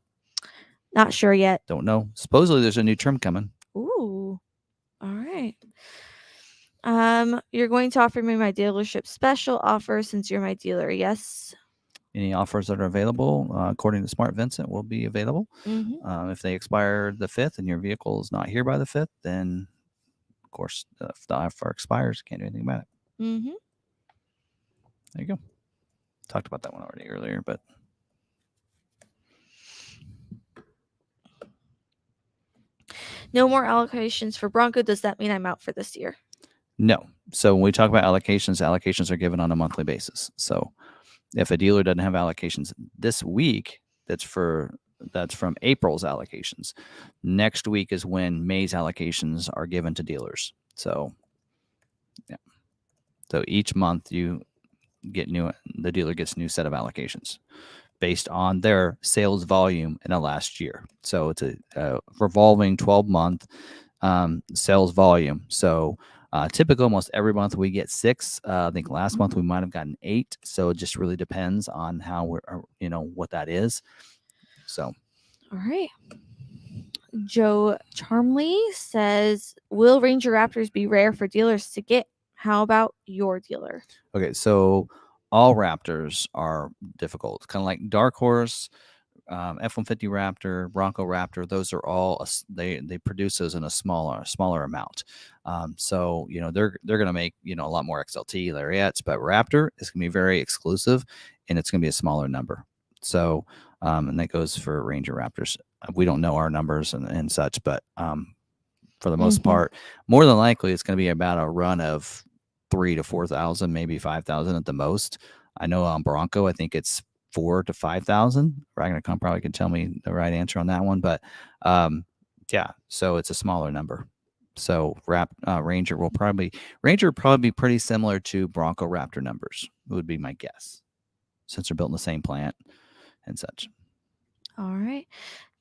D: Not sure yet.
E: Don't know. Supposedly there's a new trim coming.
D: Ooh, all right. You're going to offer me my dealership special offer since you're my dealer. Yes.
E: Any offers that are available, according to Smart Vincent, will be available. If they expire the 5th and your vehicle is not here by the 5th, then of course, if the offer expires, can't do anything about it. There you go. Talked about that one already earlier, but
D: no more allocations for Bronco. Does that mean I'm out for this year?
E: No. So when we talk about allocations are given on a monthly basis. So if a dealer doesn't have allocations this week, that's from April's allocations. Next week is when May's allocations are given to dealers. So so each month the dealer gets a new set of allocations based on their sales volume in the last year. So it's a revolving 12-month sales volume. So typically almost every month we get 6. I think last month we might have gotten 8. So it just really depends on how what that is. So.
D: All right. Joe Charmley says, will Ranger Raptors be rare for dealers to get? How about your dealer?
E: Okay, so all Raptors are difficult. Kind of like Dark Horse, F-150 Raptor, Bronco Raptor. Those are all they produce those in a smaller amount. So they're going to make a lot more XLT Lariats, but Raptor is going to be very exclusive, and it's going to be a smaller number. So and that goes for Ranger Raptors. We don't know our numbers and such, but for the most part, more than likely it's going to be about a run of 3,000 to 4,000, maybe 5,000 at the most. I know on Bronco, I think it's 4,000 to 5,000. Ragnar probably can tell me the right answer on that one, but so it's a smaller number. So Ranger will probably be pretty similar to Bronco Raptor numbers, would be my guess, since they're built in the same plant and such.
D: All right.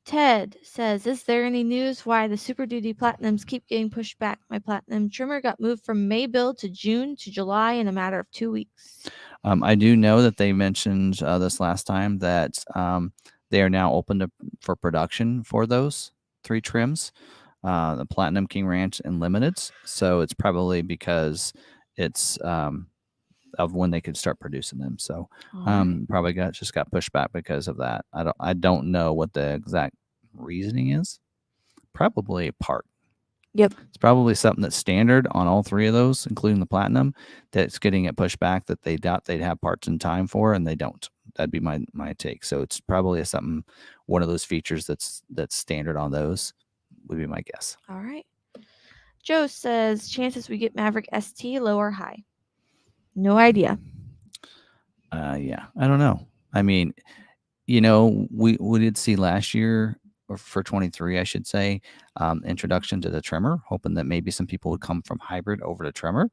D: Ted says, is there any news why the Super Duty Platinums keep getting pushed back? My Platinum trimmer got moved from May build to June to July in a matter of 2 weeks.
E: I do know that they mentioned this last time that They are now open for production for those 3 trims, the Platinum, King Ranch, and Limiteds. So it's probably because it's of when they could start producing them. So
D: All right.
E: probably just got pushed back because of that. I don't know what the exact reasoning is. Probably a part.
D: Yep.
E: It's probably something that's standard on all 3 of those, including the Platinum, that's getting it pushed back that they doubt they'd have parts in time for, and they don't. That'd be my take. So it's probably one of those features that's standard on those, would be my guess.
D: All right. Joe says chances we get Maverick ST, low or high? No idea.
E: Yeah, I don't know. I mean, we did see last year, or for 23, I should say, introduction to the trimmer, hoping that maybe some people would come from hybrid over to trimmer.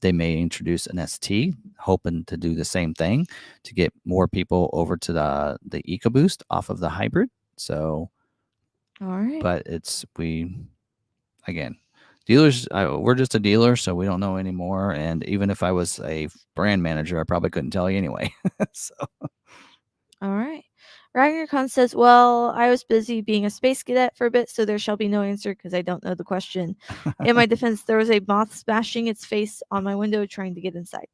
E: They may introduce an ST, hoping to do the same thing to get more people over to the EcoBoost off of the hybrid. So,
D: All right.
E: but again, dealers, we're just a dealer, so we don't know anymore. And even if I was a brand manager, I probably couldn't tell you anyway. So.
D: All right. Ragnarcon says, well, I was busy being a space cadet for a bit, so there shall be no answer because I don't know the question. In my defense, there was a moth smashing its face on my window trying to get inside.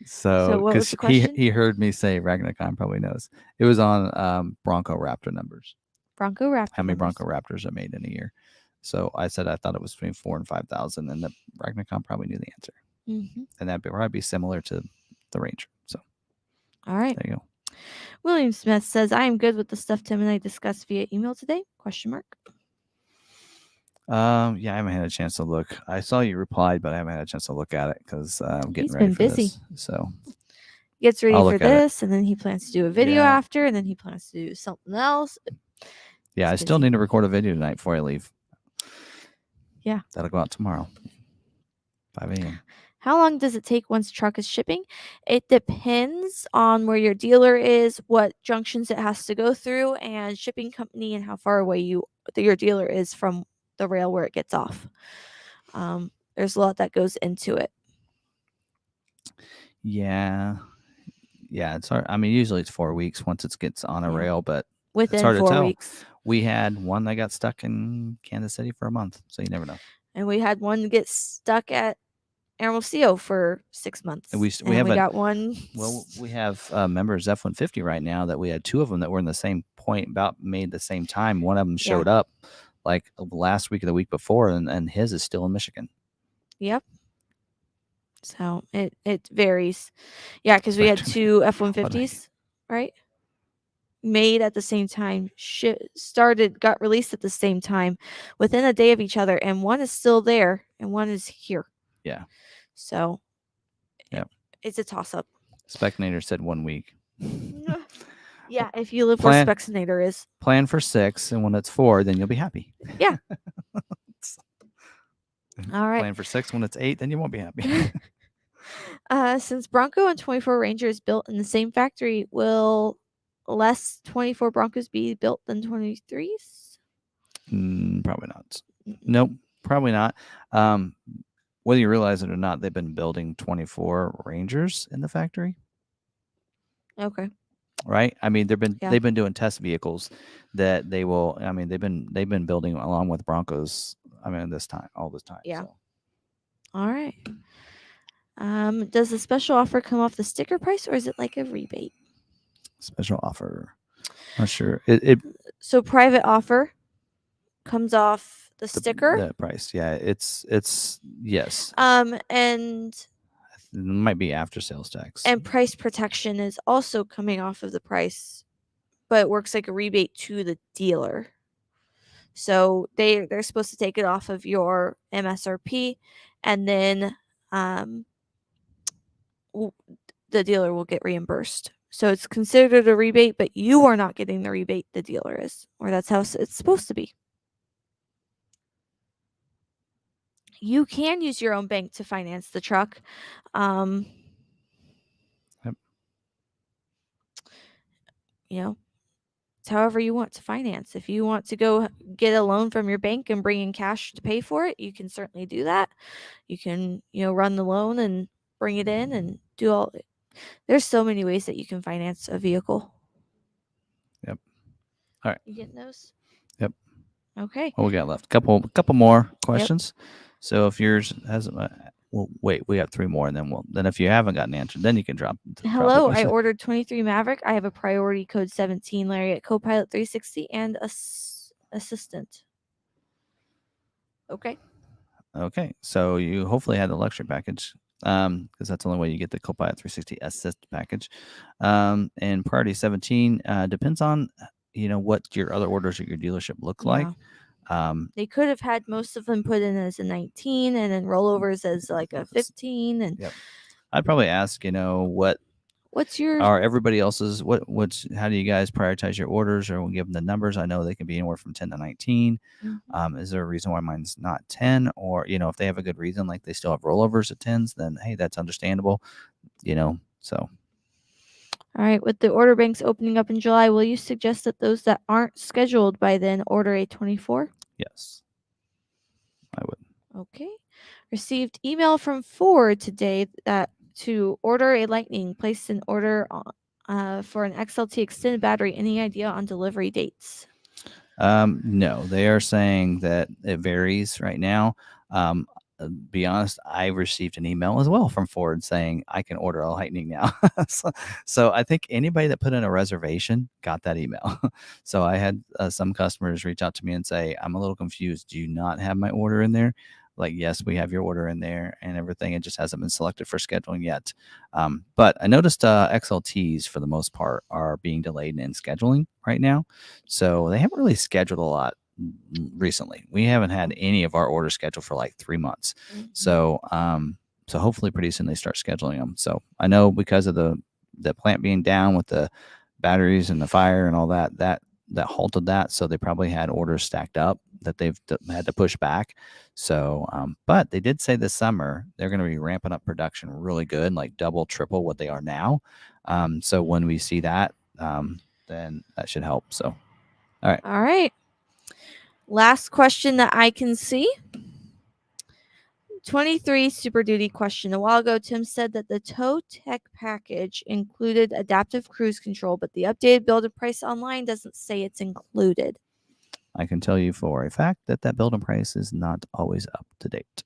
E: So
D: what was
E: because
D: the question?
E: he heard me say Ragnarcon probably knows. It was on Bronco Raptor numbers.
D: Bronco Raptor.
E: How many
D: numbers.
E: Bronco Raptors are made in a year? So I said I thought it was between 4,000 and 5,000, and the Ragnarcon probably knew the answer.
D: Mm-hmm.
E: And that'd probably be similar to the Ranger. So
D: All right.
E: there you go.
D: William Smith says, I am good with the stuff Tim and I discussed via email today? Question mark.
E: Yeah, I haven't had a chance to look. I saw you replied, but I haven't had a chance to look at it because I'm getting
D: He's
E: ready
D: been
E: for
D: busy.
E: this. So
D: Gets ready
E: I'll
D: for
E: look at it.
D: this, and then he plans to do a video
E: Yeah.
D: after, and then he plans to do something else.
E: Yeah, I
D: He's
E: still
D: busy.
E: need to record a video tonight before I leave.
D: Yeah.
E: That'll go out tomorrow, 5 a.m.
D: How long does it take once truck is shipping? It depends on where your dealer is, what junctions it has to go through, and shipping company, and how far away your dealer is from the rail where it gets off. There's a lot that goes into it.
E: Yeah, it's hard. I mean, usually it's 4 weeks once it gets on a
D: Yeah.
E: rail, but
D: Within
E: hard to
D: 4
E: tell.
D: weeks.
E: we had one that got stuck in Kansas City for a month, so you never know.
D: And we had one get stuck at Hermosillo for 6 months.
E: And we
D: got one.
E: Well, we have members F-150 right now that we had 2 of them that were in the same point, about made the same time. One of them showed up like last week or the week before, and his is still in Michigan.
D: Yep. So it varies. Yeah, because we had 2 F-150s, right? Made at the same time, got released at the same time within a day of each other, and one is still there and one is here.
E: Yeah.
D: So
E: Yep.
D: It's a toss-up.
E: Specnator said 1 week.
D: Yeah, if you live where Specnator is.
E: Plan for 6, and when it's 4, then you'll be happy.
D: Yeah. All right.
E: Plan for 6 when it's 8, then you won't be happy.
D: Since Bronco and 24 Ranger is built in the same factory, will less 24 Broncos be built than 23s?
E: Probably not. Nope, probably not. Whether you realize it or not, they've been building 24 Rangers in the factory.
D: Okay.
E: Right. I mean, they've been doing test vehicles that they will. I mean, they've been building along with Broncos. I mean, all this time.
D: Yeah.
E: So.
D: All right. Does the special offer come off the sticker price, or is it like a rebate?
E: Special offer. Not sure.
D: So private offer comes off the sticker.
E: The price. Yeah. It's yes.
D: And
E: it might be after sales tax.
D: And price protection is also coming off of the price, but it works like a rebate to the dealer. So they're supposed to take it off of your MSRP, and then the dealer will get reimbursed. So it's considered a rebate, but you are not getting the rebate, the dealer is, or that's how it's supposed to be. You can use your own bank to finance the truck.
E: Yep.
D: It's however you want to finance. If you want to go get a loan from your bank and bring in cash to pay for it, you can certainly do that. You can, run the loan and bring it in and do all. There's so many ways that you can finance a vehicle.
E: Yep. All right.
D: You getting those?
E: Yep.
D: Okay.
E: What we got left? Couple more questions. So if yours hasn't, well, wait, we got 3 more, and then if you haven't gotten answered, then you can drop the
D: Hello, I
E: question.
D: ordered 23 Maverick. I have a priority code 17 Lariat Copilot 360 and assistant. Okay.
E: Okay, so you hopefully had the luxury package, because that's the only way you get the Copilot 360 Assist package. And priority 17 depends on what your other orders at your dealership look like.
D: They could have had most of them put in as a 19 and then rollovers as like a 15. And
E: Yep. I'd probably ask,
D: what's your
E: are everybody else's, how do you guys prioritize your orders, or we'll give them the numbers? I know they can be anywhere from 10 to 19. Is there a reason why mine's not 10? Or, if they have a good reason, like they still have rollovers at 10s, then hey, that's understandable, so.
D: All right, with the order banks opening up in July, will you suggest that those that aren't scheduled by then order a 24?
E: Yes, I would.
D: Okay. Received email from Ford today that to order a Lightning, placed an order for an XLT extended battery. Any idea on delivery dates?
E: No, they are saying that it varies right now. Be honest, I received an email as well from Ford saying I can order a Lightning now. so I think anybody that put in a reservation got that email. So I had some customers reach out to me and say, I'm a little confused. Do you not have my order in there? Like, yes, we have your order in there and everything. It just hasn't been selected for scheduling yet. But I noticed XLTs for the most part are being delayed in scheduling right now. So they haven't really scheduled a lot recently. We haven't had any of our orders scheduled for like 3 months. So hopefully pretty soon they start scheduling them. So I know because of the plant being down with the batteries and the fire and all that halted that. So they probably had orders stacked up that they've had to push back. So, but they did say this summer they're going to be ramping up production really good, like double, triple what they are now. So when we see that, then that should help. So, all right.
D: Last question that I can see. 23 Super Duty question. A while ago, Tim said that the tow tech package included adaptive cruise control, but the updated build and price online doesn't say it's included.
E: I can tell you for a fact that build and price is not always up to date.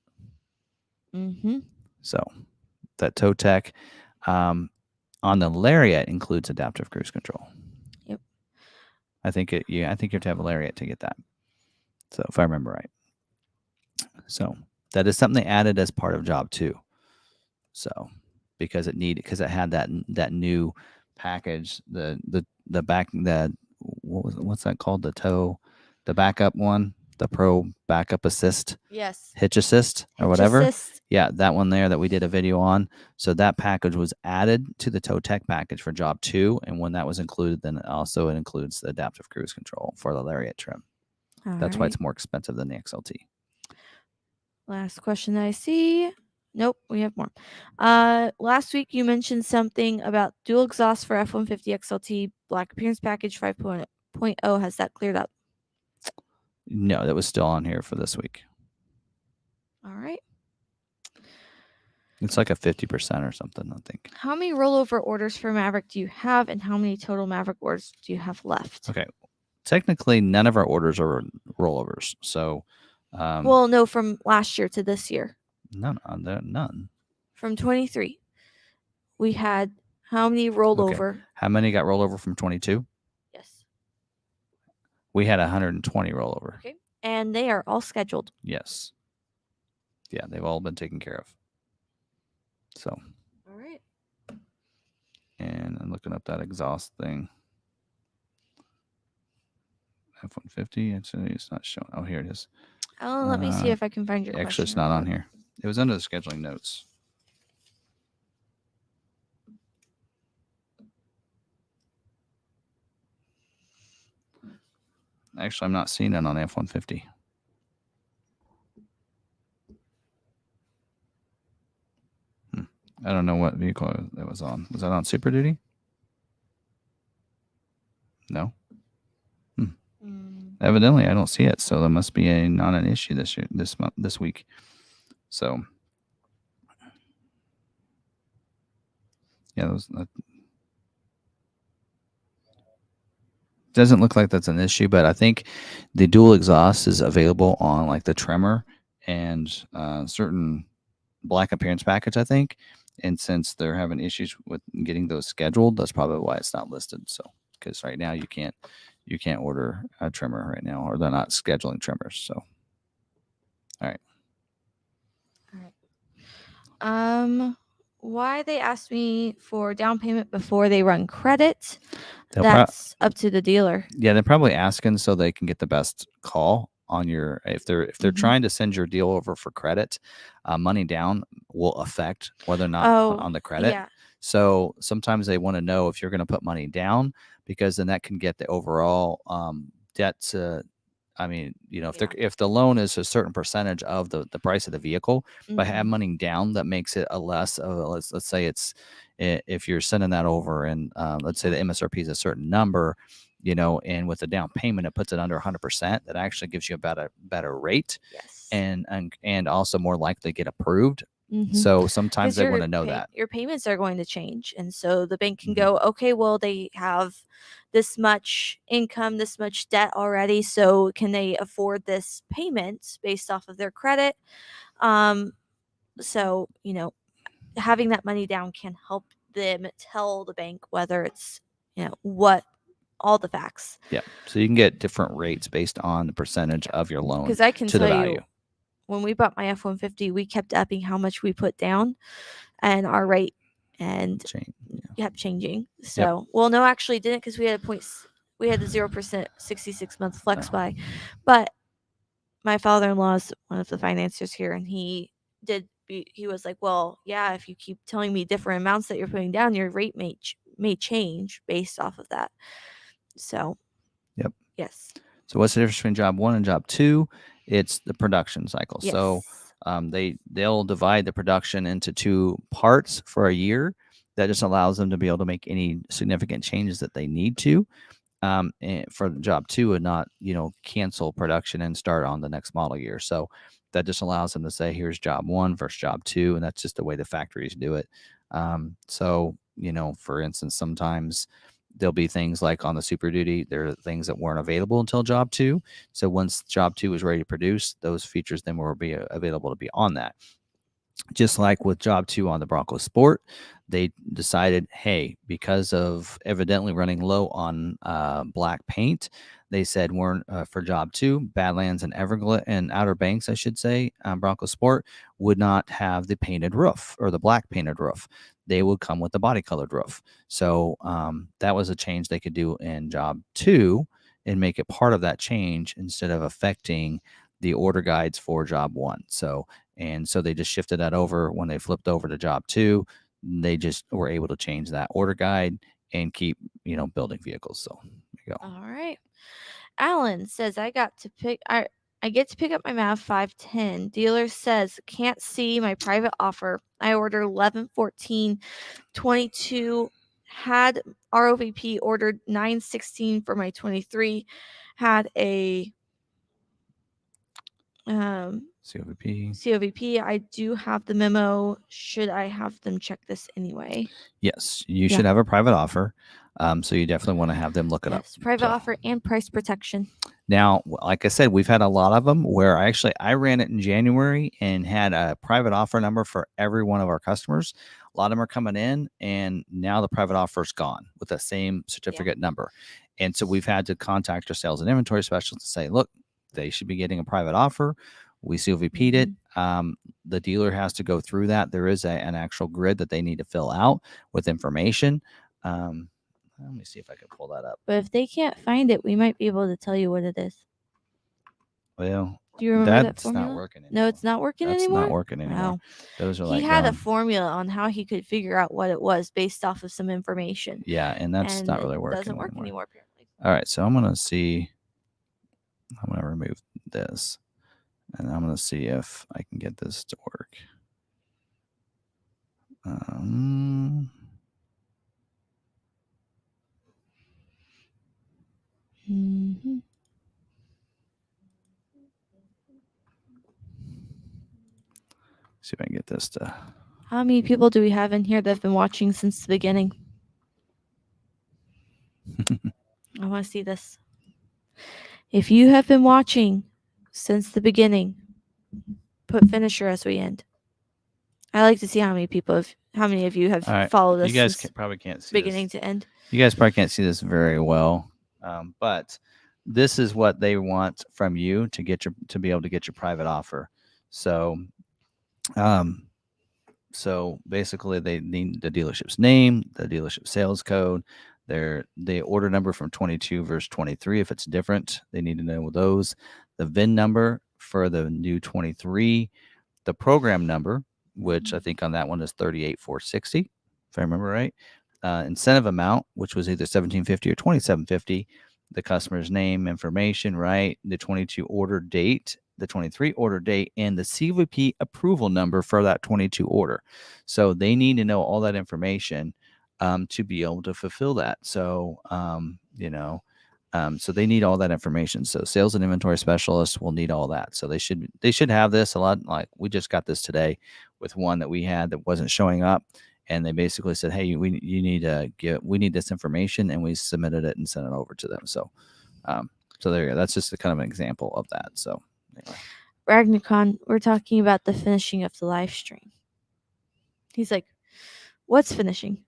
E: So that tow tech on the Lariat includes adaptive cruise control.
D: Yep.
E: I think you have to have a Lariat to get that. So if I remember right. So that is something they added as part of job 2. So because it had that new package, what's that called? The backup one, the Pro Backup Assist.
D: Yes.
E: Hitch Assist or
D: Hitch
E: whatever.
D: Assist.
E: Yeah, that one there that we did a video on. So that package was added to the tow tech package for job 2. And when that was included, then it includes the adaptive cruise control for the Lariat trim. That's why it's more expensive than the XLT.
D: Last question that I see. Nope, we have more. Last week you mentioned something about dual exhaust for F-150 XLT Black Appearance Package 5.0. Has that cleared up?
E: No, that was still on here for this week.
D: All right.
E: It's like a 50% or something, I think.
D: How many rollover orders for Maverick do you have, and how many total Maverick orders do you have left?
E: Okay. Technically, none of our orders are rollovers. So,
D: well, no, from last year to this year.
E: None.
D: From 23. We had how many rollover?
E: Okay. How many got rollover from 22?
D: Yes.
E: We had 120 rollover.
D: Okay. And they are all scheduled.
E: Yes. Yeah, they've all been taken care of. So.
D: All right.
E: And I'm looking up that exhaust thing. F-150. It's not showing. Oh, here it is.
D: Oh, let me see if I can find your question.
E: Actually, it's not on here. It was under the scheduling notes. Actually, I'm not seeing it on F-150. I don't know what vehicle that was on. Was that on Super Duty? No. Evidently, I don't see it, so there must be not an issue this week. So, yeah, doesn't look like that's an issue, but I think the dual exhaust is available on like the trimmer and certain black appearance package, I think. And since they're having issues with getting those scheduled, that's probably why it's not listed. So, because right now you can't order a trimmer right now, or they're not scheduling trimmers. So, all right.
D: Why they asked me for down payment before they run credit?
E: They'll
D: That's up to the dealer.
E: Yeah, they're probably asking so they can get the best call on your. If they're
D: Mhm.
E: trying to send your deal over for credit, money down will affect whether or not on the credit.
D: Yeah.
E: So sometimes they want to know if you're going to put money down, because then that can get the overall debt to. I mean, if the loan is a certain percentage of the price of the vehicle, by
D: Mhm.
E: having money down, that makes it a less of let's say it's if you're sending that over and let's say the MSRP is a certain number, and with the down payment, it puts it under 100%. That actually gives you about a better rate,
D: Yes.
E: and also more likely get approved.
D: Mhm.
E: So sometimes
D: 'Cause
E: they
D: your
E: want to know that.
D: your payments are going to change, and so the bank can
E: Mhm.
D: go, okay, well, they have this much income, this much debt already, so can they afford this payment based off of their credit? So having that money down can help them tell the bank whether it's what all the facts.
E: Yeah. So you can get different rates based on the percentage of your loan
D: Because I can
E: to the
D: tell
E: value.
D: you, when we bought my F-150, we kept upping how much we put down, and our rate and kept changing. So, well, no, actually didn't, because we had we had the 0% 66-month flex buy, but my father-in-law is one of the financiers here, and he was like, well, yeah, if you keep telling me different amounts that you're putting down, your rate may change based off of that. So,
E: Yep.
D: yes.
E: So what's the difference between job 1 and job 2? It's the production cycle.
D: Yes.
E: So they'll divide the production into 2 parts for a year. That just allows them to be able to make any significant changes that they need to. And for job 2, and not cancel production and start on the next model year. So that just allows them to say, here's job 1 versus job 2, and that's just the way the factories do it. So for instance, sometimes there'll be things like on the Super Duty, there are things that weren't available until job 2. So once job 2 was ready to produce, those features then will be available to be on that. Just like with job 2 on the Bronco Sport, they decided, hey, because of evidently running low on black paint, they said we're for job 2, Badlands and and Outer Banks, I should say, Bronco Sport would not have the painted roof or the black painted roof. They would come with the body colored roof. So that was a change they could do in job 2 and make it part of that change instead of affecting the order guides for job 1. So they just shifted that over when they flipped over to job 2. They just were able to change that order guide and keep, building vehicles. So there you go.
D: All right. Alan says, I get to pick up my MAV 510. Dealer says can't see my private offer. I ordered 11/14/22. Had ROVP ordered 9/16 for my 23. Had a COVP. I do have the memo. Should I have them check this anyway?
E: Yes, you should have a private offer. So you definitely want to have them look it up.
D: Private offer and price protection.
E: Now, like I said, we've had a lot of them where I ran it in January and had a private offer number for every one of our customers. A lot of them are coming in, and now the private offer is gone with the same certificate number. And so we've had to contact our sales and inventory specialists to say, look, they should be getting a private offer. We COVP'd it. The dealer has to go through that. There is an actual grid that they need to fill out with information. Let me see if I can pull that up.
D: But if they can't find it, we might be able to tell you what it is.
E: Well,
D: do you remember that
E: that's
D: formula?
E: not working anymore.
D: No, it's not working anymore?
E: That's not working anymore.
D: Wow.
E: Those are
D: he had
E: gone.
D: a formula on how he could figure out what it was based off of some information.
E: Yeah, and that's not really working.
D: It doesn't work anymore, apparently.
E: All right, so I'm going to see. I'm going to remove this, and I'm going to see if I can get this to work. See if I can get this to.
D: How many people do we have in here that have been watching since the beginning? I want to see this. If you have been watching since the beginning, put finisher as we end. I like to see how many of you have
E: All right.
D: followed us
E: You guys
D: since
E: probably can't see
D: beginning
E: this.
D: to end.
E: You guys probably can't see this very well, but this is what they want from you to be able to get your private offer. So, so basically, they need the dealership's name, the dealership sales code, the order number from 22 versus 23. If it's different, they need to know those. The VIN number for the new 23, the program number, which I think on that one is 38460, if I remember right. Incentive amount, which was either 1750 or 2750. The customer's name, information, right? The 22 order date, the 23 order date, and the CVP approval number for that 22 order. So they need to know all that information to be able to fulfill that. So, so they need all that information. So sales and inventory specialists will need all that. So they should have this a lot. Like we just got this today with one that we had that wasn't showing up, and they basically said, "Hey, we need this information," and we submitted it and sent it over to them. So, so there you go. That's just a kind of an example of that. So anyway.
D: Ragnarcon, we're talking about the finishing of the live stream. He's like, "What's finishing?"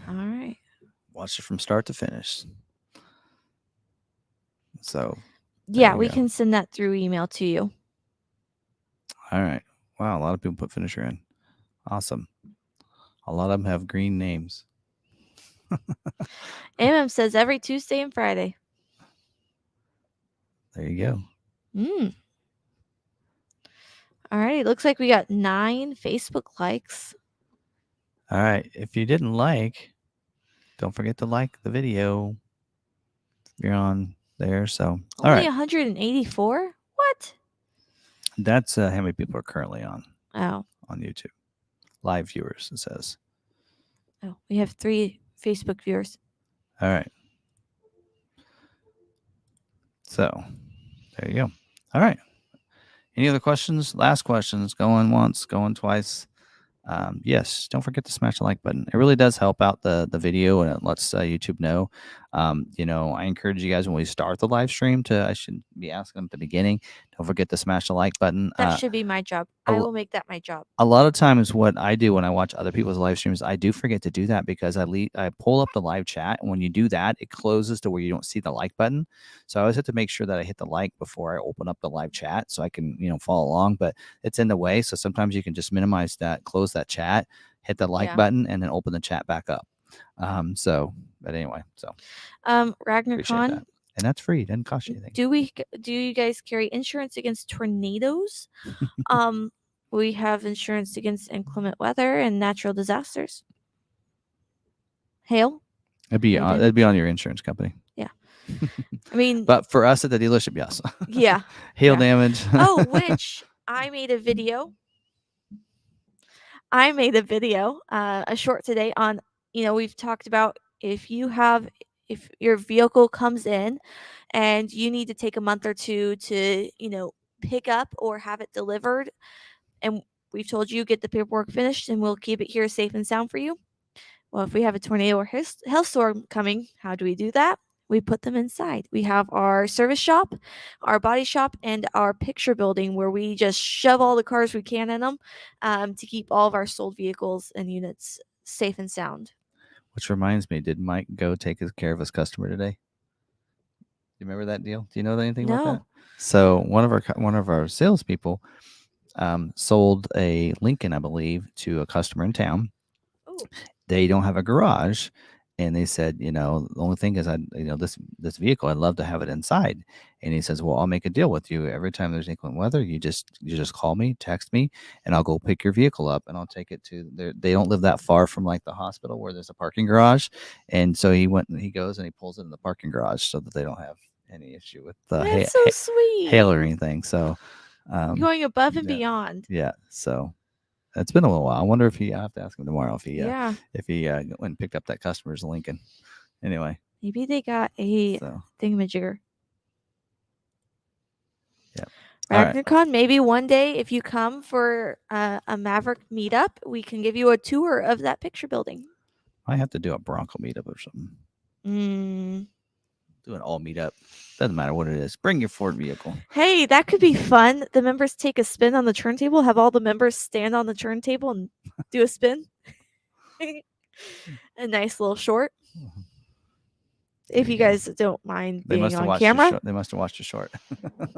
D: All right.
E: Watch it from start to finish. So
D: Yeah,
E: you
D: we
E: go.
D: can send that through email to you.
E: All right. Wow, a lot of people put finisher in. Awesome. A lot of them have green names.
D: Says every Tuesday and Friday.
E: There you go.
D: All right. Looks like we got 9 Facebook likes.
E: All right. If you didn't like, don't forget to like the video. You're on there. So, all
D: Only
E: right.
D: 184? What?
E: That's how many people are currently on YouTube. Live viewers, it says.
D: Oh, we have 3 Facebook viewers.
E: All right. So, there you go. All right. Any other questions? Last questions. Going once, going twice. Yes, don't forget to smash the like button. It really does help out the video, and it lets YouTube know. I encourage you guys when we start the live stream I should be asking them at the beginning. Don't forget to smash the like button.
D: That should be my job. I will make that my job.
E: A lot of times what I do when I watch other people's live streams, I do forget to do that because I pull up the live chat, and when you do that, it closes to where you don't see the like button. So I always have to make sure that I hit the like before I open up the live chat so I can, follow along, but it's in the way. So sometimes you can just minimize that, close that chat, hit the like button, and then open the chat back up. But anyway, so
D: Ragnarcon,
E: that. And that's free. It doesn't cost you anything.
D: Do you guys carry insurance against tornadoes? We have insurance against inclement weather and natural disasters. Hail?
E: It'd be on your insurance company.
D: Yeah. I mean,
E: but for us at the dealership, yes.
D: Yeah.
E: Hail damage.
D: Which I made a video. A short today on, we've talked about if your vehicle comes in and you need to take a month or two to, pick up or have it delivered, and we've told you get the paperwork finished and we'll keep it here safe and sound for you. Well, if we have a tornado or hailstorm coming, how do we do that? We put them inside. We have our service shop, our body shop, and our picture building where we just shove all the cars we can in them to keep all of our sold vehicles and units safe and sound.
E: Which reminds me, did Mike go take care of his customer today? You remember that deal? Do you know anything about that? So one of our salespeople sold a Lincoln, I believe, to a customer in town.
D: Ooh.
E: They don't have a garage, and they said, the only thing is, this vehicle, I'd love to have it inside. And he says, well, I'll make a deal with you. Every time there's inclement weather, you just call me, text me, and I'll go pick your vehicle up, and I'll take it to they don't live that far from like the hospital where there's a parking garage. And so he goes and he pulls it in the parking garage so that they don't have any issue with the hail or anything. So
D: going above and beyond.
E: Yeah. So it's been a little while. I wonder if I have to ask him tomorrow if he went and picked up that customer's Lincoln. Anyway,
D: maybe they got a thingamajigger.
E: Yeah.
D: Ragnarcon, right. Maybe one day if you come for a Maverick meetup, we can give you a tour of that picture building.
E: I have to do a Bronco meetup or something. Do an all meetup. Doesn't matter what it is. Bring your Ford vehicle.
D: Hey, that could be fun. The members take a spin on the turntable, have all the members stand on the turntable and do a spin. A nice little short. If
E: There
D: you
E: you go.
D: guys don't mind
E: They
D: being
E: must have
D: on
E: watched
D: camera.
E: They must have watched a short.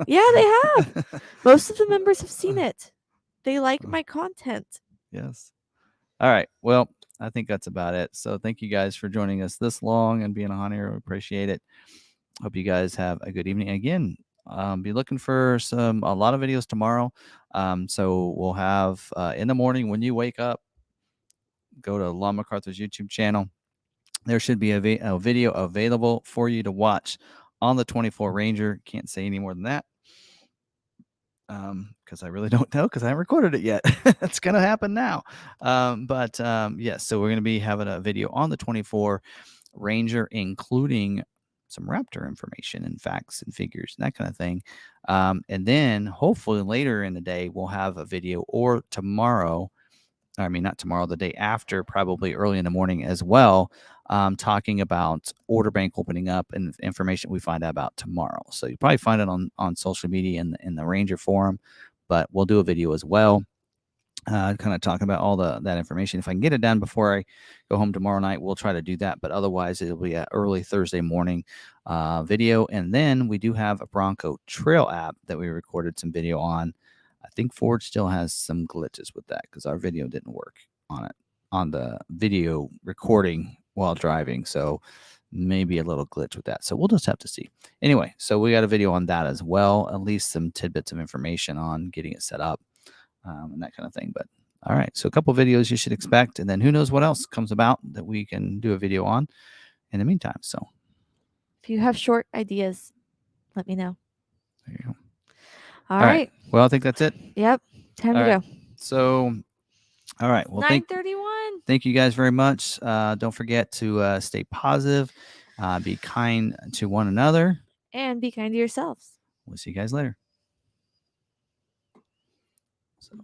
D: Yeah, they have. Most of the members have seen it. They like my content.
E: Yes. All right. Well, I think that's about it. So thank you guys for joining us this long and being on here. We appreciate it. Hope you guys have a good evening. Again, be looking for a lot of videos tomorrow. So we'll have in the morning when you wake up, go to Lon McArthur's YouTube channel. There should be a video available for you to watch on the 24 Ranger. Can't say any more than that. Because I really don't know because I haven't recorded it yet. It's gonna happen now. Yes, so we're gonna be having a video on the 24 Ranger, including some Raptor information and facts and figures and that kind of thing. And then hopefully later in the day we'll have a video, or tomorrow. I mean, not tomorrow, the day after, probably early in the morning as well, talking about order bank opening up and information we find out about tomorrow. So you probably find it on social media in the Ranger forum, but we'll do a video as well, kind of talking about all that information. If I can get it done before I go home tomorrow night, we'll try to do that. But otherwise, it'll be an early Thursday morning video. And then we do have a Bronco Trail app that we recorded some video on. I think Ford still has some glitches with that because our video didn't work on the video recording while driving. So maybe a little glitch with that. So we'll just have to see. Anyway, so we got a video on that as well, at least some tidbits of information on getting it set up and that kind of thing. But all right, so a couple videos you should expect. And then who knows what else comes about that we can do a video on in the meantime. So
D: If you have short ideas, let me know.
E: there you go.
D: All right.
E: Well, I think that's it.
D: Yep. Time
E: All
D: to
E: right.
D: go.
E: So, all right. Well,
D: 9:31.
E: thank you guys very much. Don't forget to stay positive, be kind to one another.
D: And be kind to yourselves.
E: We'll see you guys later. So.